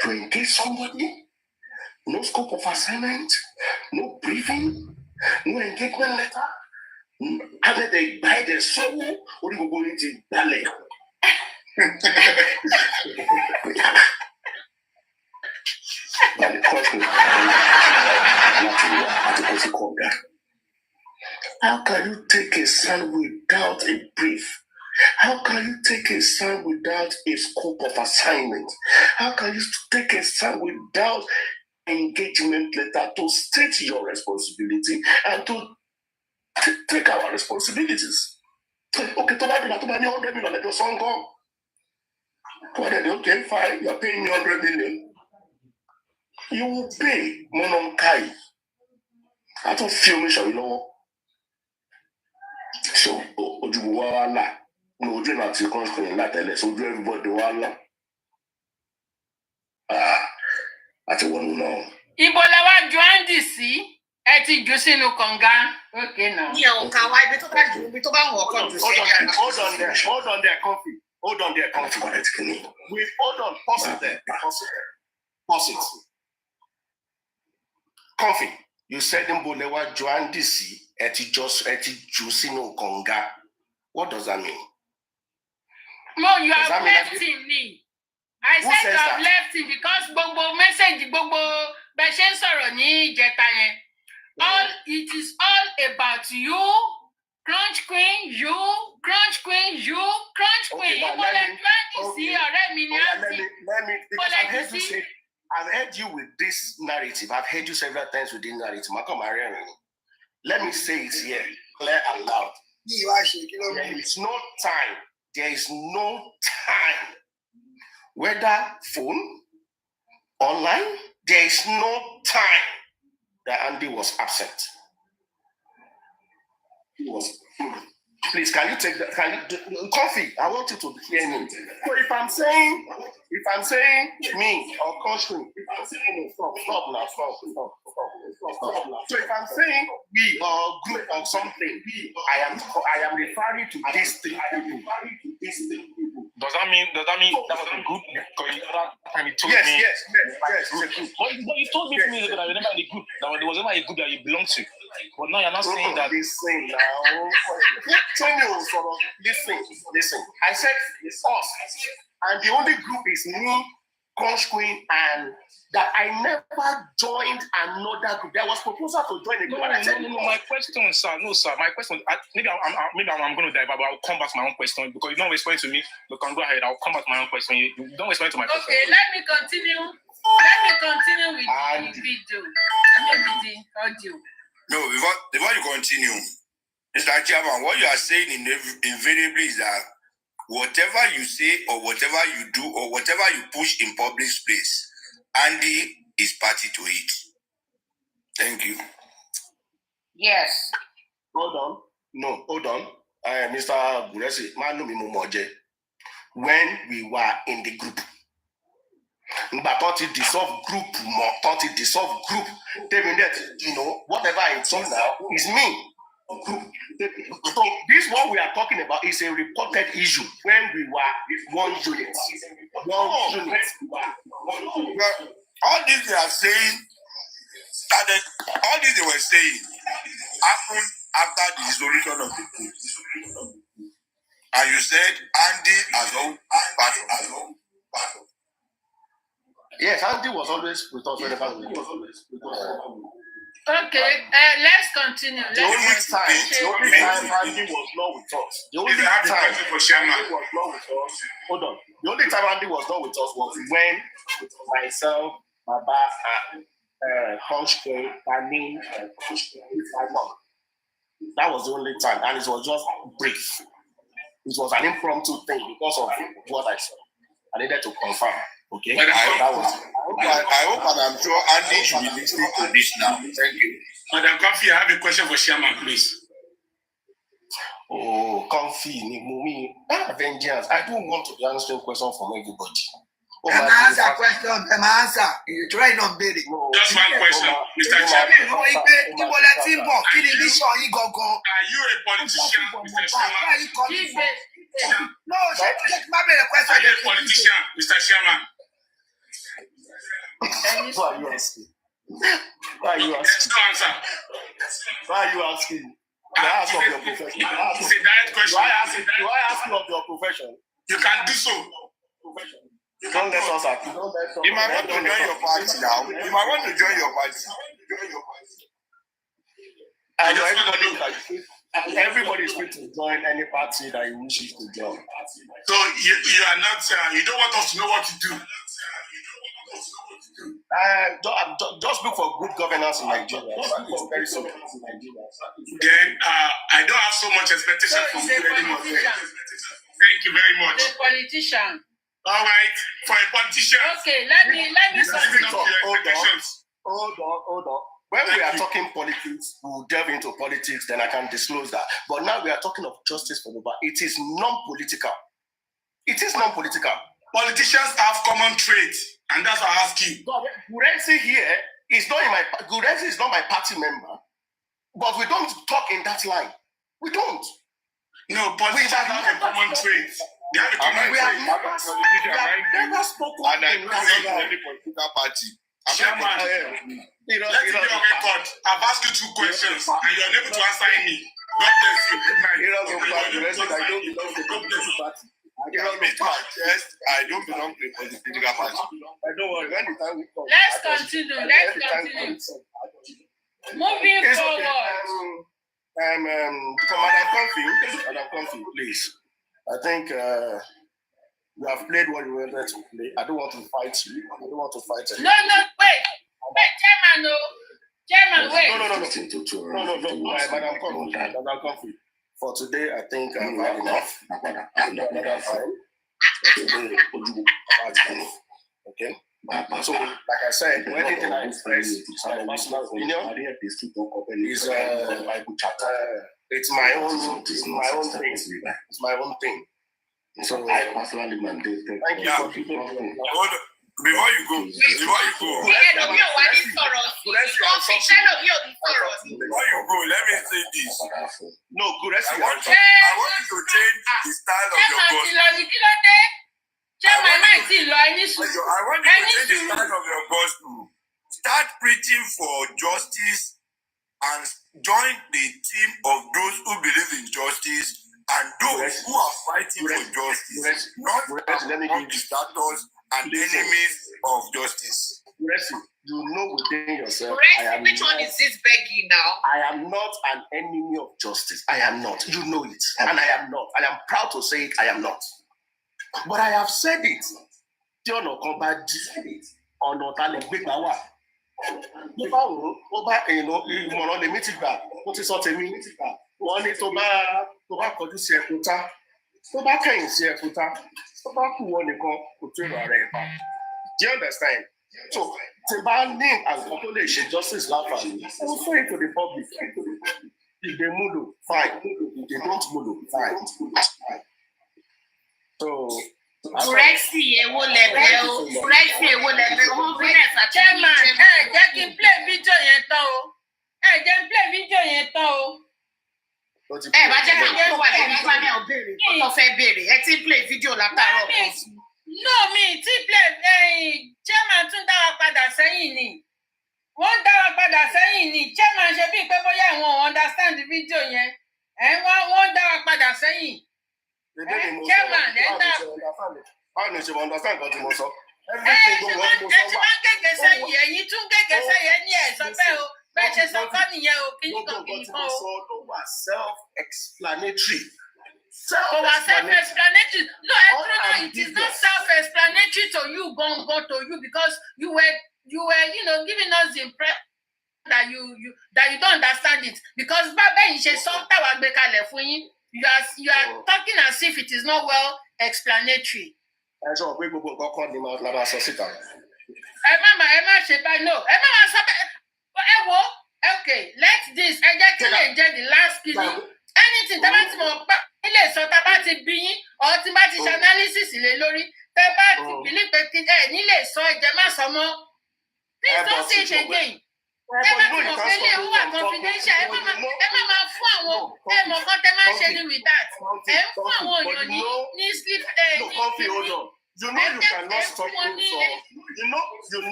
To engage somebody, no scope of assignment, no briefing, no engagement letter. After they buy the soul, orí gbogbo ní ti balẹ̀. But the question is, how can you take a stand without a brief? How can you take a stand without a scope of assignment? How can you take a stand without engagement letter to state your responsibility and to take our responsibilities? Okay, to buy 100 million, let your son go. Okay, fine, you're paying me 100 million. You will pay Mononkai. I don't feel me, you know. So, Ojuwala, no, do not see constant in that, so do everybody wala. That's one who know. Ibolawa join this, eti Jusinu Konga. Okay, now. Hold on there, coffee. Hold on there, coffee. Wait, hold on, pause it there. Pause it. Coffee, you said in Bolewa join this, eti Jusinu Konga. What does that mean? No, you have left me. I said you have left him because Bobo message Bobo Beshen Soroni Jetaye. All it is all about you, Crunch Queen, you, Crunch Queen, you, Crunch Queen. I've heard you with this narrative. I've heard you several times with this narrative. Let me say it here, clear and loud. There is no time. There is no time. Whether phone, online, there is no time that Andy was absent. He was. Please, can you take that? Coffee, I want you to hear me. So if I'm saying me or Coach, stop now. So if I'm saying we or group or something, I am referring to these three people. Does that mean that was a group? Because you told me. Yes. But you told me that I remember the group. That there was never a group that you belong to. But now you're not saying that. Listen now. Listen. I said it's us. And the only group is me Crunch Queen, and that I never joined another group. There was proposal to join a group. No. My question, sir. No, sir. My question. Maybe I'm going to dive, but I'll come back to my own question because you don't respond to me. But can go ahead. I'll come back to my own question. You don't respond to my question. Okay, let me continue. Let me continue with the video. With the audio. No, before you continue, Mr. Chairman, what you are saying invariably is that whatever you say or whatever you do or whatever you push in public space, Andy is party to it. Thank you. Yes. Hold on. No, hold on. Mr. Guresi, when we were in the group, but dissolve group, whatever I do now is me. So this what we are talking about is a reported issue when we were one unit. Well, all this they are saying started. All this they were saying happened after the dissolution of the group. And you said Andy has own battle. Yes, Andy was always with us whenever we were. Okay, let's continue. The only time Andy was not with us. The only time Andy was not with us. Hold on. The only time Andy was not with us was when myself, Baba, and Coach K, Danny, and that was the only time, and it was just brief. It was an impromptu thing because of what I saw. I needed to confirm. Okay. I hope and I'm sure Andy should be listening to this now. Thank you. Madam Comfy, I have a question for Chairman, please. Oh, Comfy, vengeance. I don't want to be answering questions from everybody. Answer question, answer. You're trying on bidding. Just one question, Mr. Chairman. Are you a politician, Mr. Chairman? No, just my question. Are you a politician, Mr. Chairman? Why are you asking? Why are you asking? Answer. Why are you asking? I ask of your profession. It's a direct question. Do I ask you of your profession? You can do so. Don't let us ask. You might want to join your party now. You might want to join your party. I know everybody is free to join any party that he wishes to join. So you are not. You don't want us to know what to do. Just look for good governance in Nigeria. It's very simple in Nigeria. Then I don't have so much expectation from you anymore. Thank you very much. The politician. All right, for a politician. Okay, let me Hold on. When we are talking politics, we'll delve into politics, then I can disclose that. But now we are talking of justice for Yoruba. It is non-political. Politicians have common traits, and that's why I ask you. Guresi here is not Guresi is not my party member, but we don't talk in that line. We don't. No, politicians have a common trait. They have a common trait. We have never spoken and I don't know any political party. Chairman, let it be on record. I've asked you 2 questions, and you're unable to answer any. God bless you. I don't belong to the political party. I don't belong to a political party. Don't worry. Let's continue. Moving forward. Madam Comfy, please. I think you have played what you wanted to play. I don't want to fight you. I don't want to fight you. No, wait, Chairman, no. Chairman, wait. No, Madam Comfy. For today, I think I've had enough. Another time. Okay? So, like I said, anything I express my personal opinion is it's my own thing. So I personally mandate. Thank you for people. Before you go, before you go, let me say this. No, Guresi, I want you to change the style of your gospel. I want you to change the style of your gospel. Start preaching for justice and join the team of those who believe in justice and those who are fighting for justice, not among the dictators an enemy of justice. Mercy, you know within yourself. Which one is this begging now? I am not an enemy of justice. I am not. You know it. And I am not. I am proud to say it. I am not. But I have said it. Tí ọ̀nà kan bá dí, ọ̀nà ta lè gbé gbà wà. Bí báwo, ó bá ìmọ̀ràn lèmi ti gbà, ó ti sọ tèmi. Wọ́n ní tó bá kọjú sí ẹ̀kúta, tó bá kẹ̀yìn sí ẹ̀kúta, tó bá kù wọ́n nìkan kò tó èrò ara ẹ̀ pa. Do you understand? So, tí bá ní àgbọn tó lè ṣe justice láǹfààní, I will say it to the public. If they mulo, fine. If they don't mulo, fine. So, Rexy, ewo lẹbẹ o. Rexy, ewo lẹbẹ o. Chairman, jẹ́ kí n play video yẹn tán o. Jẹ́ n play video yẹn tán o. Bá jẹ́ kí n wà lẹ́yìn panel béèrè. Tó fẹ́ béèrè, ẹ ti play video látàárọ̀ kan. No, mi ti play chairman tún dá wa padà sẹ́yìn ni. Wọ́n dá wa padà sẹ́yìn ni. Chairman ṣe bíi pé bóyá àwọn understand video yẹn. Wọ́n dá wa padà sẹ́yìn. Chairman, báwo ni ṣe understand nǹkan tí mo sọ? Ẹ ti máa ń gègé sẹ́yìn, ẹ̀yin tún gègé sẹ́yìn ní ẹ̀ sọ bẹ́ẹ̀ o. Bẹ́ẹ̀ ṣe sọ fọ́ nìyẹn o, kí ní kan kì í kan o. Ló wà self-explanatory. Kò wá self-explanatory. No, it is not self-explanatory to you, go to you, because you were giving us the impression that you don't understand it. Because bẹ́ẹ̀ ṣe sọ táwa gbé kalẹ̀ fún yín. You are talking as if it is not well explanatory. Ẹ sọ pé gbogbo nǹkan kan ni màá bá sọ síta. Ẹ má ṣe báyìí, no. Ẹ má máa sọ bẹ́ẹ̀. Ẹ wo, okay, let this. Ẹ jẹ́ kí lè jẹ́ the last kìíní. Anything tẹ́ bá ti mọ̀ pé ilé sọ tá bá ti bí yín, or tí bá ti ṣe analysis lé lórí, tẹ́ bá ti believe pé kí ẹ nílé sọ ẹ̀jẹ̀ má sọ mọ́. Please don't say it again. Ẹ bá ti mọ̀ pé ilé ìwà confidential, ẹ má máa fún àwọn ẹ̀mọ̀ kan tẹ́ máa ṣe ní with that. Ẹ ń fún àwọn èèyàn ní sleep. You know you cannot stop me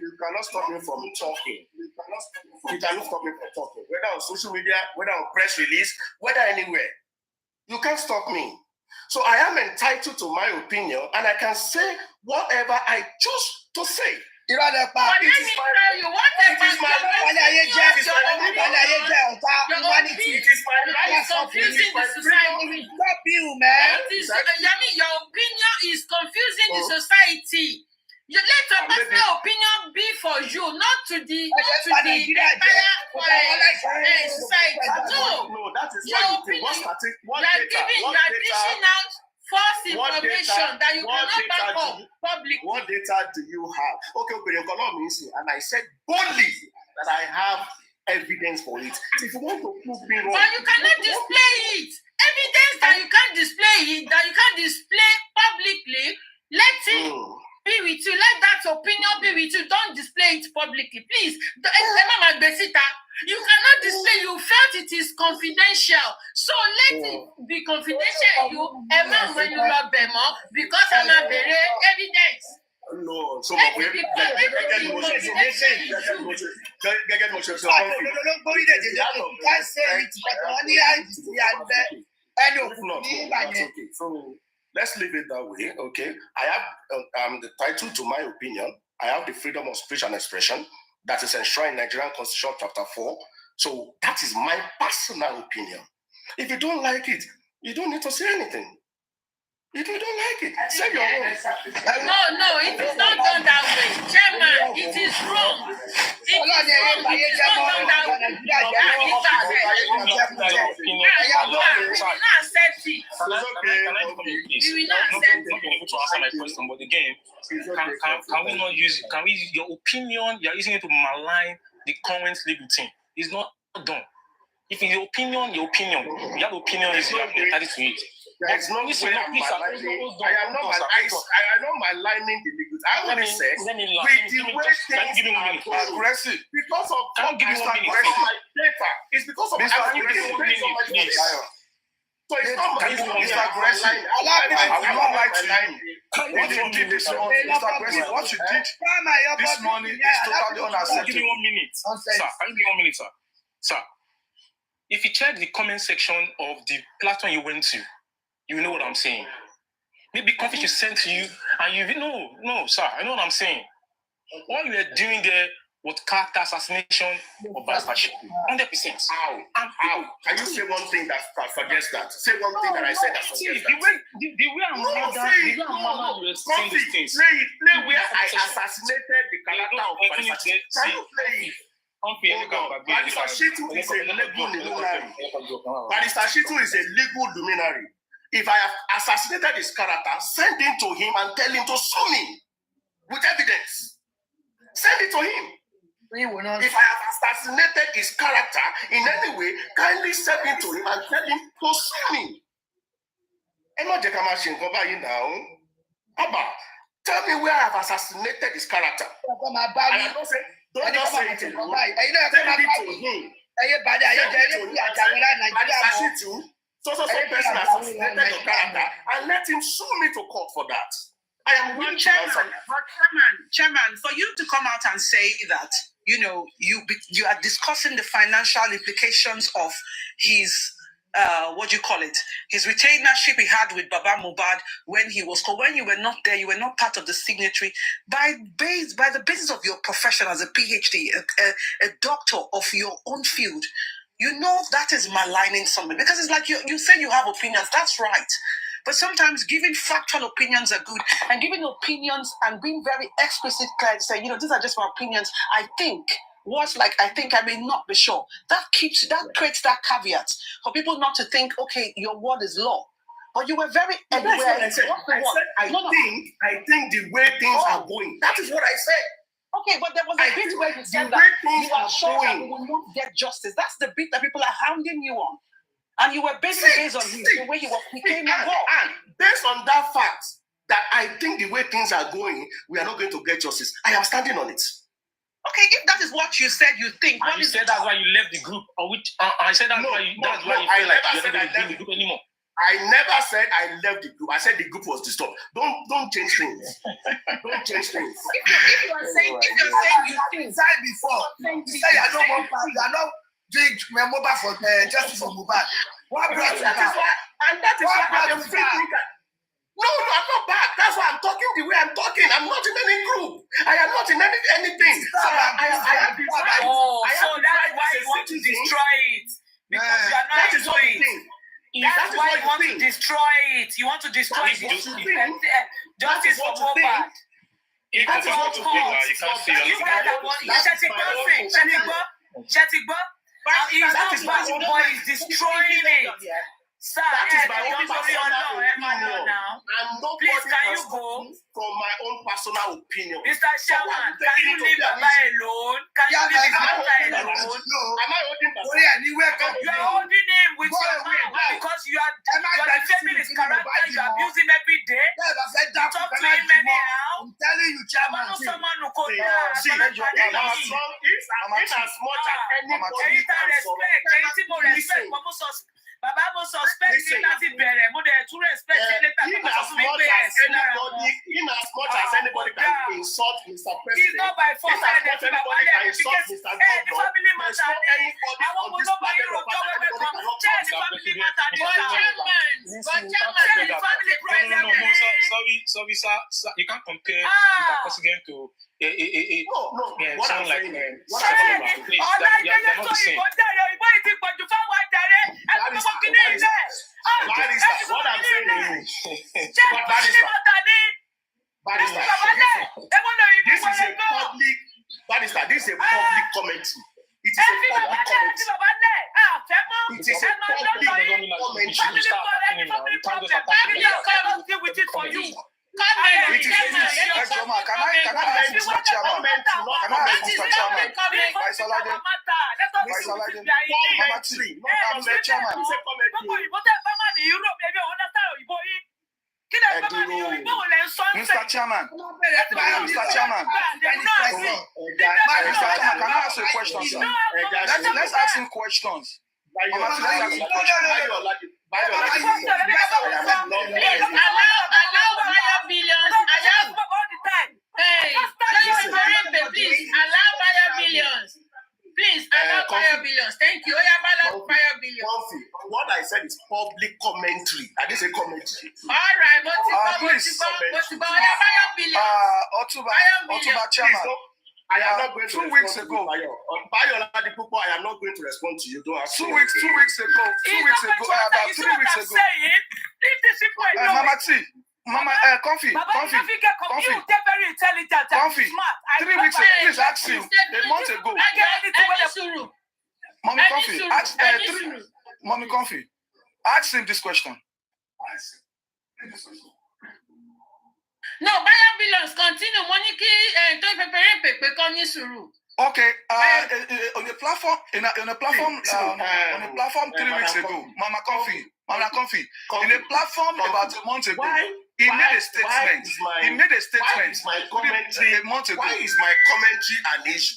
you cannot stop me from talking. You cannot stop me from talking. Whether on social media, whether on press release, whether anywhere. You can't stop me. So I am entitled to my opinion and I can say whatever I choose to say. It is my your opinion is confusing the society. You let your personal opinion be for you, not to the entire society. No, that is your opinion. You are dishing out false information that you cannot back up publicly. What data do you have? Okay, and I said boldly that I have evidence for it. If you want to prove me wrong, but you cannot display it. Evidence that you can't display it, that you can't display publicly. Let it be with you. Let that opinion be with you. Don't display it publicly, please. You cannot display. You felt it is confidential, so let it be confidential. When you love them, because I'm a very evidence. No, so let's leave it that way, okay? I have the title to my opinion. I have the freedom of speech and expression that is enshrined in Nigerian Constitution, Chapter 4. So that is my personal opinion. If you don't like it, you don't need to say anything. If you don't like it, say your own. No, it is not done that way. Chairman, it is wrong. It is wrong. It is not done that way. We will not accept it. Can I come in, please? We will not accept it. Not being able to answer my question, but again, can we not use it? Can we use your opinion? You're using it to malign the current legal team. It's not done. If it's your opinion, your opinion is you are entitled to it. It's not I am not maligning the legal. I only said with the way things are aggressive because of data. It's because of aggressive. So it's not Mr. Aggressive. What you did this morning is totally unacceptable. Give me 1 minute, sir. Can you give me 1 minute, sir? Sir, if you check the comment section of the platform you went to, you know what I'm saying. maybe Comfy should send to you, and you no, sir, I know what I'm saying. What you were doing there was character assassination of Barrister 100%. How? Can you say one thing that suggests that? Say one thing that I said that suggests that. The way I'm you were saying these things. Play where I assassinated the character of Barrister. Can you play it? Barrister Shitu is a legal luminary. Barrister Shitu is a legal luminary. If I have assassinated his character, send it to him and tell him to sue me with evidence. Send it to him. If I have assassinated his character in any way, kindly send it to him and tell him to sue me. Abba, tell me where I have assassinated his character. I don't say, don't just say it alone. Send it to him. So person assassinated your character and let him sue me to court for that. I am willing to answer. Chairman, for you to come out and say that, you are discussing the financial implications of his, his retainership he had with Baba Mohbad when you were not there, you were not part of the signatory, by the basis of your profession as a PhD, a doctor of your own field, that is maligning somebody, because it's like you say you have opinions, that's right. But sometimes giving factual opinions are good, and giving opinions and being very explicit, clear, say, these are just my opinions. I think, I may not be sure. That creates that caveat for people not to think, okay, your word is law. But you were very everywhere. That's what I said. I think the way things are going. That is what I said. Okay, but there was a bit where you said that you are sure that we will not get justice. That's the bit that people are hounding you on. And you were based on the way he came involved. And based on that fact, that I think the way things are going, we are not going to get justice. I am standing on it. Okay, if that is what you said you think. And you said that's why you left the group. I said that's why you feel like you're not going to be the group anymore. I never said I left the group. I said the group was disturbed. Don't change things. Don't change things. If you are saying you think before, you say you are not doing mobile for justice for Mohbad. What brought you back? That is why I'm thinking. No, I'm not back. That's why I'm talking the way I'm talking. I'm not in any group. I am not in anything. So that's why you want to destroy it. Because you are not into it. That's why you want to destroy it. You want to destroy justice for Mohbad. That's what you That is why boy is destroying it. Sir, that is my own personal opinion. Please, can you go? From my own personal opinion. Mr. Shaman, can you leave Baba alone? Can you leave his matter alone? Am I holding Baba? You are holding him with your hand because you are defaming his character. You abuse him every day. You talk to him anyhow. I'm telling you, Chairman. Someone who could as much as anybody Baba mo suspect you láti bẹ̀rẹ̀ mo dẹ̀ tún respect you later because of me pé in as much as anybody can insult Mr. President. It's not by force I dey feel Baba dey because the family matter ni àwọn ọmọ ló bá yóò rọjò wẹ́wẹ́ kan ṣé the family matter ni the family problem ni. Sorry, sir. You can't compare Mr. President to sound like please. Ọ̀la ìdílé tó ìbò jẹ́rẹ̀ ìbò ìtì pọ̀jù fáwọn àjàrẹ́ ẹ̀kọ́ kìíní ilé. What I'm saying is, this is a public commentary. It is a public commentary. It is a public commentary. Can I ask Mr. Chairman? Mr. Chairman, can I ask a question, sir? Let's ask him questions. Allow Fire Billions. Please allow Fire Billions. Thank you. Fire Billions. What I said is public commentary. I didn't say commentary. All right, please. Otuba Chairman. I am not going to 2 weeks ago. I am not going to respond to you. Don't ask 2 weeks ago. 2 weeks ago. About 3 weeks ago. Mama T. Mama, Comfy. You very intelligent and smart. 3 weeks ago. Please ask him. A month ago. Mommy Comfy. Mommy Comfy. Ask him this question. No, Buyer Billions continue. Moniki to prepare. Okay. On the platform, on a platform 3 weeks ago, Mama Comfy. In a platform about a month ago, he made a statement. Why is my commentary a month ago? Why is my commentary an issue?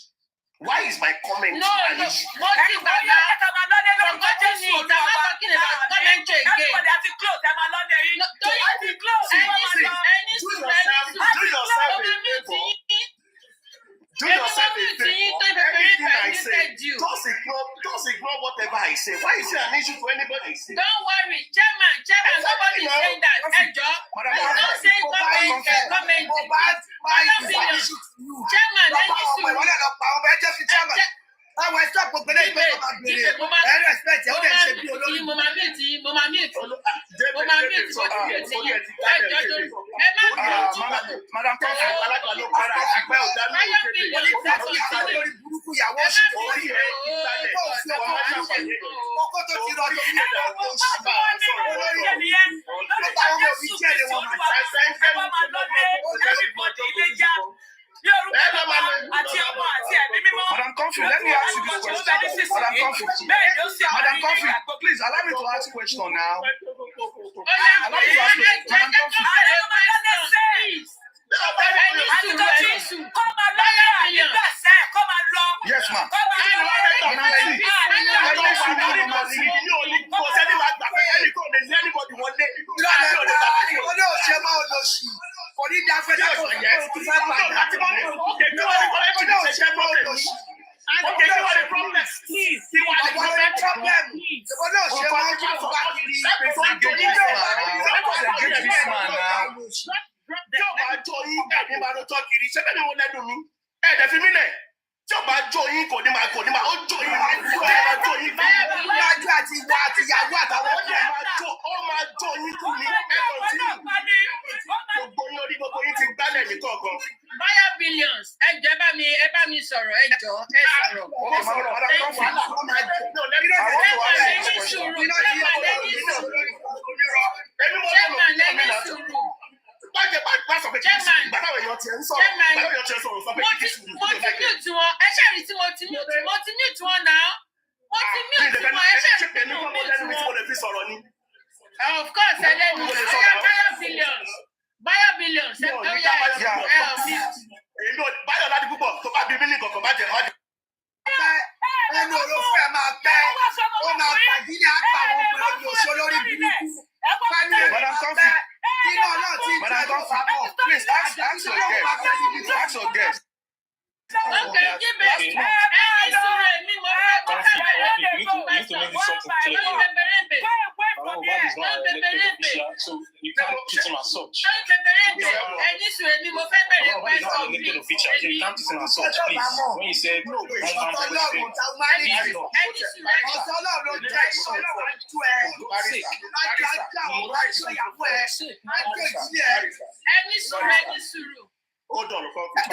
Why is my commentary an issue? Do yourself a favor. Everything I say, just ignore whatever I say. Why is it an issue to anybody? Don't worry, Chairman, nobody is saying that. Don't say comment. Why is it an issue to you? Chairman, Madam Comfy, let me ask you this question. Madam Comfy, please allow me to ask a question now. Allow me to ask a question. Madam Comfy. Yes, ma'am. Buyer Billions, Buyer Billions. Please ask your guest. Okay, give it. So you can't treat him as such. You can't treat him as such, please. When you said Hold on, oh my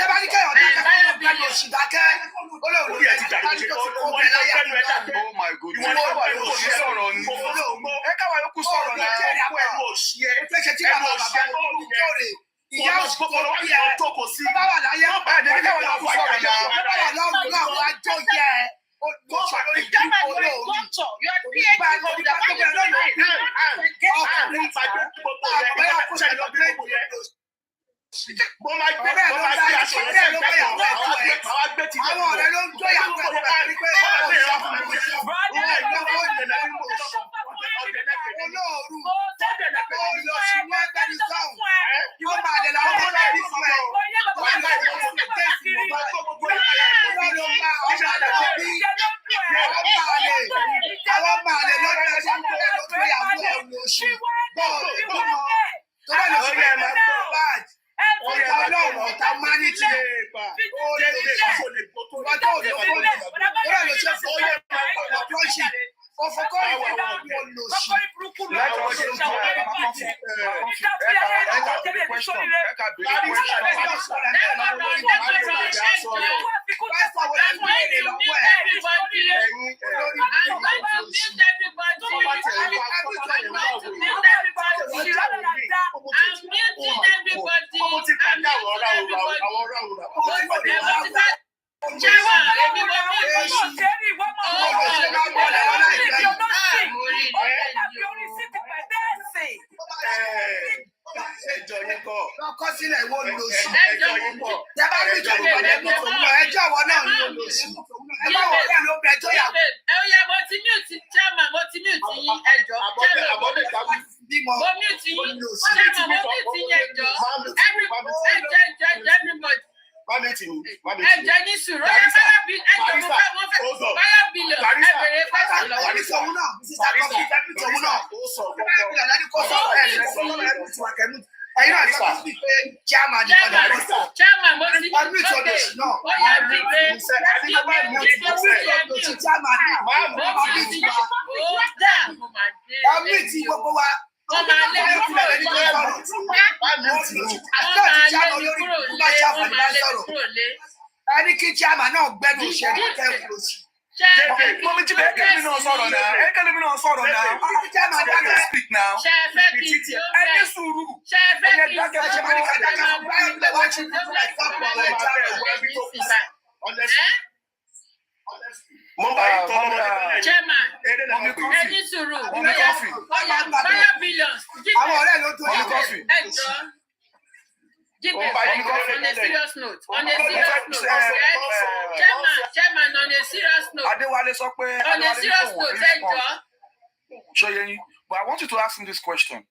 But I want you to ask him this question.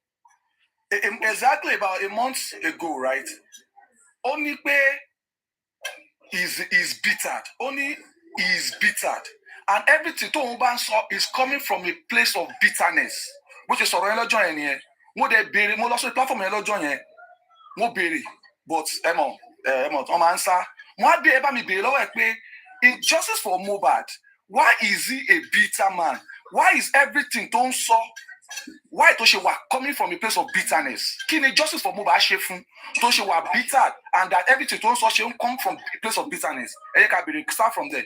Exactly about a month ago, right? Only pay is bittered. Only is bittered. And everything to Umban saw is coming from a place of bitterness. Which is already joining here. Mo de bury, mo lost the platform hello join here. Mo bury. But Emo, on answer. Mo be able me bury low in justice for Mohbad. Why is he a bitter man? Why is everything don't saw? Why do she were coming from a place of bitterness? Can justice for Mohbad shefun? Do she were bitter and that everything don't saw she don't come from a place of bitterness? Start from there.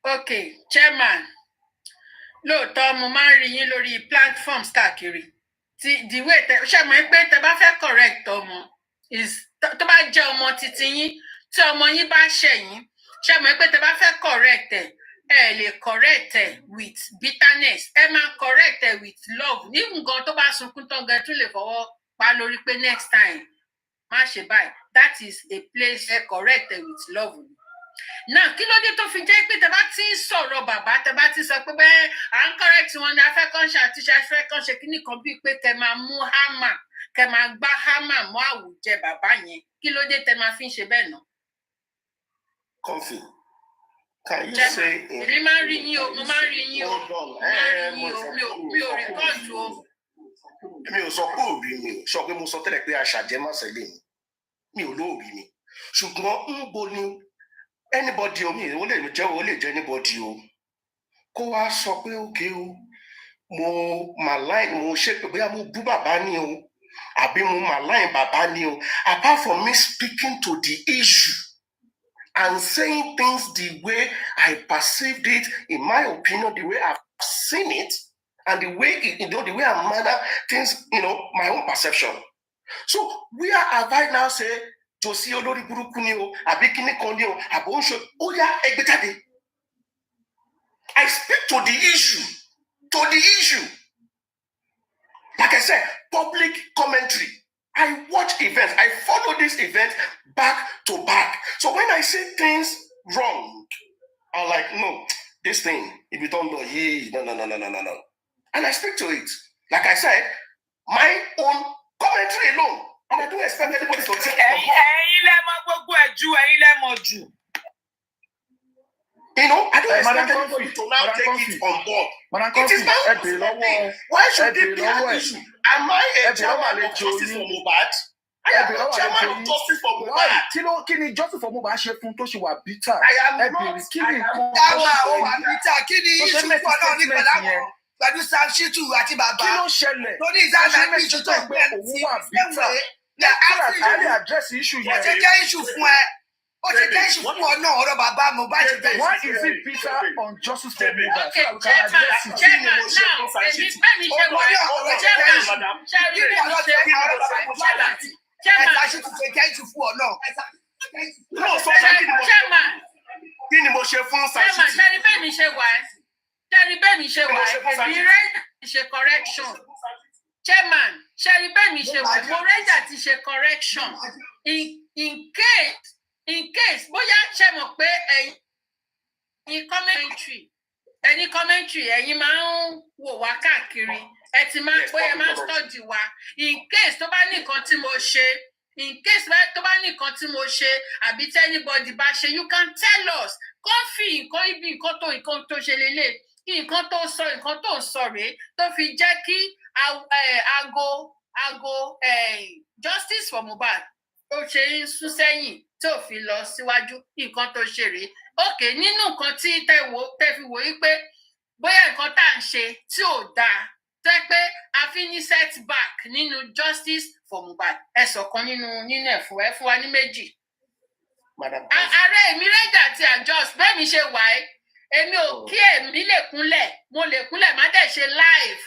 Okay, Chairman. Lóòótọ́ mo máa ń rí yín lórí platforms káàkiri. The way ṣe mọ̀ pé tẹ́ bá fẹ́ correct ọmọ is tó bá jẹ́ ọmọ titi yín tí ọmọ yín bá ṣẹ̀yìn ṣe mọ̀ pé tẹ́ bá fẹ́ correct ẹ lè correct with bitterness ẹ máa correct with love ní nǹkan tó bá sunkún tán gan tún lè fọwọ́ pa lórí pé next time má ṣe báyìí that is a place ẹ correct with love. Now kí ló dé tó fi jẹ́ pé tẹ́ bá ti ń sọ̀rọ̀ bàbá tẹ́ bá ti sọ pé bẹ́ẹ̀ à ń correct wọn ni afẹ́kànṣe àtiṣe afẹ́kànṣe kíní kan bíi pé kẹ́ máa mú hámà kẹ́ máa gbá hámà mọ́ àwùjẹ bàbá yẹn kí ló dé tẹ́ máa fi ń ṣe bẹ́ẹ̀ náà. Comfy, can you say èmi máa ń rí yín o mo máa ń rí yín o mi ò rìkọ́ọ̀dù o. Mi ò sọ pé òbí mi ò sọ pé mo sọ tẹ́lẹ̀ pé aṣàjẹmọ́sẹ̀lẹ̀ mi ò lóòbí mi ṣùgbọ́n ń bo ni anybody o mi ò lè jẹ́ anybody o kó wá sọ pé òkè o mo malign mo ṣe pé bóyá mo bú bàbá ni o àbí mo malign bàbá ni o apart from me speaking to the issue and saying things the way I perceived it, in my opinion, the way I've seen it, and the way the way I manner things, my own perception. So where have I now say Josie Olori Buruku ni o, àbí kíní kan ni o, àbí ó ń ṣe ó yá ẹgbẹ́ jáde. I speak to the issue. Like I said, public commentary. I watch events. I follow this event back to back. So when I say things wrong, I'm like, no, this thing, if you don't know, no. And I speak to it. Like I said, my own commentary alone. And I don't expect anybody to take it. I don't expect anybody to now take it on board. It is not. Why should it be an issue? Am I a chairman of Justice for Mohbad? chairman of Justice for Mohbad. Kí ni Justice for Mohbad ṣe fún tó ṣe wà bitter? I am not. Kí ni nǹkan tó wà bitter? Kí ni issue pọ̀ náà ní pẹ̀lú Sam Shitu àti bàbá? Kí ló ṣẹlẹ̀? Lórí ìdáná issue tó ń pẹ́ òun wà bitter. They are asking you. Address issue Ó ti jẹ́ issue fún ẹ. Ó ti jẹ́ issue fún ọ náà ọ̀rọ̀ bàbá Mohbad ti bẹ̀rẹ̀. Why is it bitter on Justice for Mohbad? Okay, chairman, now, èmi bẹ́ẹ̀ mi ṣe wà ẹ́. Chairman, kí ni mo ṣe fún Chairman, ṣẹ́rí bẹ́ẹ̀ mi ṣe wà ẹ́. Ṣẹ́rí bẹ́ẹ̀ mi ṣe wà ẹ́. Èmi rẹ́dà ti ṣe correction. Chairman, ṣẹ́rí bẹ́ẹ̀ mi ṣe wà ẹ́. Mo rẹ́dà ti ṣe correction. In case, bóyá ṣe mọ̀ pé ẹ̀yin commentary ẹ̀yin máa ń wò wá káàkiri. Ẹ ti máa pé ẹ máa ń study wa. In case tó bá ní nǹkan tí mo ṣe, tó bá ní nǹkan tí mo ṣe, àbí tí anybody bá ṣe, you can tell us. Kọ́ fi nǹkan tó ṣe lélẹ̀. Nǹkan tó ń sọ rèé tó fi jẹ́ kí aago Justice for Mohbad ó ṣe ń sún sẹ́yìn tí ò fi lọ síwájú nǹkan tó ṣe rèé. Okay, nínú nǹkan tí tẹ́ fi wò yí pé bóyá nǹkan tá à ń ṣe tí ò dáa tẹ́ pé a fi ní setback nínú Justice for Mohbad ẹ̀sọ̀ nínú ẹ̀fọ́ wa ní méjì. Ààrẹ èmi rẹ́jà ti adjust bẹ́ẹ̀ mi ṣe wà ẹ́. Èmi ò kí èmi lè kúnlẹ̀, mo lè kúnlẹ̀ má dẹ̀ ṣe live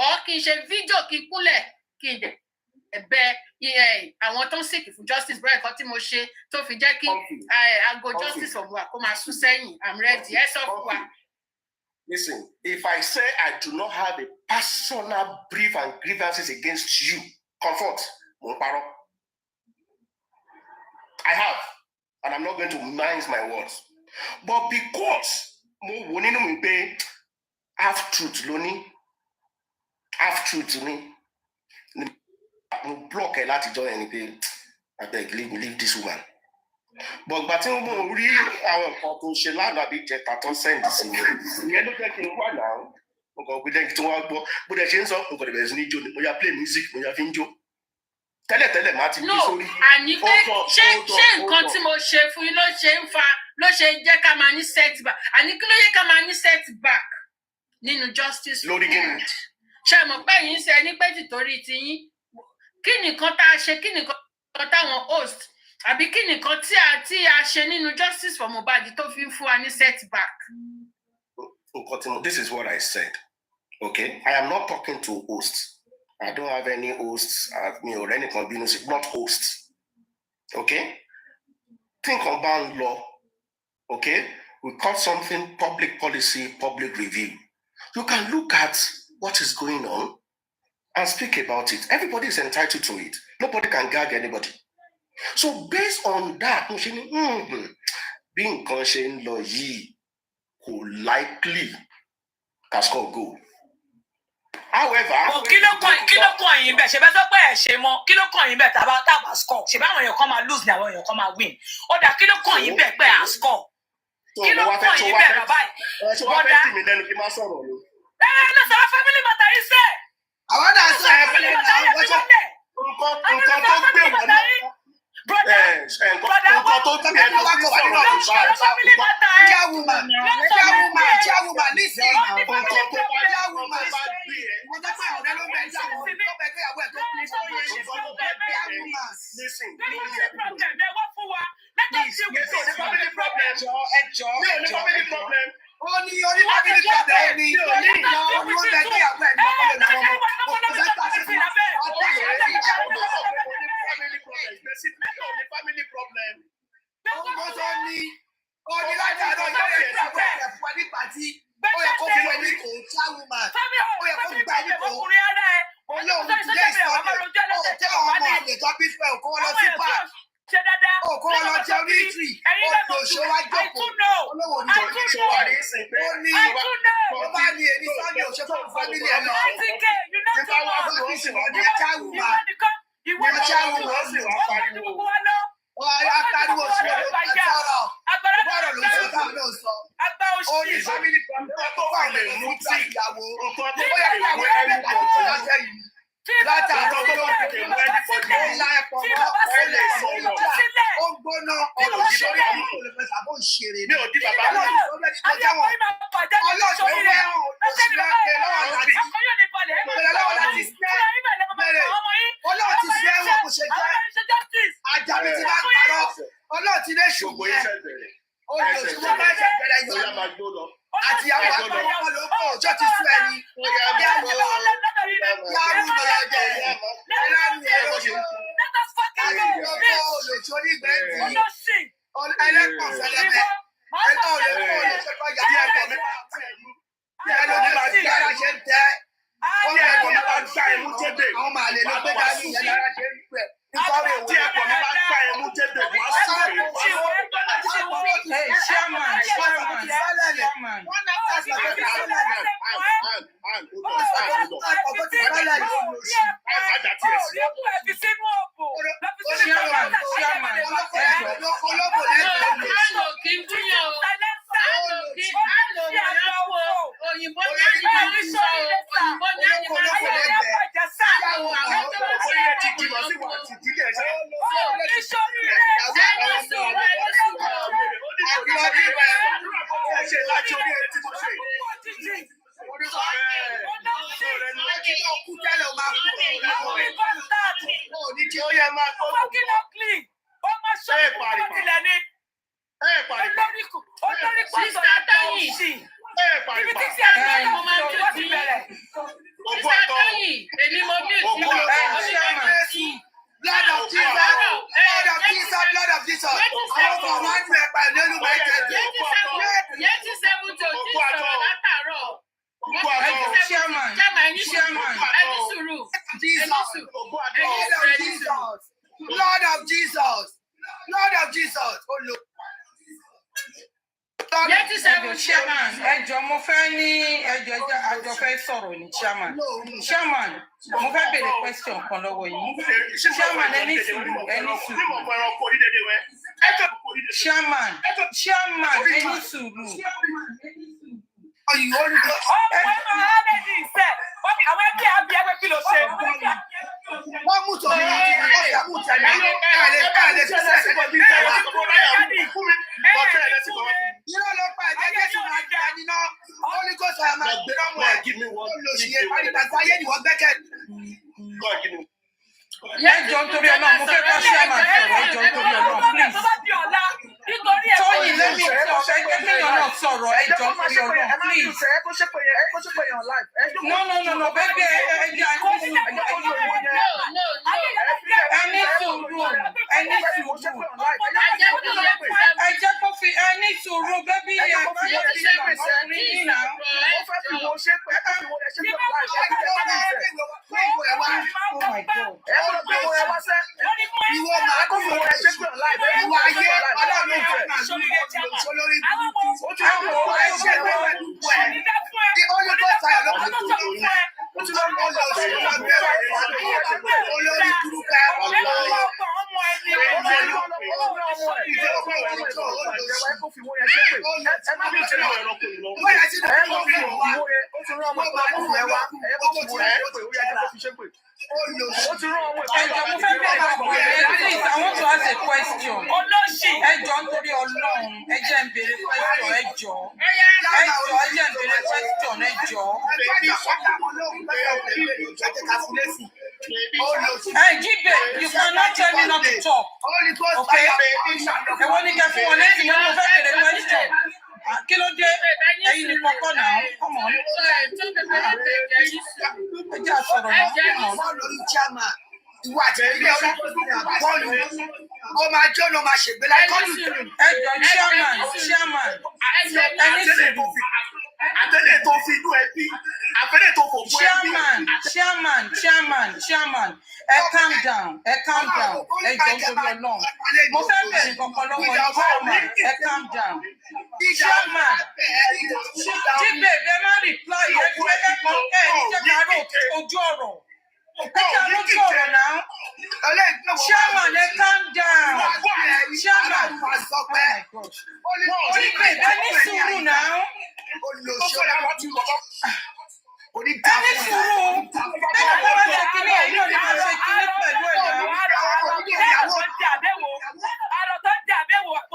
or kí n ṣe fídíò kí n kúnlẹ̀ kí n ẹ̀bẹ̀ àwọn tó ń sìnkì fún justice bẹ́ẹ̀ kan tí mo ṣe tó fi jẹ́ kí aago Justice for Mohbad kó máa sún sẹ́yìn. I'm ready. Ẹ sọ fún wa. Listen, if I say I do not have a personal brief and grievances against you, comfort, mo parọ́. I have, and I'm not going to mince my words. But because mo wò nínú mi pé half truth lóní, half truth ní, mo block ẹ láti jọ ẹni pé abeg leave this woman. But gbà tí mo rí àwọn nǹkan tó ṣe lánàá bí jẹta tó send sí mi, ìyẹn ló jẹ́ kí n wà náà. Mo kàn gbé dẹ́kun tí wọ́n gbọ́ bó dẹ̀ ṣe ń sọ nǹkan dẹ̀ bẹ̀rẹ̀ sí ní jó ni mo ya play music mo ya fi ń jó. Tẹ́lẹ̀tẹ́lẹ̀ máa ti gbé sórí. Àní pé ṣé nǹkan tí mo ṣe fún yín ló ṣe jẹ́ ká máa ní setback. Àní kí ló yẹ ká máa ní setback nínú Justice for Mohbad. Ṣé mọ̀ pé yín ṣe ní pé tìtorí ti yín? Kí nìkan tá a ṣe, kí nìkan táwọn host àbí kí nìkan tí a ṣe nínú Justice for Mohbad tó fi ń fún wa ní setback? This is what I said. Okay? I am not talking to hosts. I don't have any hosts. Or any convenience, not hosts. Okay? Think about law. Okay? We call something public policy, public review. You can look at what is going on and speak about it. Everybody is entitled to it. Nobody can gag anybody. So based on that, being conscious law could likely score goal. However, kí ló kàn yín bẹ́ẹ̀ ṣe bẹ́ẹ̀ sọ pé ẹ̀ ṣe mọ́ kí ló kàn yín bẹ́ẹ̀ tábà score ṣe bá àwọn èèyàn kan máa lose ni àwọn èèyàn kan máa win ó dà kí ló kàn yín bẹ́ẹ̀ pé à score kí ló kàn yín bẹ́ẹ̀ bàbá yìí bọ́dà lọ sọ̀rọ̀ family matter yìí sẹ́ àwọn náà sọ family matter yìí fi wọlé nǹkan tó gbé wọn náà nǹkan tó gbé ẹni wá kọ wá nínú ọ̀rọ̀ family matter ẹ̀ chairwoman listen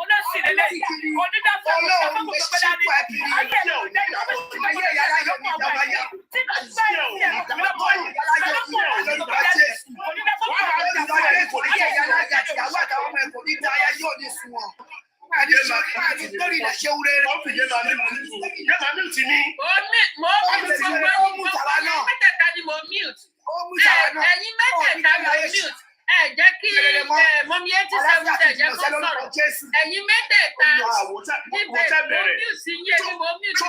Olóṣì lélẹ̀ jẹ́ kí mọ́mí etí sẹ́wọ́n tẹ̀ jẹ́ kó sọ̀rọ̀ ẹ̀yin mẹ́tẹ̀ẹ̀ta níbẹ̀ mo sí yé ni mo mute kó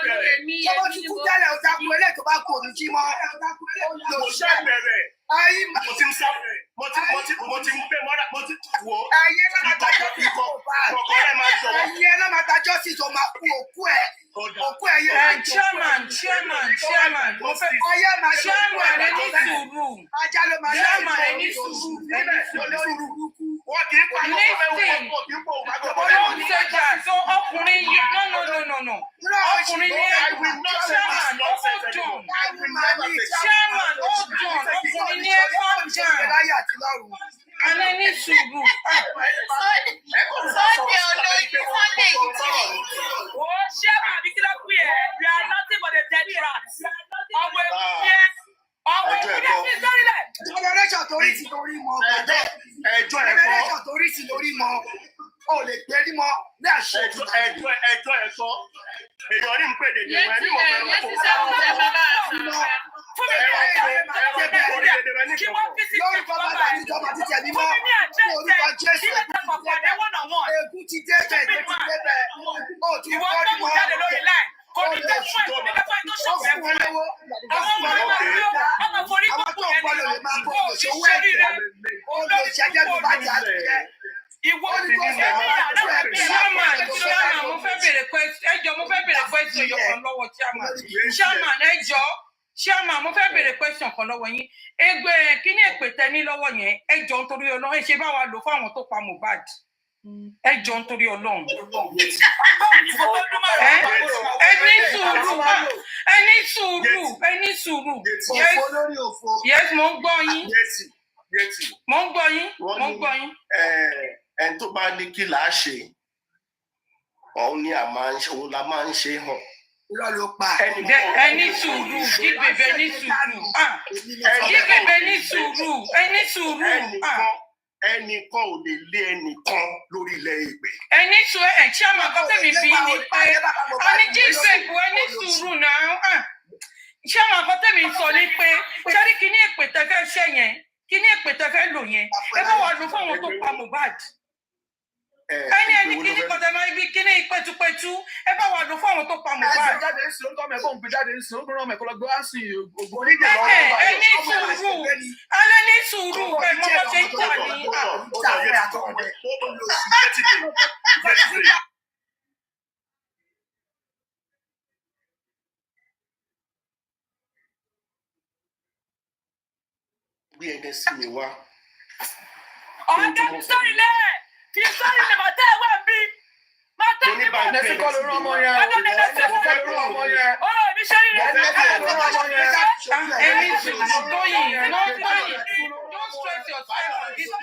lè ní èmi ni mo tẹ́lẹ̀ ọ̀tá kú ẹlẹ́ tó bá kú òní jí mọ́ mo ṣe bẹ̀rẹ̀ mo ti ń sáfẹ̀ mo ti ń gbé mọ́ra mo ti wò ó ìkọ̀kọ̀ rẹ̀ máa jọ̀wọ́ ẹ̀yin ẹ̀ náà máa ta justice o máa kú òkú ẹ̀ chairman mo fẹ́ chairman ẹni sùúrù chairman ẹni sùúrù wọ́n kì í pa ní so ọkùnrin yìí no ọkùnrin ní chairman ọkùnrin ní calm down and ẹni sùúrù. Sunday olóyin Sunday yìí. Ó ṣé màbí kí ló pè é? We are nothing but a dead rat. Ọmọ ìpínlẹ̀ ọmọ ìpínlẹ̀ fi sórílẹ̀. Generation torí ti torí mọ gbàgbọ́. Ẹjọ́ ẹ̀kọ́. Generation torí ti torí mọ. O lè gbé ní mọ ní àṣẹ. Ẹjọ́ ẹ̀kọ́. Èèyàn ní pè dèdè wọn ẹni mọ̀ fẹ́ lọ́kọ̀. Fún mi ní àjẹ́ kí wọ́n fi sí ìjọba bàbá ìjọba títí ẹ̀mí mọ́. Fún orúkọ Jésù. Ègún ti dé bẹ̀, ègún ti dé bẹ̀. O ti wọ́n ní mọ́. Kò ní tẹ́ fún ẹ̀kọ́ nígbà tó ń ṣọ̀fẹ́ fún ẹ. Ọmọ forí kò kú ẹni kò ní ṣẹ́rí rẹ̀. Olóṣèjẹ́ tó bá jà jẹ́. Ìwọ ni kò fẹ́ chairman mo fẹ́ bèrè question yọkan lọ́wọ́ chairman ẹjọ́ chairman mo fẹ́ bèrè question kan lọ́wọ́ yín ẹgbẹ́ kíní èpè tẹ́ni lọ́wọ́ yẹn ẹjọ́ nítorí Ọlọ́run ẹ ṣe bá wa lò fún àwọn tó pa Mohbad ẹjọ́ nítorí Ọlọ́run ẹni sùúrù yes mo ń gbọ́ yín ẹni tó bá ní kí là á ṣe òun ni òun la máa ń ṣe hàn. Irọ́ ló pa. Ẹni sùúrù kí bèbè ní sùúrù kí bèbè ní sùúrù ẹni sùúrù. Ẹnìkan ò lè lé ẹnìkan lórí ilẹ̀ ìgbẹ́. Ẹni sùúrù ẹ̀ tí a máa kọ́ tẹ̀mí bí ní pé ọní jíìsẹ̀kù ẹni sùúrù náà. Tí a máa kọ́ tẹ̀mí sọ ní pé ṣẹ́rí kíní èpè tẹ́fẹ́ ṣẹ́ yẹn kíní èpè tẹ́fẹ́ lò yẹn ẹ bá wà lò fún àwọn tó pa Mohbad. Ẹni kíní kọ̀tẹ́ máa bí kíní pẹ́tupẹ́tu ẹ bá wà lò fún àwọn tó pa Mohbad. Jáde ń sìn ó ń tọ́ mẹ́kọ́ ń gbé jáde ń sìn ó ń gbé mẹ́kọ́ lọ gbé wá sí ògùn onídìí lọ́wọ́. Ẹni sùúrù alẹ́ ní sùúrù ẹ̀ mọ́ bọ́ ṣe ń jà ní. Bí ẹni sí mi wá. Ọ̀dẹ́ mi sọ̀rọ̀ ilé tí sọ̀rọ̀ ilé màtá ẹ̀ wá bí. Màtá ẹ̀ ní bá ẹni sí kọ́ ló rán ọmọ yẹn. Ẹni sí kọ́ ló rán ọmọ yẹn. Ọ̀rọ̀ mi ṣe rí rẹ̀. Ẹni sí kọ́ ló rán ọmọ yẹn. Ẹni tí mo tóyìn no tóyìn don't stress yourself on this one.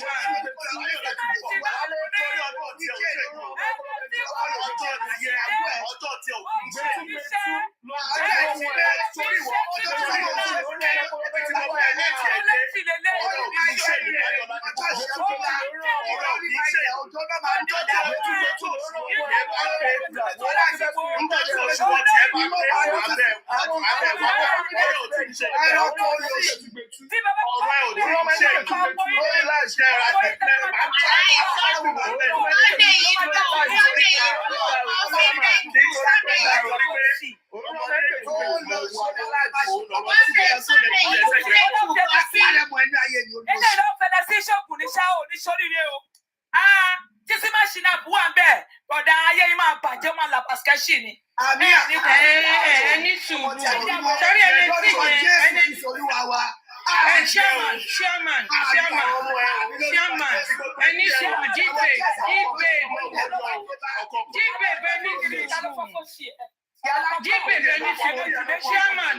Ẹni sùúrù sórí ẹni tí yẹn chairman ẹni sùúrù jíbe bẹ́ẹ̀ ní sùúrù. Jíbe bẹ́ẹ̀ni chairman.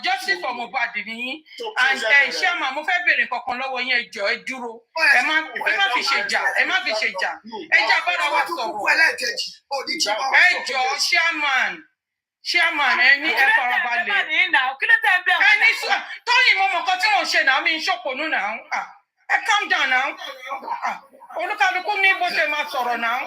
Justice for Mohbad ni and chairman mo fẹ́ bèrè kankan lọ́wọ́ yín ẹ jọ̀ọ́ ẹ dúró ẹ má fi ṣe jà ẹ jà bára wa sọ̀rọ̀ ẹ jọ̀ọ́ chairman ẹ ní ẹ farabalẹ̀ ẹ ní sọ Tóyìn mo mọ̀ nǹkan tí mò ń ṣe náà mi ń ṣòpònú náà ẹ calm down náà olúkálukú ní bó ṣe máa sọ̀rọ̀ náà.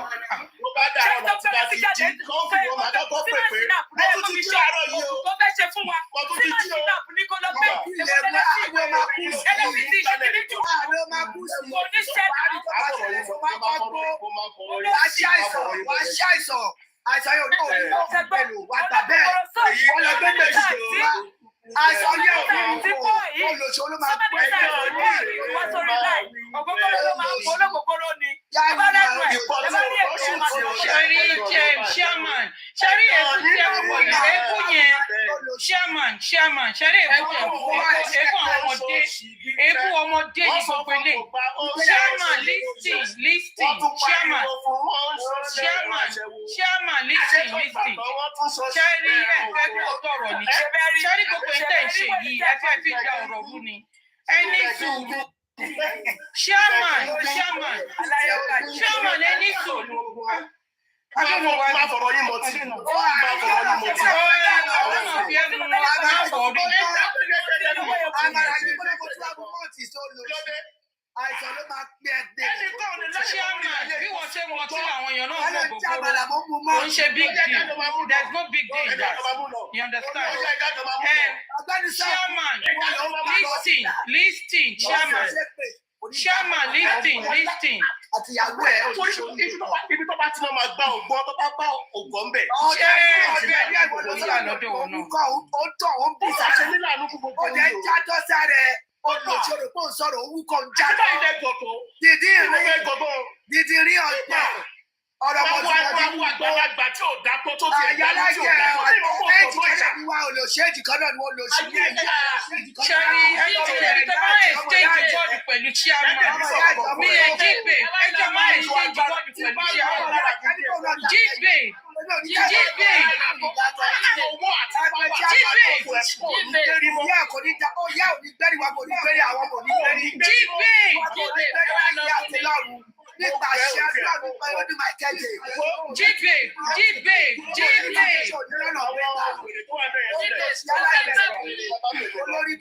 Chairman, any big deal. There's no big deal in that. You understand? Chairman, listen, chairman. Chairman, listen. Ibi tó bá ti lọ máa gbá ògbọ́n tó bá bá ògbọ́n bẹ̀. ọ̀rọ̀ àgbàlagbà tí ò dápọ̀ tó ti ẹ̀dá ní tí ò dápọ̀ tí mo kọ̀ tó ẹ̀dá. Wa olóṣèjì kan náà ni wọ́n lò sí ní ẹ̀yà. Ṣẹ́ni ẹ̀yìn tó bá exchange bọ́ọ̀dù pẹ̀lú chairman mi ẹ̀ jíbe ẹjọ́ máa exchange bọ́ọ̀dù pẹ̀lú chairman jíbe. Nípa ṣe àdúrà nípa ọdún Máìkẹ́lì. Jíbe. Olórí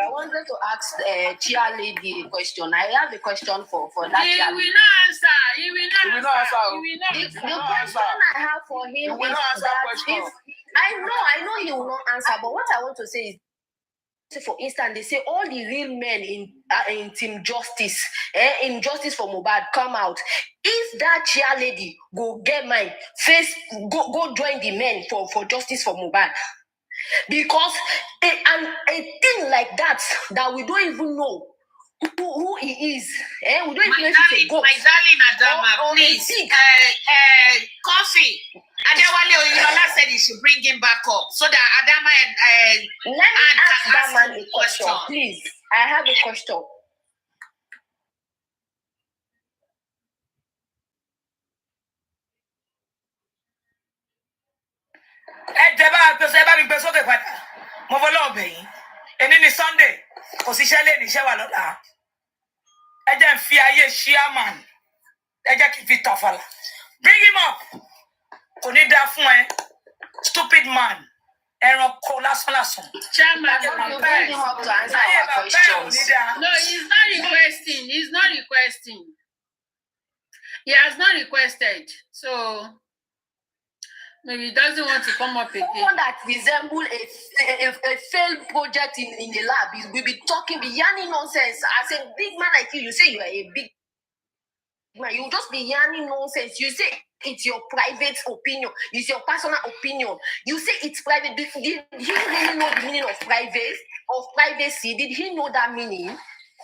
I wanted to ask Chia Lady a question. I have a question for that. He will not answer. He will not answer. The question I have for him is that if I know he will not answer, but what I want to say is, for instance, they say all the real men in Team Justice, in Justice for Mohbad, come out. If that Chia Lady go get mine, go join the men for Justice for Mohbad. Because a thing like that we don't even know who he is. We don't even know if it's a ghost. My darling Adama, please. Coffee. Adewale Oyinlola said you should bring him back up so that Adama and let me ask that man a question, please. I have a question. Sunday, bring him up. Stupid man. Chairman, You bring him up to answer our questions. no, he's not requesting. He's not requesting. He has not requested. So maybe he doesn't want to come up again. Someone that resembles a failed project in the lab, we be talking, be yarning nonsense. As a big man like you say you are a big man. You just be yarning nonsense. You say it's your private opinion. It's your personal opinion. You say it's private. Did he really know the meaning of privacy? Did he know that meaning?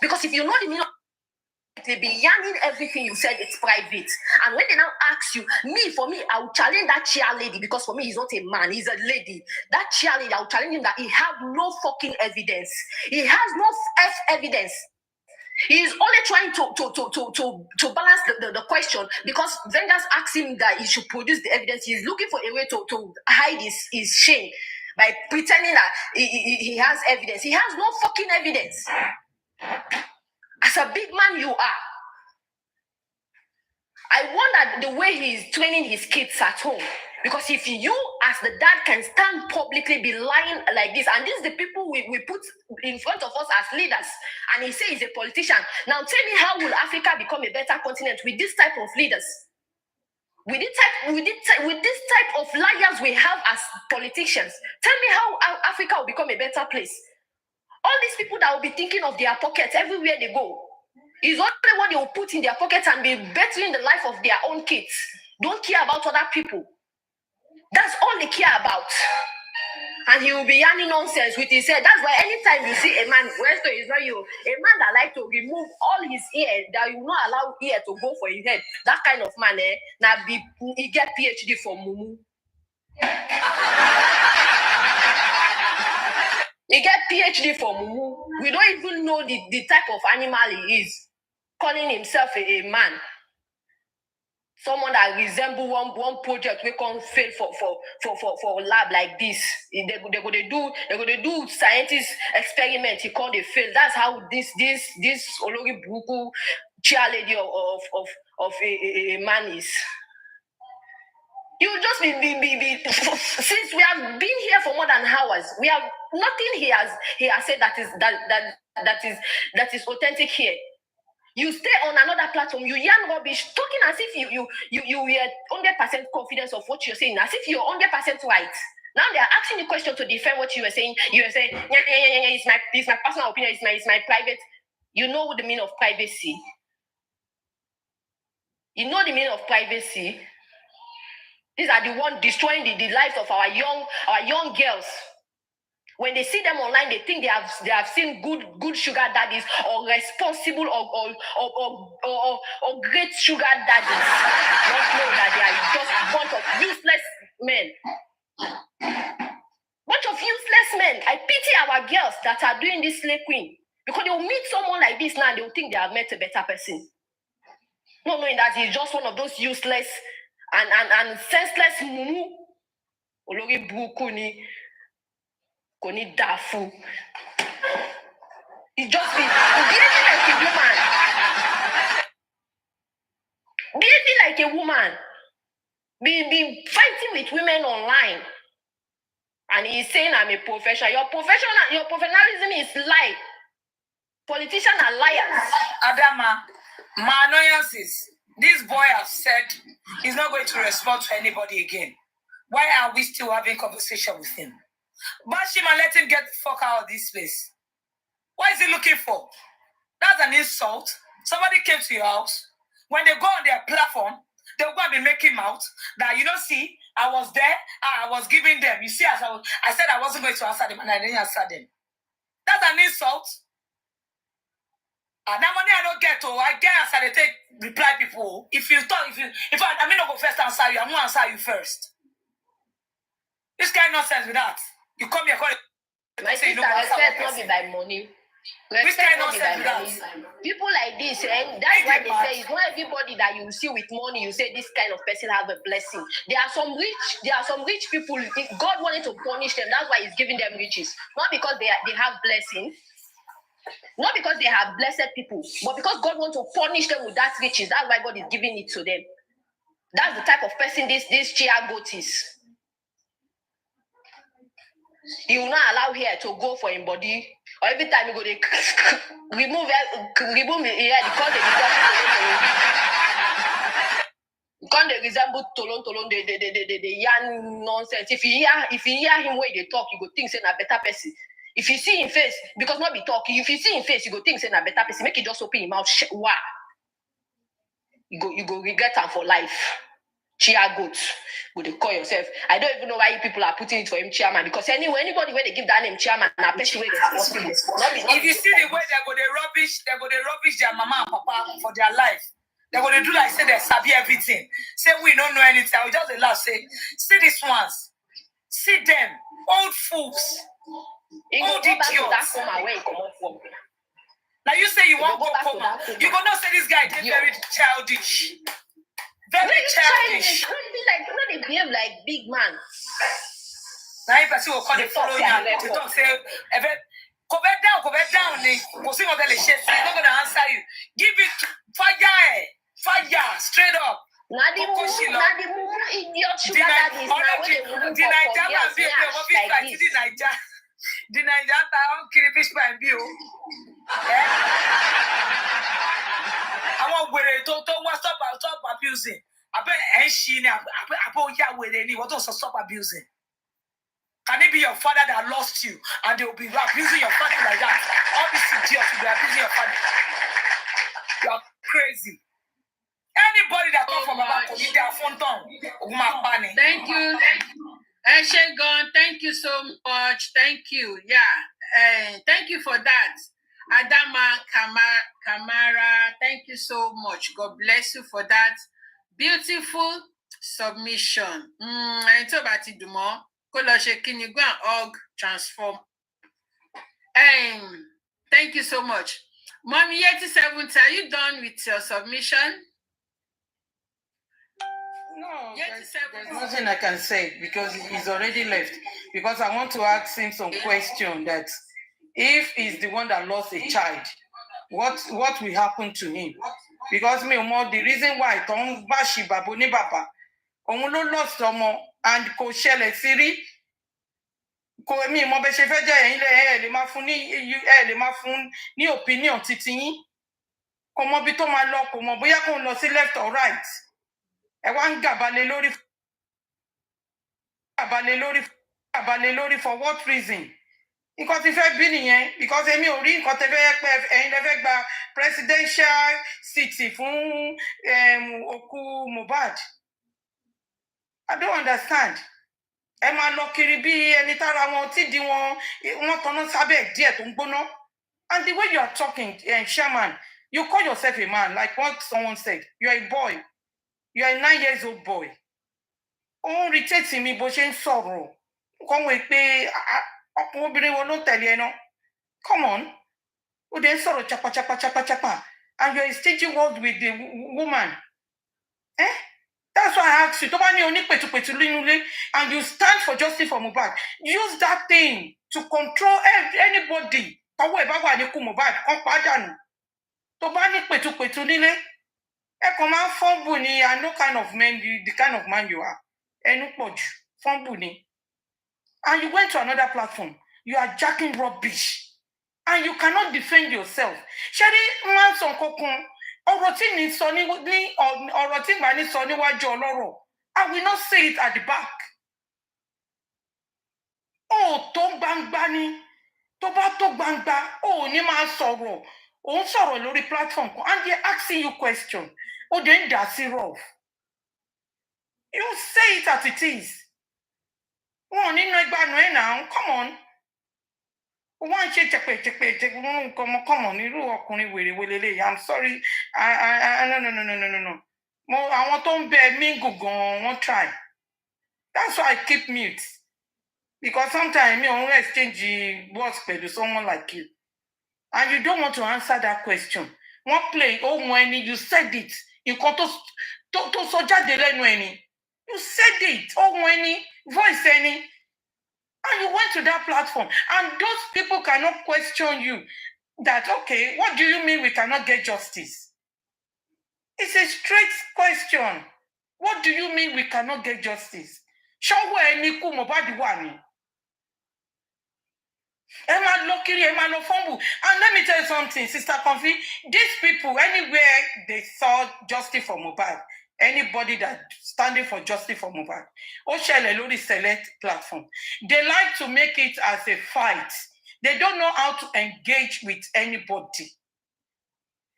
Because if you know the meaning of they be yarning everything you said it's private. And when they now ask you, for me, I will challenge that chair lady because for me, he's not a man, he's a lady. That chair lady, I will challenge him that he has no fucking evidence. He has no evidence. He is only trying to balance the question because vendors asked him that he should produce the evidence. He's looking for a way to hide his shame by pretending that he has evidence. He has no fucking evidence. As a big man you are. I wonder the way he's training his kids at home. Because if you, as the dad, can stand publicly be lying like this, and this is the people we put in front of us as leaders, and he says he's a politician. Now tell me, how will Africa become a better continent with this type of leaders? With this type of liars we have as politicians? Tell me how Africa will become a better place. All these people that will be thinking of their pockets everywhere they go is only what they will put in their pockets and be bettering the life of their own kids. Don't care about other people. That's all they care about. And he will be yarning nonsense with his head. That's why anytime you see a man, Westo is not you, a man that like to remove all his ear, that you will not allow ear to go for his head, that kind of man, now he get PhD from Mumu. He get PhD from Mumu. We don't even know the type of animal he is. Calling himself a man. Someone that resemble one project we can fail for lab like this. They're gonna do scientist experiment. He called a fail. That's how this Olori Buku chair lady of a man is. You just be since we have been here for more than hours. We have nothing he has said that is authentic here. You stay on another platform, you yarn rubbish, talking as if you were 100% confidence of what you're saying, as if you're 100% right. Now they are asking the question to defend what you were saying. You were saying, it's my personal opinion, it's my private. You know the meaning of privacy. You know the meaning of privacy. These are the ones destroying the lives of our young girls. When they see them online, they think they have seen good sugar daddies or responsible or great sugar daddies. Not know that they are just a bunch of useless men. Bunch of useless men. I pity our girls that are doing this slay queen. Because they will meet someone like this now and they will think they have met a better person. Not knowing that he's just one of those useless and senseless mumu. Olori Brukuni. Koni dafu. He just be behaving like a woman. Behaving like a woman. Be fighting with women online. And he's saying I'm a professional. Your professionalism is lie. Politicians are liars. Adama, my annoyance is this boy has said he's not going to respond to anybody again. Why are we still having conversation with him? Bash him and let him get the fuck out of this place. What is he looking for? That's an insult. Somebody came to your house. When they go on their platform, they're going to be making out that, see, I was there, I was giving them. You see, I said I wasn't going to answer them, and I didn't answer them. That's an insult. And that money I don't get, I get as I take reply people. If I'm not going to first answer you, I'm going to answer you first. This kind of nonsense with that. You come here, my sister, respect not be by money. Respect not be by money. People like this, that's why they say it's not everybody that you see with money. You say this kind of person have a blessing. There are some rich people. God wanted to punish them. That's why He's giving them riches, not because they have blessing, not because they have blessed people, but because God wants to punish them with that riches. That's why God is giving it to them. That's the type of person this chair goat is. He will not allow hair to go for him body. Or every time he go, they remove the hair, because they resemble Tolon, the yarn nonsense. If you hear him when they talk, you go think say a better person. If you see him face, because not be talking, if you see him face, you go think say a better person. Make it just open his mouth. Wow. You go regret him for life. Chia goat. Would they call yourself? I don't even know why you people are putting it for him chairman. Because anybody where they give that name chairman, now person where responsible. If you see the way they go they rubbish their mama and papa for their life. They're going to do like say they sabi everything. Say we don't know anything. I will just laugh. Say, see these ones. See them. Old fools. Old idiots. Now you say you want to go coma. You go not say this guy is very childish. Very childish. They behave like big man. Now if I see what call the following they don't say go back down. We'll see what they say. He's not going to answer you. Give it fire, straight up. The Niger town kill fish by view. I want where to stop abusing. I bet she what also stop abusing. Can it be your father that lost you and they will be abusing your father like that? All these idiots will be abusing your father. You are crazy. Anybody that comes from about to eat their phone tongue, thank you. Eshegon, thank you so much. Thank you. Yeah. Thank you for that. Adama Kamara, thank you so much. God bless you for that beautiful submission. I talk about it more. Go and hug, transform. Thank you so much. Mommy 87, are you done with your submission? No, there's nothing I can say because he's already left. Because I want to ask him some question that if he's the one that lost a child, what will happen to him? Because the reason why Tom Bashi Baboni Baba lost someone and Koshele Siri ko mi mo be se fe je yin le ma fún ní opinion titi yin ko mo bi tó ma lọ ko mo bóyá ko lọ sí left or right ẹ wá ń gàbalé lórí for what reason nǹkan tí fẹ́ bí nìyẹn because èmi ò rí nǹkan tẹ́ fẹ́ pé ẹ̀yin lẹ fẹ́ gba presidential seat fún òkú Mohbad. I don't understand. Ẹ máa lọ kiri bí ẹni tára wọn tí di wọn tọ́nà sábẹ́ díẹ̀ tó ń gbóná. And the way you are talking, Chairman, you call yourself a man, like what someone said. You are a boy. You are a 9 years old boy. Ó rí tètè mi bó ṣe ń sọ̀rọ̀. Kọ́ wọ́n pé ọkùnrin obìnrin wo ló tẹ̀lé ẹ náà? Come on. Ó dẹ̀ ń sọ̀rọ̀ chapa. And you are a stingy word with the woman. That's why I asked you, and you stand for justice for Mohbad. Use that thing to control anybody. I know kind of man, the kind of man you are. And you went to another platform. You are jacking rubbish. And you cannot defend yourself. Shari Manson Kokon. I will not say it at the back. Oh, tó gbangba ni. Tó bá tó gbangba, oh, ní máa sọ̀rọ̀. Ó ń sọ̀rọ̀ lórí platform kan. And they're asking you question. Oh, then that's it rough. You say it as it is. Oh, ní no ẹgbàá now. Come on. One check, come on, I'm sorry. No. I want to be me go won't try. That's why I keep mute. Because sometimes me only exchange words with someone like you. And you don't want to answer that question. One play, when you said it. You can't to soldier the any. You said it. When voice any. And you went to that platform. And those people cannot question you that, okay, what do you mean we cannot get justice? It's a straight question. What do you mean we cannot get justice? Show where any Mohbad wani. Emma Lokiri, Emma Lofombu. And let me tell you something, Sister Confi, these people, anywhere they saw justice for Mohbad, anybody that standing for justice for Mohbad, Oshele Lori Select platform, they like to make it as a fight. They don't know how to engage with anybody.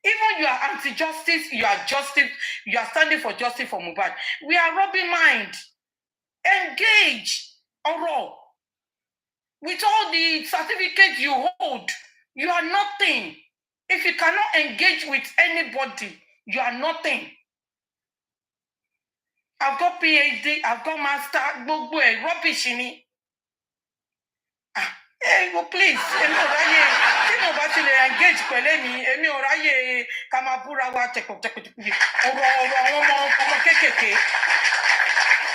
Even you are anti-justice, you are standing for justice for Mohbad. We are rubbing mind. Engage, Oro. With all the certificates you hold, you are nothing. If you cannot engage with anybody, you are nothing. I've got PhD, I've got master, gbogbo ẹ̀ rubbish ni. Hey, well, please, èmi ò ráyè, tí mo bá ti lè engage pẹ̀lẹ́ mi, èmi ò ráyè ká máa búra wa tẹ̀kọ̀tẹ̀kọ̀ ọ̀rọ̀ àwọn ọmọ kékèké.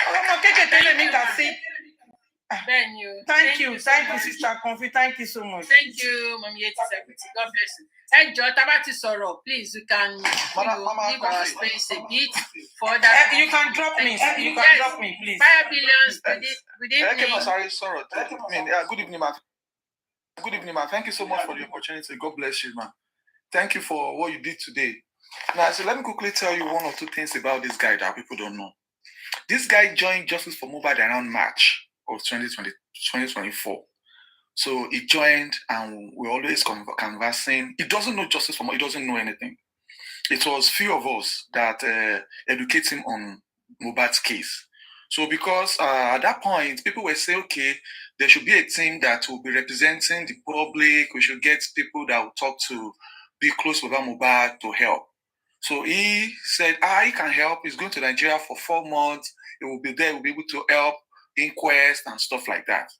Ọ̀rọ̀ ọmọ kékèké lèmi kà sí. Thank you, Sister Confi. Thank you so much. Thank you, Mami Yeti Secretary. God bless you. Hey, Joe, Tabati Soro, please, you can leave our space a bit for that. You can drop me. You can drop me, please. 5 billions within. Sorry. Good evening, ma. Good evening, ma. Thank you so much for the opportunity. God bless you, ma. Thank you for what you did today. Now, so let me quickly tell you one or two things about this guy that people don't know. This guy joined Justice for Mohbad around March of 2024. So he joined and we're always conversing. He doesn't know Justice for Mohbad. He doesn't know anything. It was few of us that educate him on Mohbad's case. So because at that point, people were saying, okay, there should be a team that will be representing the public. We should get people that will talk to, be close with Mohbad to help. So he said, he can help. He's going to Nigeria for 4 months. He will be there. He will be able to help inquest and stuff like that.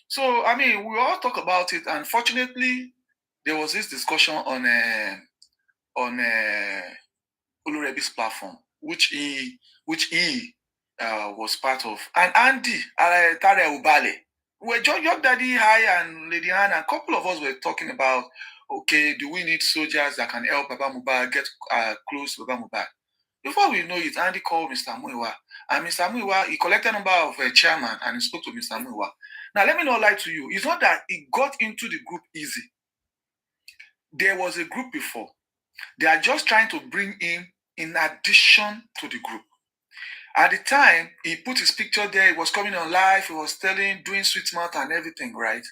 So, I mean, we all talk about it. Unfortunately, there was this discussion on Ulurebi's platform, which he was part of. And Andy, Tare Ubale, were Your Daddy High and Lady Hannah, a couple of us were talking about, okay, do we need soldiers that can help Baba Mohbad get close to Baba Mohbad? Before we know it, Andy called Mr. Muiwa. And Mr. Muiwa, he collected a number of chairman and he spoke to Mr. Muiwa. Now, let me not lie to you. It's not that he got into the group easy. There was a group before. They are just trying to bring him in addition to the group. At the time, he put his picture there. He was coming on live. He was doing sweet mouth and everything, right?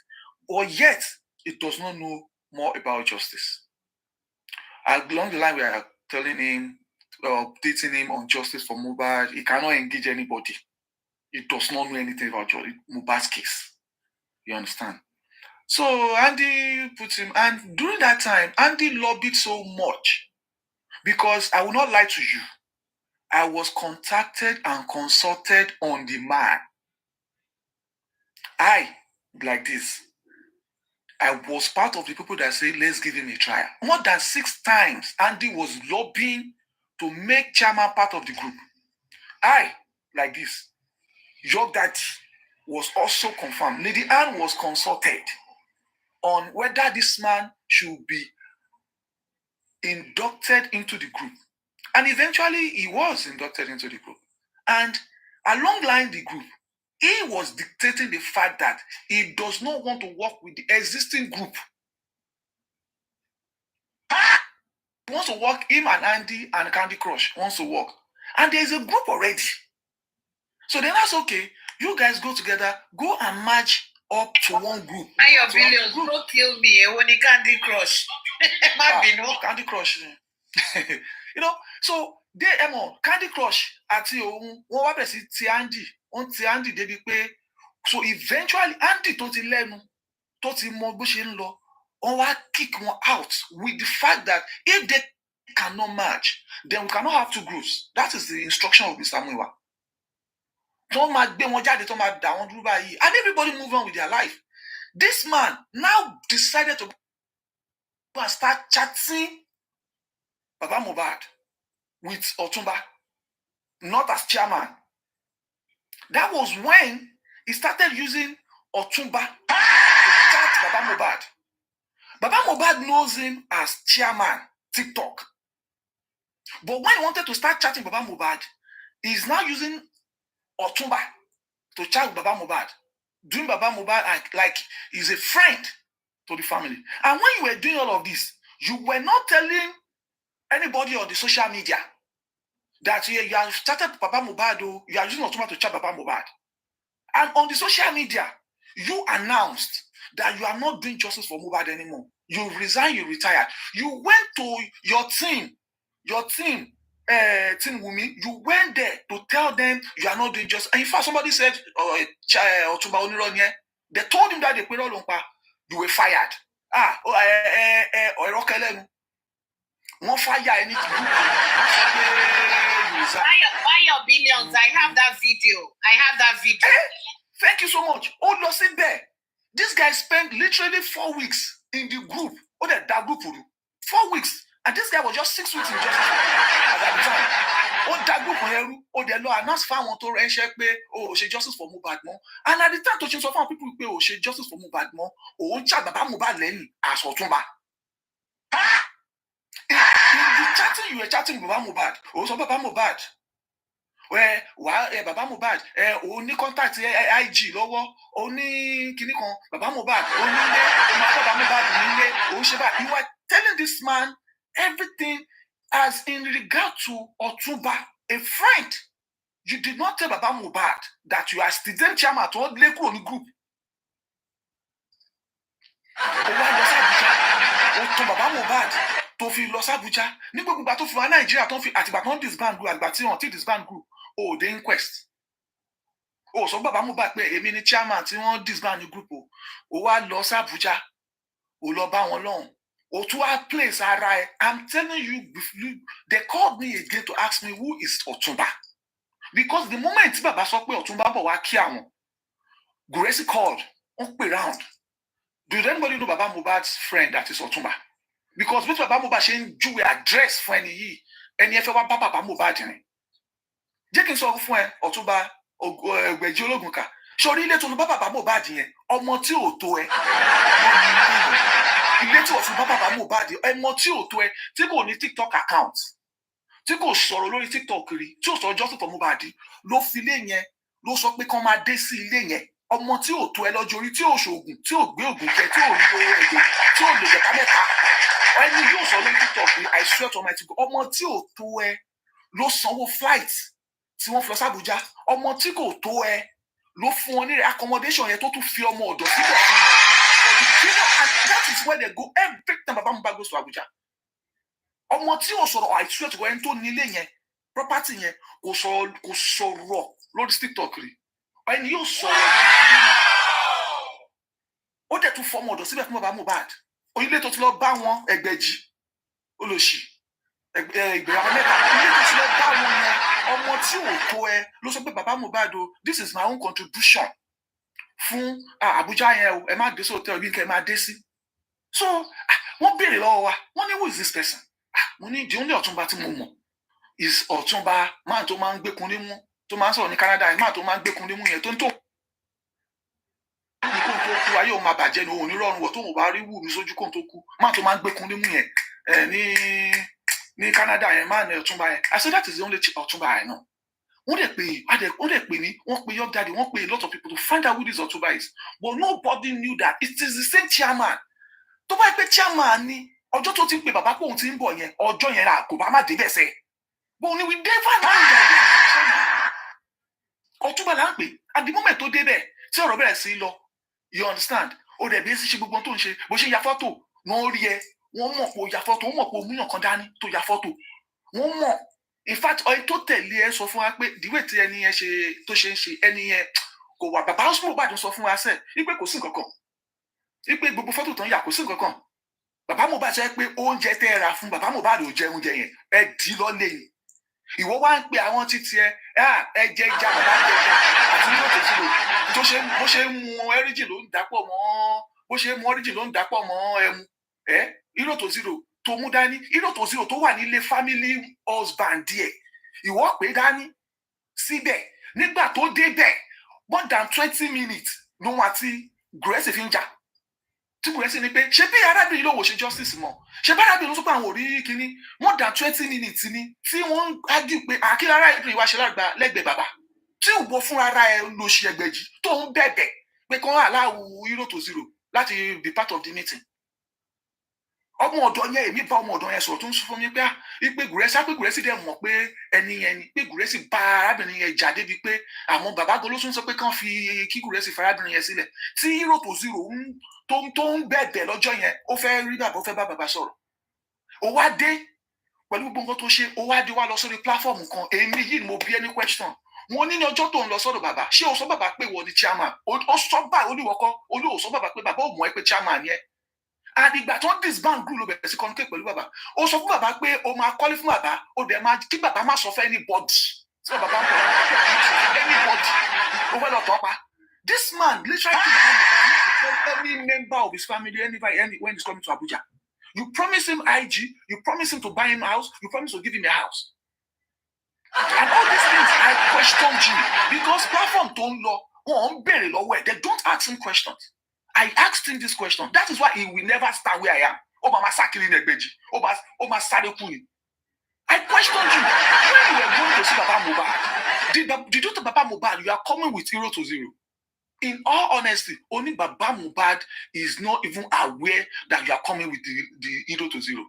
But yet, he does not know more about justice. Along the line, we are telling him, updating him on justice for Mohbad. He cannot engage anybody. He does not know anything about Mohbad's case. You understand? So Andy put him, and during that time, Andy lobbied so much because I will not lie to you. I was contacted and consulted on the man. Like this. I was part of the people that say, let's give him a trial. More than 6 times, Andy was lobbying to make chairman part of the group. Like this. Your Daddy was also confirmed. Lady Anne was consulted on whether this man should be inducted into the group. And eventually, he was inducted into the group. And along line the group, he was dictating the fact that he does not want to work with the existing group. He wants to work, him and Andy and Candy Crush wants to work. And there's a group already. So then that's okay. You guys go together, go and match up to one group. And your billions, don't kill me when you Candy Crush. Candy Crush. So they Candy Crush at you, Andy David pay. So eventually Andy toti lenu, toti mo bo se nlo, on kick one out with the fact that if they cannot match, then we cannot have 2 groups. That is the instruction of Mr. Muiwa. And everybody move on with their life. This man now decided to go and start chatting Baba Mohbad with Otumba, not as chairman. That was when he started using Otumba to chat Baba Mohbad. Baba Mohbad knows him as chairman, TikTok. But when he wanted to start chatting Baba Mohbad, he's now using Otumba to chat with Baba Mohbad. Doing Baba Mohbad like he's a friend to the family. And when you were doing all of this, you were not telling anybody on the social media that you have started Papa Mohbad, you are using Otumba to chat Papa Mohbad. And on the social media, you announced that you are not doing justice for Mohbad anymore. You resigned, you retired. You went to your team, Team Wumi, you went there to tell them you are not doing justice. And in fact, somebody said, Otumba Onironye, they told him that they put all on, you were fired. One fire any to buy your billions. I have that video. Thank you so much. Oh, listen there. This guy spent literally 4 weeks in the group. Oh, that group 4 weeks. And this guy was just 6 weeks in justice at the time. Oh, that group, oh, the law announced found one to check oh, she justice for Mohbad more. And at the time, to change so far people pay, oh, she justice for Mohbad more. Oh, chat Baba Mohbad Lenny as Otumba. In the chatting, you were chatting with Baba Mohbad. Oh, so Baba Mohbad. Where Baba Mohbad, only contact IG lower, only Kinikon, Baba Mohbad, you are telling this man everything as in regard to Otumba, a friend. You did not tell Baba Mohbad that you are student chairman to all the group. Baba Mohbad to fi Los Abuja. Ni gbogbo gba to fi wa Nigeria to fi àtìgbà ton disband group àgbà tí wọ́n ti disband group. Oh, the inquest. Oh, so Baba Mohbad pé èmi ni chairman tí wọ́n disband group o. Ó wá lọ sí Abuja. Ó lọ bá wọn lọ́hùn. Ó tún wá place ara ẹ̀. I'm telling you, they called me again to ask me who is Otumba. Because the moment tí Baba sọ pé Otumba bọ̀ wá kí àwọn, Gracie called, on pè round. Does anybody know Baba Mohbad's friend that is Otumba? Because with Baba Mohbad ṣe ń júwe address fún ẹni yìí, ẹni ẹ fẹ́ wá bá Baba Mohbad ni. Jẹ́ kí n sọ fún ẹ, Ọ̀túnba Ẹgbẹ̀jì Ológunka. Sórí ilé tó lọ bá Baba Mohbad yẹn, ọmọ tí ò tó ẹ. Ilé tí Ọ̀túnba Baba Mohbad, ọmọ tí ò tó ẹ, tí kò ní TikTok account, tí kò sọ̀rọ̀ lórí TikTok rí, tí ò sọ̀rọ̀ justice for Mohbad, ló fi ilé yẹn, ló sọ pé kán máa dé sí ilé yẹn. Ọmọ tí ò tó ẹ lọ́jọ́ orí, tí ò ṣoògùn, tí ò gbé ògùn jẹ, tí ò ní owó ẹ̀jẹ̀, tí ò lè jẹ̀ká mẹ́ta. Ẹni yóò sọ lórí TikTok rí, I swear to my God, ọmọ tí ò tó ẹ ló sanwó flight tí wọ́n fi lọ sí Abuja. Ọmọ tí kò tó ẹ ló fún wọn ní accommodation yẹn tó tún fi ọmọ ọ̀dọ̀ síbẹ̀ fún and that is where they go every time Baba Mohbad goes to Abuja. Ọmọ tí ò sọ̀rọ̀, I swear to God, ẹni tó nílé yẹn property yẹn kò sọ̀rọ̀ lórí TikTok rí. Ẹni yóò sọ̀rọ̀ lórí ó dẹ̀ tún fọmọ ọ̀dọ̀ síbẹ̀ fún Baba Mohbad. Onílé tó ti lọ bá wọn Ẹgbẹ̀jì olóṣì ìgbéyàwó mẹ́ta, ilé tó ti lọ bá wọn yẹn, ọmọ tí ò tó ẹ ló sọ pé Baba Mohbad o, this is my own contribution fún Abuja yẹn o, ẹ má dé sí hotel bí kẹ má dé sí. So wọ́n béèrè lọ́wọ́ wa, wọ́n ní who is this person? Mo ní the only Ọ̀túnba tí mo mọ̀ is Ọ̀túnba máa tó máa ń gbé kun nímú, tó máa ń sọ̀rọ̀ ní Canada, máa tó máa ń gbé kun nímú yẹn tó ń tó kó tó kú ayé òun máa bàjẹ́ ní òun ní rọrùn wọ̀ tó òun bá rí wù mí sójú kó tó kú, máa tó máa ń gbé kun nímú yẹn ní Canada yẹn, máa ní Ọ̀túnba yẹn. I said that is the only Ọ̀túnba I know. Wọ́n dẹ̀ pè mí, wọ́n pe Young Daddy, wọ́n pe a lot of people to find out who this Ọ̀túnba is. But nobody knew that it is the same chairman. Tó bá pé chairman ni, ọjọ́ tó ti ń pe bàbá pé òun ti ń bọ̀ yẹn, ọjọ́ yẹn rà kò bá má débẹ̀ sẹ́. But we never know that Ọ̀túnba là ń pè. At the moment tó débẹ̀, tí ọ̀rọ̀ bẹ̀rẹ̀ sí lọ, you understand? Ó dẹ̀ bí ẹ sì ṣe gbogbo tó ń ṣe, bó ṣe ya fọ́tò, wọ́n rí ẹ, wọ́n mọ̀ pé ó ya fọ́tò, wọ́n mọ̀ pé ó múyàn kan dání tó ya fọ́tò. Wọ́n mọ̀. In fact, ọ̀yìn tó tẹ̀lé ẹ sọ fún wa pé the way tí ẹni yẹn ṣe tó ṣe ń ṣe ẹni yẹn kò wà. Bàbá Osmo Bàdàn sọ fún wa sẹ́ẹ̀ wípé kò sí nǹkan kan. Wípé gbogbo fọ́tò tó ń yà kò sí nǹkan kan. Bàbá Mohbad sọ pé oúnjẹ tẹ́ ẹ ra fún Bàbá Mohbad ò jẹ oúnjẹ yẹn. Ẹ dì í lọ́lé yìí. Ìwọ wá ń pe àwọn títí ẹ jẹ ìjà bàbá jẹjẹ àti yóò tó sílò bó ṣe ń mu ẹ́ríjì ló ń dàpọ̀ mọ́ bó ṣe ń mu ẹ́ríjì ló ń dàpọ̀ mọ́ ẹmu irọ́ tó sílò tó mú dání, irọ́ tó sílò tó wà nílé family husband díẹ̀ ìwọ pé dání síbẹ̀ nígbà tó débẹ̀ more than 20 minutes ló wà tí Gracie fi ń jà tí Gracie ní pé ṣé bí arábìnrin ló wò ṣe justice mọ́ ṣé bá arábìnrin ló sọ pé àwọn ò rí kíní more than 20 minutes ni tí wọ́n ń argue pé àkílẹ̀ arábìnrin wa ṣe lẹ́gbẹ̀ẹ́ bàbá tí ìwọ fúnra ara ẹ ló ṣe Ẹgbẹ̀jì tó ń bẹ̀bẹ̀ pé kán aláwo irọ́ tó zero láti be part of the meeting. Ọmọ ọ̀dọ̀ yẹn èmi bá ọmọ ọ̀dọ̀ yẹn sọ̀rọ̀ tó ń sọ fún mi pé pé Gùrẹ́sì dẹ̀ mọ̀ pé ẹni pé Gùrẹ́sì bá arábìnrin yẹn jà débi pé àwọn bàbá Golóṣùn sọ pé kán fi kí Gùrẹ́sì fa arábìnrin yẹn sílẹ̀ tí Hero to Zero tó ń bẹ̀bẹ̀ lọ́jọ́ yẹn ó fẹ́ rí bàbá ó fẹ́ bá bàbá sọ̀rọ̀ ó wá dé pẹ̀lú gbogbo nǹkan tó ṣe ó wá dé wá lọ sórí platform kan èmi yìí mo bí ẹni question mo ní ọjọ́ tó ń lọ sọ́dọ̀ bàbá ṣé o sọ bàbá pé wọ́n ni chairman ó sọ bá olúwọ́kọ́ olúwo sọ bàbá pé bàbá ò mọ̀ ẹ́ pé chairman yẹn àdìgbà tó ń disband group ló bẹ̀rẹ̀ sí communicate pẹ̀lú bàbá ó sọ fún bàbá pé o máa kọ́lé fún bàbá ó dẹ̀ máa kí bàbá má sọ fún anybody tí bàbá ń bọ̀ anybody ó fẹ́ lọ tọ́ pa this man literally tell every member of his family anybody when he's coming to Abuja you promise him IG you promise him to buy him house you promise to give him a house and all these things I questioned you because platform tó ń lọ wọn ń béèrè lọ́wọ́ ẹ̀ they don't ask him questions. I asked him this question. That is why he will never stand where I am. Obama Sakili Negbeji. Obama Sadekuni. I questioned you. When you were going to see Baba Mohbad, did you tell Baba Mohbad you are coming with Hero to Zero? In all honesty, only Baba Mohbad is not even aware that you are coming with the Hero to Zero.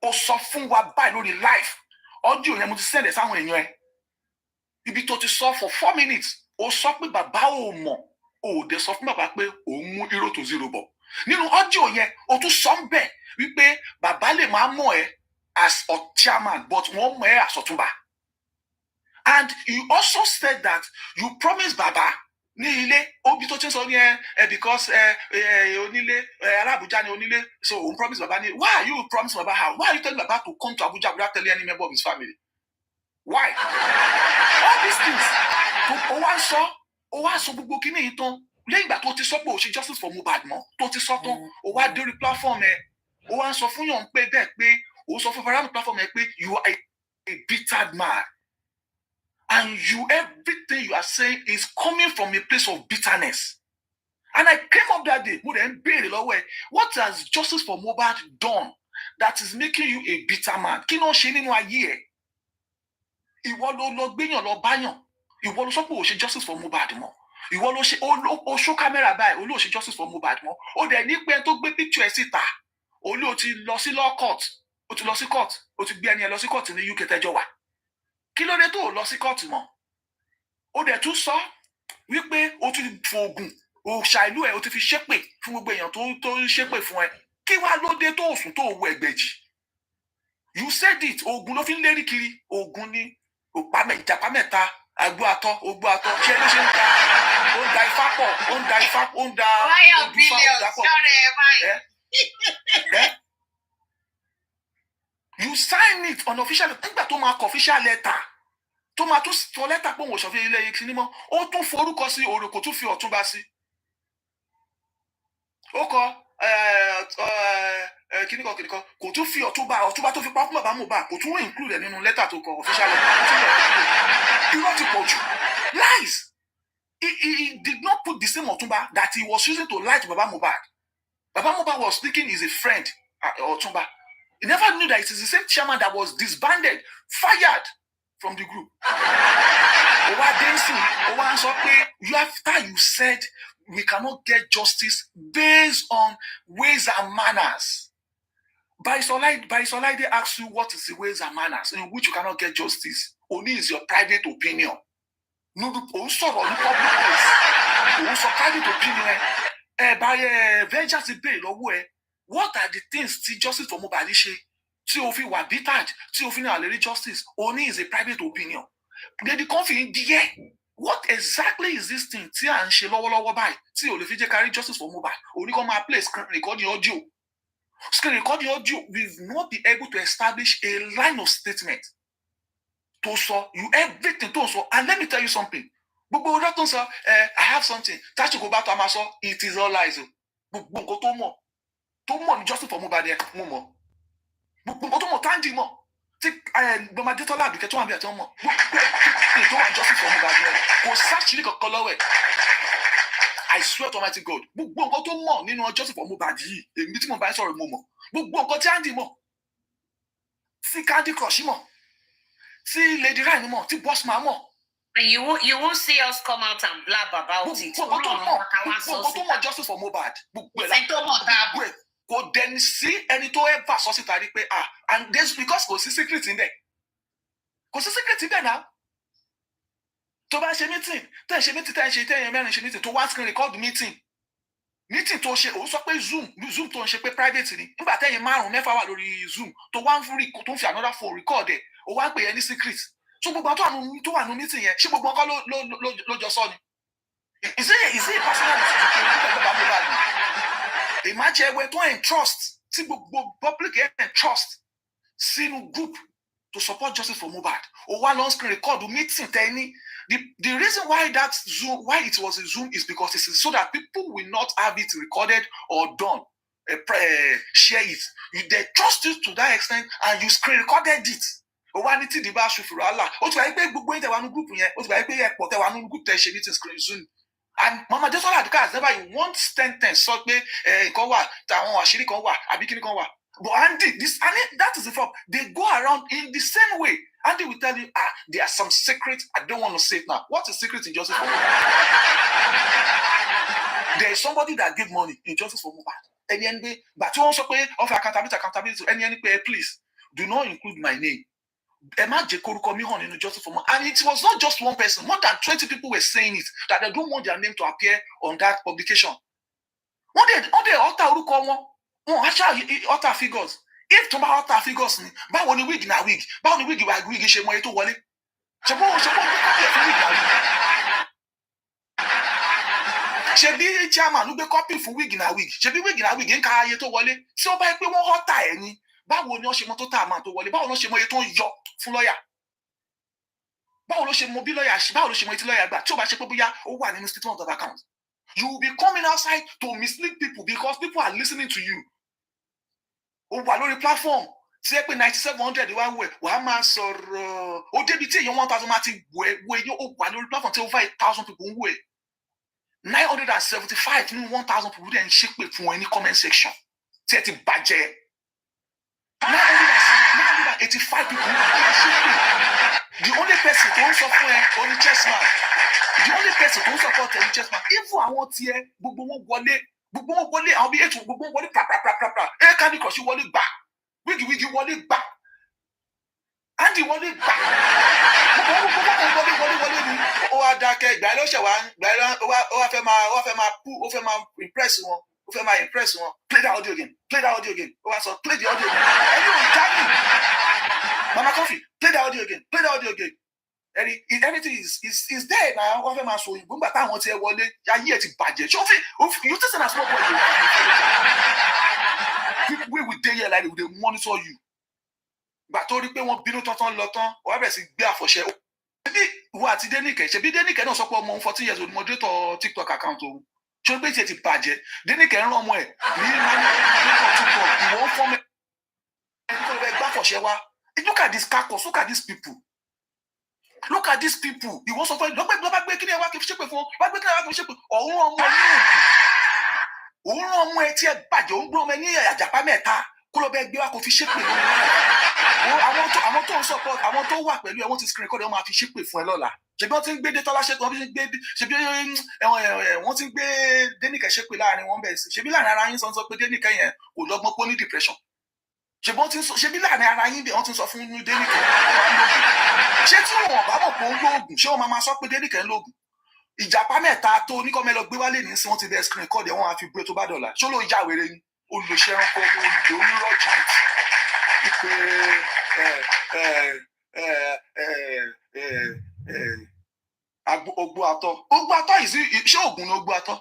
O sọ fún wa báyìí lórí life. Audio yẹn mo ti send ẹ sáwọn èèyàn ẹ. Ibi tó ti sọ for 4 minutes. O sọ pé bàbá ò mọ̀. O de sọ fún bàbá pé òun mú Hero to Zero bọ̀. Nínú audio yẹn, o tún sọ ń bẹ̀ wípé bàbá lè máa mọ̀ ẹ́ as a chairman, but wọ́n mọ̀ ẹ́ as Ọ̀túnba. And you also said that you promised bàbá ní ilé, obi tó ti sọ ní because onílé, Alábùjá ni onílé, so òun promise bàbá ní, why are you promise bàbá how? Why are you telling bàbá to come to Abuja without telling any member of his family? Why? All these things, o wá sọ. Ó wá sọ gbogbo kíní yìí tán lẹ́yìn ìgbà tó ti sọ pé ó ṣe justice for Mohbad mọ́ tó ti sọ tán ó wá dé orí platform ẹ̀ ó wá sọ fún yàn pé bẹ́ẹ̀ pé ó sọ fún faramu platform ẹ̀ pé you are a bitter man and everything you are saying is coming from a place of bitterness and I came up that day mo dẹ̀ ń béèrè lọ́wọ́ ẹ̀ what has justice for Mohbad done that is making you a bitter man kí ló ń ṣe nínú ayé ẹ̀ ìwọ ló gbéyàn lọ báyàn ìwọ ló sọ pé ó ṣe justice for Mohbad mọ́ ìwọ ló ṣe ó ṣó kámẹ́rà báyìí ó ṣe justice for Mohbad mọ́ ó dẹ̀ ní pé tó gbé picture ẹ̀ síta ó ti lọ sí law court ó ti lọ sí court ó ti gbé ẹni ẹ̀ lọ sí court ní UK tẹ́jọ́ wà kí ló dé tó lọ sí court mọ́ ó dẹ̀ tún sọ wípé ó ti fògùn òòṣà ìlú ẹ̀ ó ti fi ṣépè fún gbogbo èèyàn tó ń ṣépè fún ẹ kí wá ló dé tó sùn tó wọ ẹgbẹ̀jì you said it oògùn ló fi ń lérí kiri oògùn ní ìjàpá mẹ́ta àgbo àtọ ogbó àtọ ṣé ló ṣe ń da ó ń da ifá pọ̀ ó ń da ifá ó ń da odùfá ó ń da pọ̀ you sign it unofficial nígbà tó máa kọ official letter tó máa tún sọ lẹ́tà pé òun ò ṣọ̀fin ilé yìí sí mọ́ ó tún forúkọ sí òrò kò tún fi Ọ̀túnba sí ó kọ kìnìkan kò tún fi Ọ̀túnba tó fi pa fún bàbá Mohbad kò tún include nínú lẹ́tà tó kọ official letter irọ́ ti pọ̀ jù lies he did not put the same Ọ̀túnba that he was using to lie to bàbá Mohbad. Baba Mohbad was speaking is a friend Ọ̀túnba. He never knew that it is the same chairman that was disbanded, fired from the group. After you said we cannot get justice based on ways and manners. Baisolaide asks you what is the ways and manners in which you cannot get justice. Only is your private opinion. No, also on the public place. Also private opinion. By vengeance debate or where. What are the things tí justice for Mohbad ṣe tí o fi wà bittered tí o fi ní àlérí justice only is a private opinion. Then come fi díẹ̀. What exactly is this thing tí à ń ṣe lọ́wọ́lọ́wọ́ báyìí tí o lè fi jẹ́ kárí justice for Mohbad? Only come and play screen recording audio. Screen recording audio we've not been able to establish a line of statement. To so you everything to so and let me tell you something. Gbogbo ọjọ́ tó ń sọ I have something táṣì kò bá tó a máa sọ it is all lies o. Gbogbo nǹkan tó mọ̀ ní justice for Mohbad yẹn mo mọ̀ gbogbo nǹkan tó mọ̀ táǹdì mọ̀ tí gbọmọdé tọ́lá àbíkẹ́ tó wà bí àti wọn mọ̀ gbogbo tó wà ní justice for Mohbad yẹn kò sáṣìírí kankan lọ́wọ́ ẹ̀ I swear to Almighty God gbogbo nǹkan tó mọ̀ nínú justice for Mohbad yìí èmi tí mo bá ń sọ̀rọ̀ mo mọ̀ gbogbo nǹkan tí Andy mọ̀ tí Candy Crush mọ̀ tí Lady Ryan mọ̀ tí Bossman mọ̀ You won't see us come out and blab about it. Justice for Mohbad. Go then see any to ever society pay and this because go see secret in there. Go see secret in there now. To buy a meeting, then she meeting to one screen record meeting. Meeting to she also pay Zoom to she pay privately. But tell you man never lórí Zoom to one free to another phone record it or one pay any secret. So gbogbo to anu meeting yẹn ṣé gbogbo kan ló jọ sọ ni. Is it personal decision? Imagine we don't entrust. See public entrust. See no group to support justice for Mohbad. Or one on screen record the meeting. The reason why that Zoom, why it was a Zoom, is because it's so that people will not have it recorded or done, share it. They trust you to that extent, and you screen recorded it. Or one it the bash for Allah. Or to I pay going to one group here. Or to I pay one group to share it and screen Zoom. And Mama just all the cars never in one sentence so me kan wa tawon ashiri kan wa abi kini kan wa. But Andy, that is the fact. They go around in the same way. Andy will tell you, there are some secrets. I don't want to say it now. What's the secret in justice for Mohbad? There is somebody that give money in justice for Mohbad. But you also pay of accountability. Please do not include my name. And it was not just one person. More than 20 people were saying it, that they don't want their name to appear on that publication. What they alter figures. If to alter figures, but when wig na wig, but when wig she mo to wọlé. She be chairman who be copy for wig na wig. She be wig na wig nka aye to wọlé. So ba pe wọ́n alter ẹ ni. Báwo ni ó ṣe mọ tó ta man to wọlé? Báwo ló ṣe mọ iye tó yọ fún lawyer? Báwo ló ṣe mọ bí lawyer ṣe? Báwo ló ṣe mọ tí lawyer gbà? Tí ó bá ṣe pé bóyá ó wà nínú statement of account. You will be coming outside to mislead people because people are listening to you. Over on the platform, say 9700 one way. Why man so DBT you 1000 where you over on the platform till over 8,000 people way. 975 1,000 people then shake for any comment section. 30 budget. 985 people. The only person who support only chessman. The only person who support any chessman. If I want here, gbogbo wọlé I'll be able to gbogbo wọlé pra. Can you cause you wọlé back? Wigi wọlé back. Andy wọlé back. Wọlé ni. Ó wá dákẹ́ ìgbà ló ṣe wá ó fẹ́ máa impress wọn. Ó fẹ́ máa impress wọn. Play that audio again. Ó wá sọ play the audio again. Everyone tell me. Mama Coffee, play the audio again. Everything is there now. Wọ́n fẹ́ máa sọ òyìnbó nígbà táwọn ti ẹ wọlé ayé ẹ ti bàjẹ́. Ṣé you just as small boy. We will dey here like they monitor you. Gbà tó rí pé wọ́n bínú tán lọ tán, wọ́n bẹ̀rẹ̀ sí gbé àfọ̀ṣẹ́. Ṣebí ìwọ àti Dénìkẹ́ náà sọ pé ọmọ 14 years old moderator TikTok account òun. Ṣé pé tiẹ̀ ti bàjẹ́? Dénìkẹ́ ń rán ọmọ ẹ̀ ní TikTok. Ìwọ ń fọ́n ẹni tó lọ bẹ gbá àfọ̀ṣẹ́ wa. Look at this carcass, look at these people. Look at these people. You want something? Don't make kini wa ke fi ṣépè fún. Ba gbe kini wa ke fi ṣépè. Ọ̀run ọmọ ni. Ọ̀run ọmọ ẹ tí ẹ bàjẹ́ o ngbo me ni àjàpá mẹ́ta. Kó lọ bẹ gbé wa kó fi ṣépè lórí. Àwọn tó ń support, àwọn tó wà pẹ̀lú ẹ wọ́n ti screen record wọ́n máa fi ṣépè fún ẹ lọ́la. Ṣé bí wọ́n ti ń gbé Detola ṣépè, wọ́n ti ń gbé ṣé bí wọ́n ti ń gbé Dénìkẹ́ ṣépè láàrin wọn bẹ́ẹ̀ sí. Ṣé bí láàrin ara yín sọ pé Dénìkẹ́ yẹn kò lọ́gbọ́n pé ní depression. Ṣé bí láàrin ara yín bẹ́ẹ̀ wọ́n ti ń sọ fún Dénìkẹ́. Ṣé tí wọn bá mọ̀ pé ó ń lóògùn ṣé wọ́n máa sọ pé Dénìkẹ́ ń lóògùn? Ìjàpá mẹ́ta tó oníkọ́mẹ́ lọ gbé wálé ní sí wọ́n ti bẹ̀rẹ̀ screen record ẹ̀ wọ́n á fi gbé tó bá dọ̀la. Ṣó ló ya wèrè ni? Olùṣẹ́ ẹranko olùdó onírọ̀jì pé ogbó atọ́ yìí ṣé oògùn ni ogbó atọ́?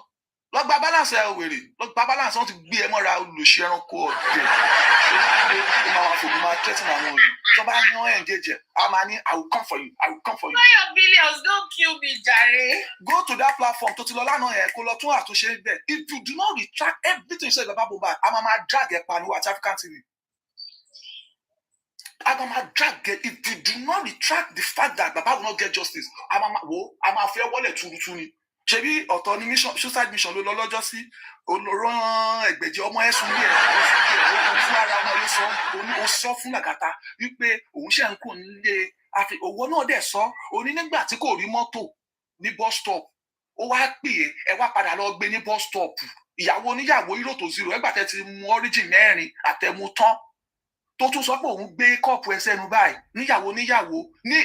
Lọ gba balance ẹ wèrè, lọ gba balance wọ́n ti gbé ẹ mọ́ra olùṣẹ́ ẹranko ọ̀dẹ̀. Ó máa wà fògùn máa tẹ́tí àwọn olùdó. Tó bá yan engage, I will come for you. Buy your billions, don't kill me, Jare. Go to that platform. To lọ lánàá yẹn kó lọ tún àtúnṣe bẹ́ẹ̀. If you do not retract everything you said about Mohbad, I'm gonna drag ẹ pa ní Watch African TV. I'm gonna drag it. If you do not retract the fact that Baba will not get justice, I'm gonna feel wallet tuni. Ṣebí ọ̀tọ̀ ni mission, suicide mission ló lọ lọ́jọ́ sí olórán ẹgbẹ̀jẹ̀ ọmọ ẹ̀sùn ilé ẹ̀ fún ara ọmọ ló sọ fún Làgàtà wípé òun ṣe ń kó nílé àfi owó náà dẹ̀ sọ òní nígbà tí kò rí mọ́tò ní bus stop ó wá pè ẹ wá padà lọ gbé ní bus stop ìyàwó oníyàwó Euro to Zero ẹgbà tẹ́ ti mu origin 4 àtẹ̀mú tán tó tún sọ pé òun gbé kọ́ọ̀pù ẹsẹ̀ nu báyìí níyàwó oníyàwó ní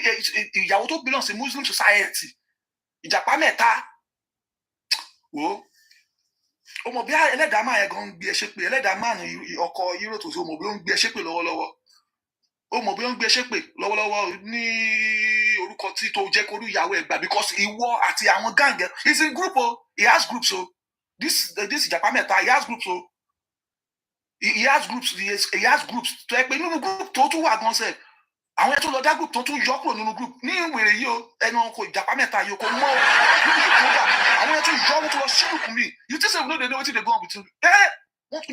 ìyàwó tó belong sí Muslim society ìjàpá mẹ́ta wo ó mọ̀ bí ẹlẹ́dàá máa yẹn gan ń gbé ẹ ṣépè ẹlẹ́dàá máa ní ọkọ Euro to Zero ó mọ̀ bí ó ń gbé ẹ ṣépè lọ́wọ́lọ́wọ́ ó mọ̀ bí ó ń gbé ẹ ṣépè lọ́wọ́lọ́wọ́ ní orúkọ tí tó jẹ́ kórú ìyàwó ẹ̀ gbà because ìwọ àti àwọn gang is in group o he has groups o this ìjàpá mẹ́ta he has groups o he has groups tó ẹ pé nínú group tó tún wà gan sẹ́ẹ̀ àwọn ẹ̀ tó lọ dá group tó tún yọ kúrò nínú group ní ìwèrè yìí o ẹnu kò ìjàpá mẹ́ta yìí o kò mọ àwọn ẹ̀ tó yọ wọn tó lọ sí group mi you think say we no dey know wetin dey go on between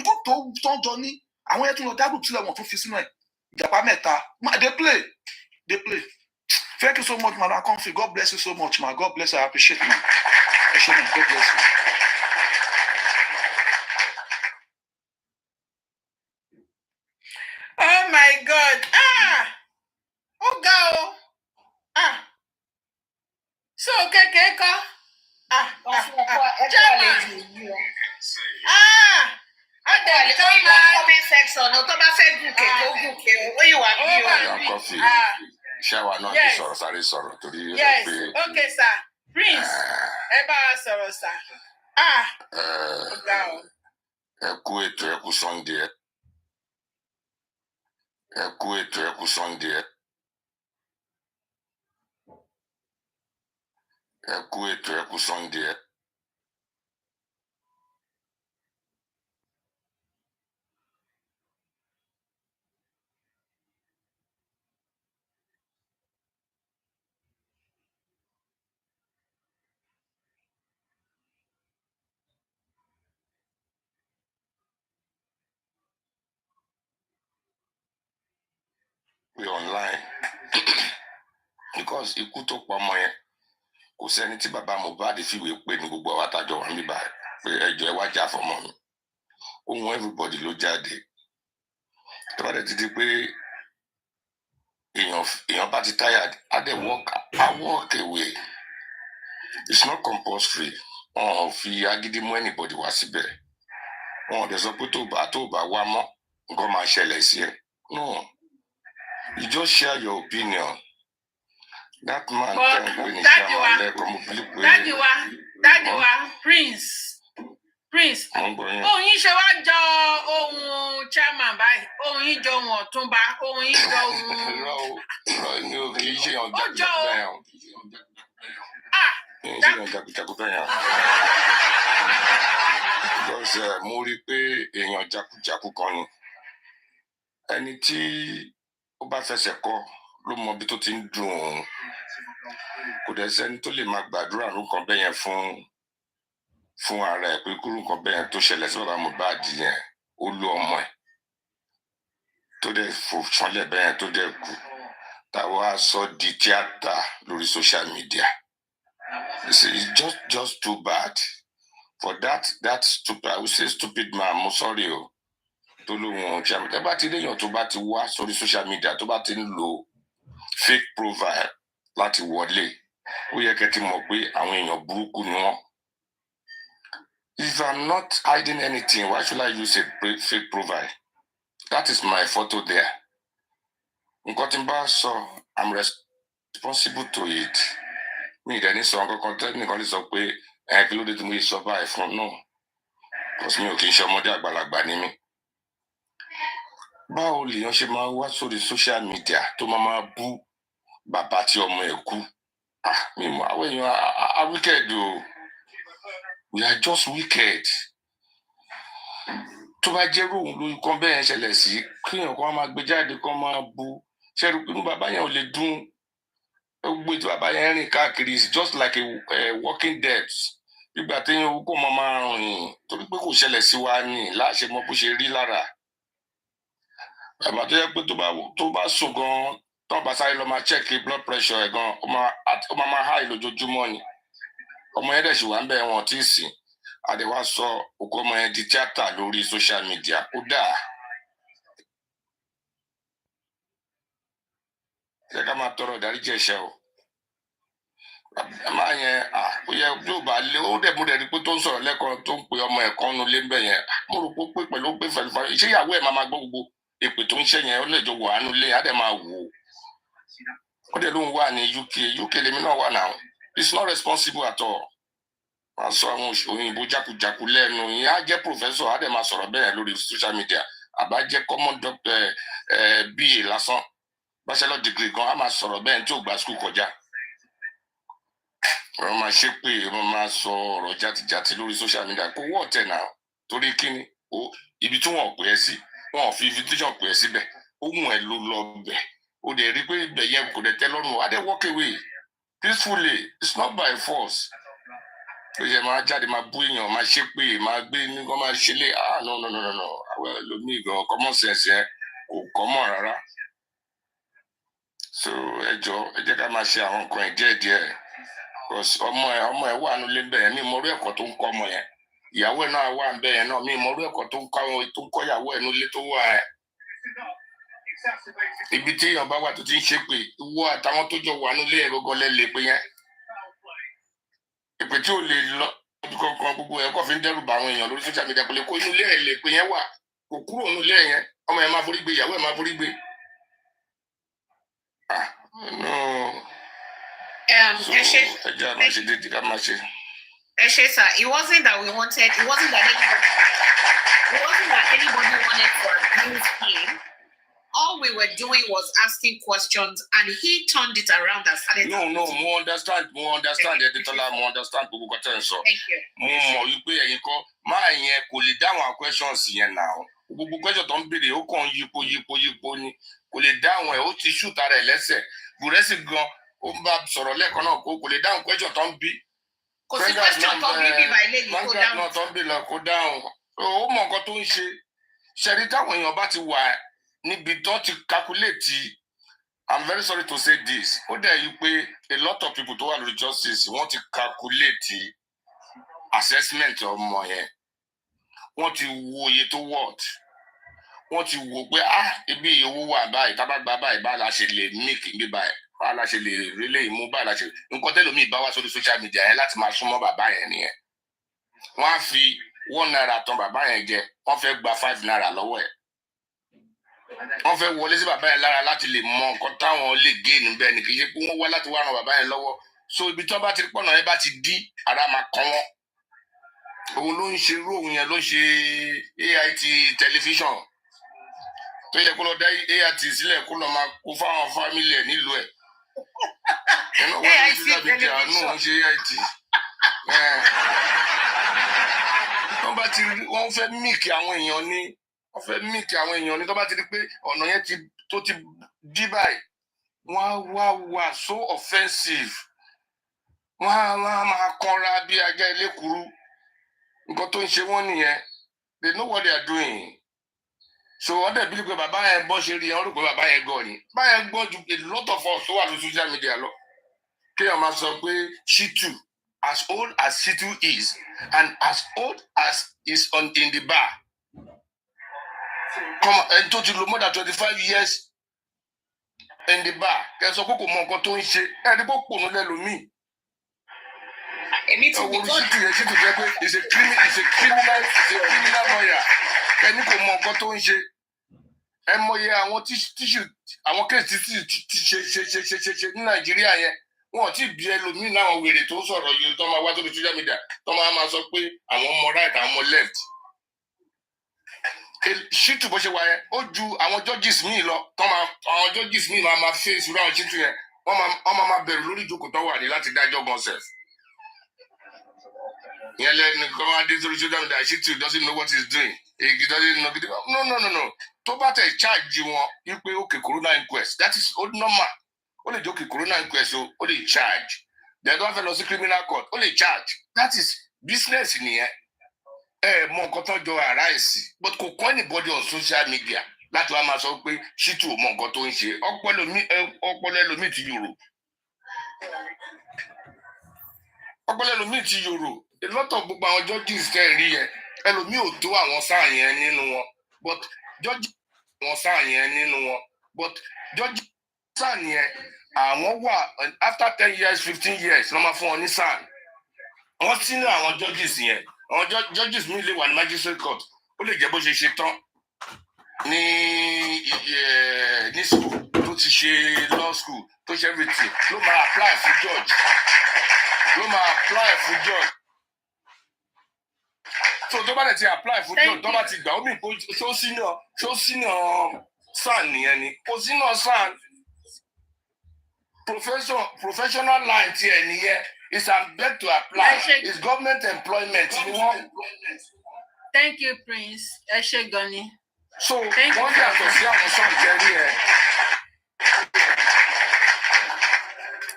group tó ń jọ ní àwọn ẹ̀ tó lọ dá group sílẹ̀ wọn tó fi sínú ẹ̀ ìjàpá mẹ́ta dey play. Thank you so much, Madam Comfy. God bless you so much, man. God bless you. I appreciate you. God bless you. Oh my God. Oh go. So okay, comment section. No, tó bá fẹ́ gùnkè kó gùnkè. Ó yìí wà bí o. Coffee. Ṣáwa náà ti sọ̀rọ̀ sáré sọ̀rọ̀ torí yes, okay, sir. Prince, ẹ bá a sọ̀rọ̀, sir. Ẹ kú ètò ẹ kú Sunday. Ẹ kú ètò ẹ kú Sunday. Ẹ kú ètò ẹ kú Sunday. We online because ikú tó pa ọmọ yẹn kò sẹ́ni tí bàbá Mohbad fìwé pé ní gbogbo àwọn àtàjọ wà níbà pé ẹjọ́ ẹ wá jà fọmọ mi ohun everybody ló jáde tó bá dẹ̀ ti di pé èèyàn bá ti tired á dẹ̀ walk away it's not compulsory wọn ò fi agídí mú anybody wá síbẹ̀ wọn ò dẹ̀ sọ pé tó bá wá mọ́ nǹkan máa ṣẹlẹ̀ sí ẹ no. You just share your opinion. That man can't win his Daddy, Prince. Ohun yín ṣe wá jọ ohun chairman báyìí. Ohun yín jọ ohun Ọ̀túnba. Ohun yín jọ ohun. Ní o kì í ṣe ọ̀n jagunjagun bẹ́ẹ̀ yẹn. Because mo rí pé èèyàn jagunjagun kan ni. Ẹni tí ó bá fẹsẹ̀ kọ́ ló mọ bí tó ti ń dùn òun kò dẹ̀ sẹ́ni tó lè máa gbàdúrà nǹkan bẹ́ẹ̀ yẹn fún ara ẹ̀ pé kúrú nǹkan bẹ́ẹ̀ yẹn tó ṣẹlẹ̀ sí bàbá Mohbad yẹn ó lo ọmọ ẹ̀ tó dẹ̀ fò sánlẹ̀ bẹ́ẹ̀ yẹn tó dẹ̀ kú táwa sọ di tíátà lórí social media it's just too bad for that stupid I would say stupid man mo sorry o. Tó lóhun ọ̀chá mi tẹ́ bá ti léèyàn tó bá ti wá sórí social media tó bá ti ń lo fake profile láti wọlé ó yẹ kẹ́ ti mọ̀ pé àwọn èèyàn burúkú ni wọ́n. If I'm not hiding anything, why should I use a fake profile? That is my photo there. Nǹkan tí n bá sọ I'm responsible to it. Mi ìdẹ́ni sọ nǹkan kan tẹ́ nìkan lè sọ pé kí ló dé tí mo yẹ sọ báyìí fún un náà because mi ò kì í ṣe ọmọdé àgbàlagbà ni mí. Báwo lèèyàn ṣe máa wá sórí social media tó máa bú bàbá tí ọmọ ẹ̀ kú mi mọ̀ àwọn èèyàn are wicked o we are just wicked tó bá jẹ́ ròhùn lórí kan bẹ́ẹ̀ ṣẹlẹ̀ sí kéèyàn kan máa gbé jáde kan máa bú ṣẹ́rù pé bàbá yẹn ò lè dún gbé tí bàbá yẹn rìn káàkiri it's just like a walking dead nígbà téèyàn owó kò máa rìn torí pé kò ṣẹlẹ̀ sí wa ní láṣẹ mọ bó ṣe rí lára. Àmọ́ tó yẹ pé tó bá sùn gan tó bá sáré lọ máa check blood pressure ẹ̀ gan ó máa high lójoojúmọ́ ni ọmọ yẹn dẹ̀ sì wà ń bẹ̀ wọn tí ì sìn àdéhùn sọ òkú ọmọ yẹn di tíátà lórí social media ó dáa Jẹ́ ká máa tọrọ ìdáríjì ẹ̀ṣẹ̀ o. Àmọ́ yẹn ó yẹ yóò bá lé ó dẹ̀ mú dẹ̀ ní pé tó ń sọ̀rọ̀ lẹ́kọ̀ọ́ tó ń pe ọmọ ẹ̀kọ́ nu lé ń bẹ̀ yẹn. Mo rò pé pẹ̀lú pé fẹ̀lifà iṣẹ́ ìyàwó ẹ̀ máa gbọ́ gbogbo èpè tó ń ṣẹ́ yẹn ó lè jọ wà á nu lé á dẹ̀ máa wò ó. Ó dẹ̀ ló ń wà ní UK lèmi náà wà náà. It's not responsible at all. Máa sọ àwọn òyìnbó jákujàku lẹ́nu ìyẹn á jẹ́ professor á dẹ̀ máa sọ̀rọ̀ bẹ́ẹ̀ lórí social media àbá jẹ́ common doctor BA lásán bachelor degree gan á máa sọ̀rọ̀ bẹ́ẹ̀ tí ò gba school kọjá. Wọ́n máa ṣe pé wọ́n máa sọ ọ̀rọ̀ játijàti lórí social media kó wọ́ ọ̀tẹ̀ náà torí kíni ibi tí wọ́n pè é sí wọ́n fi invitation pè é síbẹ̀ ohun ẹ̀ ló lọ bẹ̀ ó dẹ̀ rí pé ibẹ̀ yẹn kò dẹ̀ tẹ́ lọ́rùn á dẹ̀ walk away peacefully it's not by force. Ó yẹ máa jáde máa bú èèyàn máa ṣe pé máa gbé ní kó máa ṣe lé no àwọn ẹlòmíì gan common sense yẹn kò common rárá. So ẹ jẹ́ ká máa ṣe àwọn nǹkan ẹ̀ díẹ̀díẹ̀ ọmọ ẹ̀ wà nílé bẹ́ẹ̀ mi mọ orí ẹ̀kọ́ tó ń kọ́ ọmọ yẹn ìyàwó ẹ̀ náà wà bẹ́ẹ̀ náà mi mọ orí ẹ̀kọ́ tó ń kọ́ ìyàwó ẹ̀ nílé tó wà ẹ̀. Ibi tí èèyàn bá wà tó ti ń ṣe pé wọ àtàwọn tó jọ wà nílé ẹ̀ gọ́gọ́ lẹ́ pé yẹn ìpè tí ò lè lọ ibi kankan gbogbo ẹ̀ kọ́ fi ń dẹ́rù bá àwọn èèyàn lórí social media kò lè kó inú ilé ẹ̀ lè pé yẹn wà kò kúrò nínú ilé yẹn ọmọ ẹ̀ máa forí gbé ìyàwó ẹ̀ máa forí gbé. Sir, it wasn't that we wanted, it wasn't that anybody wanted to abuse him. All we were doing was asking questions, and he turned it around and started. No, more understand, Editola, more understand. Thank you. More, you pay and call my kò lè dáhùn questions yẹn now. Gbogbo question tó ń béèrè ó kàn yípo ni kò lè dáhùn ẹ̀ ó ti shoot ara ẹ̀ lẹ́sẹ̀ Bùrẹ́sì gan ó ń bá sọ̀rọ̀ lẹ́ẹ̀kan náà kò lè dáhùn question tó ń bí. Kò sí question tó ń bí bíbá ilé ní kó dáhùn. Náà tó ń bí lọ kó dáhùn. Ó mọ nǹkan tó ń ṣe. Ṣẹ̀rí táwọn èèyàn bá ti wà níbi tó ti calculate. I'm very sorry to say this. Ó dẹ̀ yí pé a lot of people tó wà lórí justice wọ́n ti calculate assessment ọmọ yẹn. Wọ́n ti wo iye tó worth. Wọ́n ti wo pé ibi owó wà báyìí tábà gba báyìí bá la ṣe lè make ibi báyìí bá la ṣe lè relé ìmú bá la ṣe nǹkan tẹ́lómi bá wá sórí social media yẹn láti máa súnmọ́ bàbá yẹn nìyẹn. Wọ́n á fi £1 tán bàbá yẹn jẹ wọ́n fẹ́ gba £5 lọ́wọ́ ẹ̀. Wọ́n fẹ́ wọlé sí bàbá yẹn lára láti lè mọ nǹkan táwọn lè gé níbẹ̀ ní kì í ṣe pé wọ́n wá láti wá ran bàbá yẹn lọ́wọ́. So ibi tí wọ́n bá ti pọ̀nà yẹn bá ti dí ara máa kàn wọ́n. Òun ló ń ṣe irú òun yẹn ló ń ṣe AIT tẹlifíṣàn tó yẹ kó lọ dá AIT sílẹ̀ kó lọ máa kó fáwọn fámìlì ẹ̀ nílùú ẹ̀. AIT tẹlifíṣàn ń ṣe AIT. Wọ́n bá ti rí wọ́n fẹ́ míìkì àwọn èèyàn ní tó bá ti rí pé ọ̀nà yẹn tó ti dí báyìí wọ́n á wà so offensive wọ́n á máa kanra bí ajá ilé kúrú. Nǹkan tó ń ṣe wọ́n nìyẹn they know what they are doing. So wọ́n dẹ̀ bí pé bàbá yẹn bọ́ ṣe rí ẹ̀ wọ́n rò pé bàbá yẹn gbọ́ ni. Bàbá yẹn gbọ́ ju a lot of us tó wà ní social media lọ. Kéèyàn máa sọ pé Shitu as old as Shitu is and as old as is in the bar. Ẹni tó ti lo more than 25 years in the bar. Kẹ́ sọ pé kò mọ nǹkan tó ń ṣe ẹni bó pònú lẹ́lòmíì. Shitu jẹ́ pé is a criminal lawyer. Ẹni kò mọ nǹkan tó ń ṣe. Ẹ mọye àwọn tíṣù àwọn kéèsì ti ṣe ní Nàìjíríà yẹn. Wọ́n ti bí ẹlòmíì láwọn wèrè tó sọ̀rọ̀ yìí tó máa wá sórí social media tó máa sọ pé àwọn ọmọ right àwọn ọmọ left. Shitu bó ṣe wá yẹn ó ju àwọn judges míì lọ àwọn judges míì máa face irú àwọn Shitu yẹn wọ́n máa bẹ̀rù lórí ìjókòó tó wà ní láti dájọ́ gan sef. Ìyẹn lẹ́nu kọ́ máa dé sórí social media Shitu doesn't know what he's doing. He doesn't know. No. Tó bá tẹ̀ charge wọn wípé okay corona inquest that is normal. Ó lè jókè corona inquest ó lè charge. Then tó bá fẹ́ lọ sí criminal court ó lè charge. That is business nìyẹn. Mọ nǹkan tó jọ arise but kò kọ́ anybody on social media láti wá máa sọ pé Shitu ò mọ nǹkan tó ń ṣe ọpọlọ ẹlòmíì ti yòrò. Ọpọlọ ẹlòmíì ti yòrò. A lot of gbogbo àwọn judges tẹ̀ rí yẹn ẹlòmíì ò tó àwọn sáà yẹn nínú wọn but judge àwọn sáà yẹn nínú wọn but judge San yẹn, àwọn wà after 10 years, 15 years, ló máa fún wọn ní san. Wọ́n sí ní àwọn judges yẹn. Àwọn judges mi lè wà ní magistrate court. Ó lè jẹ́ bó ṣe ṣe tán ní school tó ti ṣe law school tó ṣe everything ló máa apply fún judge. So tó bá dẹ̀ ti apply fún judge tó bá ti gbà ó mì kó ṣó senior san nìyẹn ni. Kò senior san professional line ti ẹ̀ nìyẹn. It's beg to apply. It's government employment. Thank you, Prince. Eshegoni. So, one day after see our son Jerry.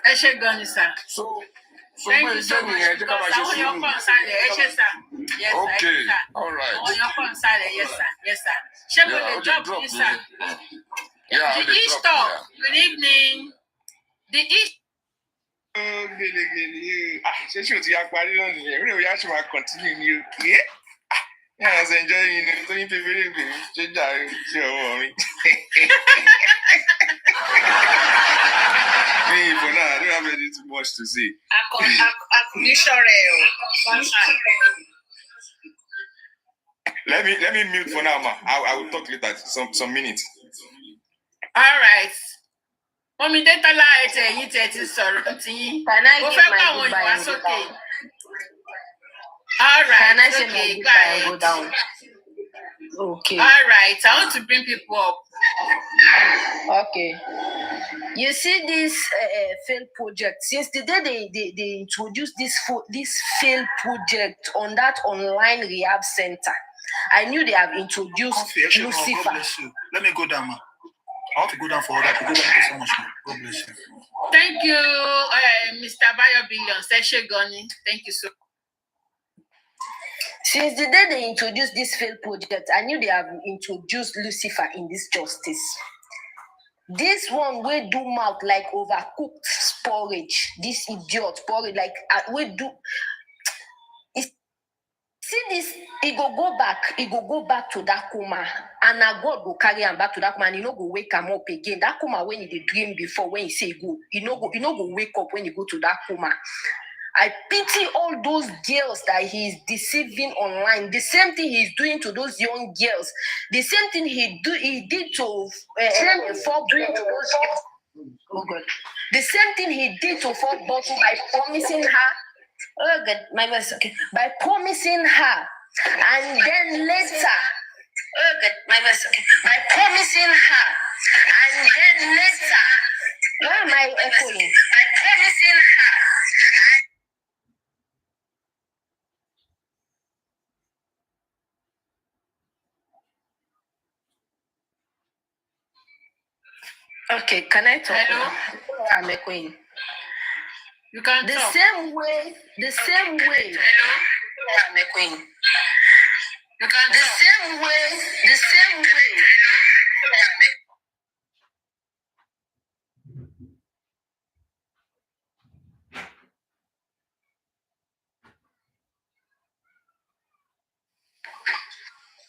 Eshegoni, sir. So thank you so much. Yes, sir. Okay, all right. On your console, yes, sir. Yes, sir. Shall we drop this, sir? Yeah, the East talk. Good evening. The East. Ṣé ṣé o ti ya parí náà nìyẹn? Rí o yá ṣe máa continue ní òkè. Yeah, I was enjoying it. So you people really should die. Sure, me. Me for now, I don't have anything too much to say. Let me mute for now, ma. I will talk later. Some minutes. All right. Mommy, data light. You tell me sorry. Can I get my goodbye? All right. Can I say my goodbye and go down? Okay. All right. I want to bring people up. Okay. You see this failed project. Since the day they introduced this failed project on that online rehab center, I knew they have introduced Lucifer. Let me go down, ma. I want to go down for other people. Thank you so much, ma. God bless you. Thank you, Mr. Bayo Billions. Thank you so much. Since the day they introduced this failed project, I knew they have introduced Lucifer in this justice. This one will do mouth like overcooked porridge. This idiot porridge like we do. See this, he go back to that coma, and now God go carry him back to that coma, and he no go wake him up again. That coma when he did dream before, when he say go, he no go wake up when he go to that coma. I pity all those girls that he's deceiving online. The same thing he's doing to those young girls. The same thing he did to 4 bottles. Oh God. The same thing he did to 4 bottles by promising her. Oh God, my mess. Okay. By promising her, and then later. Oh God, my mess. Okay. By promising her, and then later. Why am I echoing? By promising her. Okay, can I talk? Hello? I'm a queen. You can the talk. Same way. Hello? I'm a queen. You can the talk. Same way.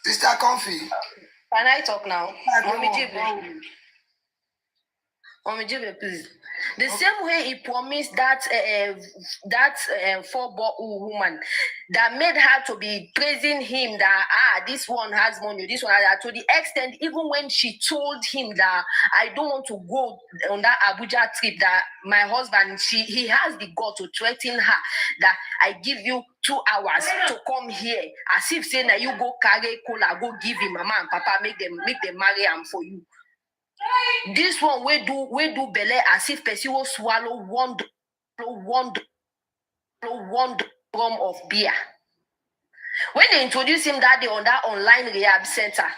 Sister Comfy. Can I talk now? Mommy Jibe, please. The same way he promised that 4-bottle woman that made her to be praising him that this one has money, this one has that, to the extent even when she told him that I don't want to go on that Abuja trip, that my husband he has the gut to threaten her that I give you 2 hours to come here, as if saying that you go carry cola, go give him mama and papa, make them marry him for you. This one we do belle as if person will swallow one drum of beer. When they introduce him that day on that online rehab center,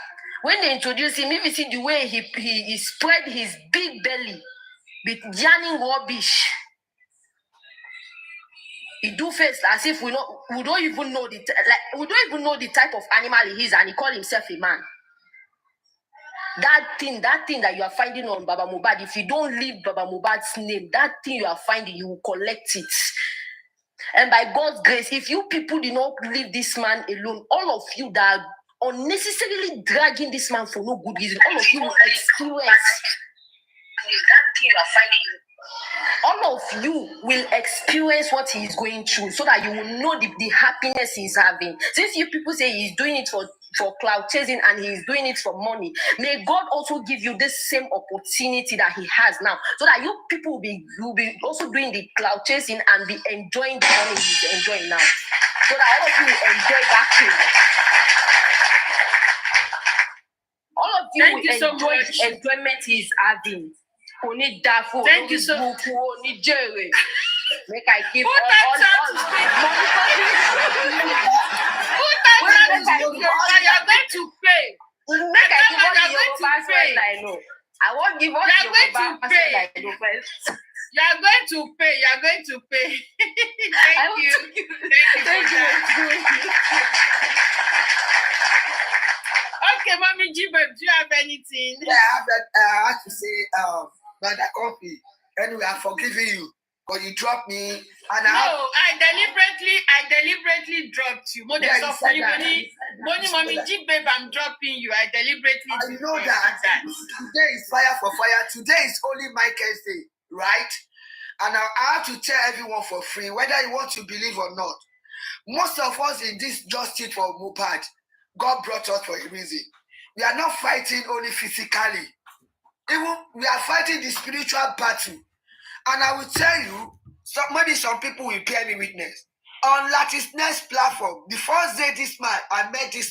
when they introduce him, if you see the way he spread his big belly with yarning rubbish, he do face as if we don't even know the type of animal he is, and he call himself a man. That thing that you are finding on Baba Mohbad, if you don't leave Baba Mohbad's name, that thing you are finding, you will collect it. And by God's grace, if you people do not leave this man alone, all of you that are unnecessarily dragging this man for no good reason, all of you will experience that thing you are finding, all of you will experience what he is going through so that you will know the happiness he's having. Since you people say he's doing it for cloud chasing and he's doing it for money, may God also give you this same opportunity that he has now so that you people will be also doing the cloud chasing and be enjoying the money he's enjoying now. So that all of you will enjoy that thing. All of you will enjoy the enjoyment he's having. Thank you so much. Make I give all money. You are going to pay. Make I give all the Yoruba friends I know. I won't give all the Yoruba friends I know first. You are going to pay. You are going to pay. Thank you. Thank you. Okay, Mommy Jibe, do you have anything? Yeah, I have to say, Brother Coffee. Anyway, I'm forgiving you because you dropped me. And I deliberately dropped you. Mommy Jibe, I'm dropping you. I deliberately. You know that today is fire for fire. Today is only Michael's day, right? And I have to tell everyone for free, whether you want to believe or not. Most of us in this justice for Mohbad, God brought us for a reason. We are not fighting only physically. Even we are fighting the spiritual battle. And I will tell you, maybe some people will bear me witness. On Latin's next platform, the first day this man, I met this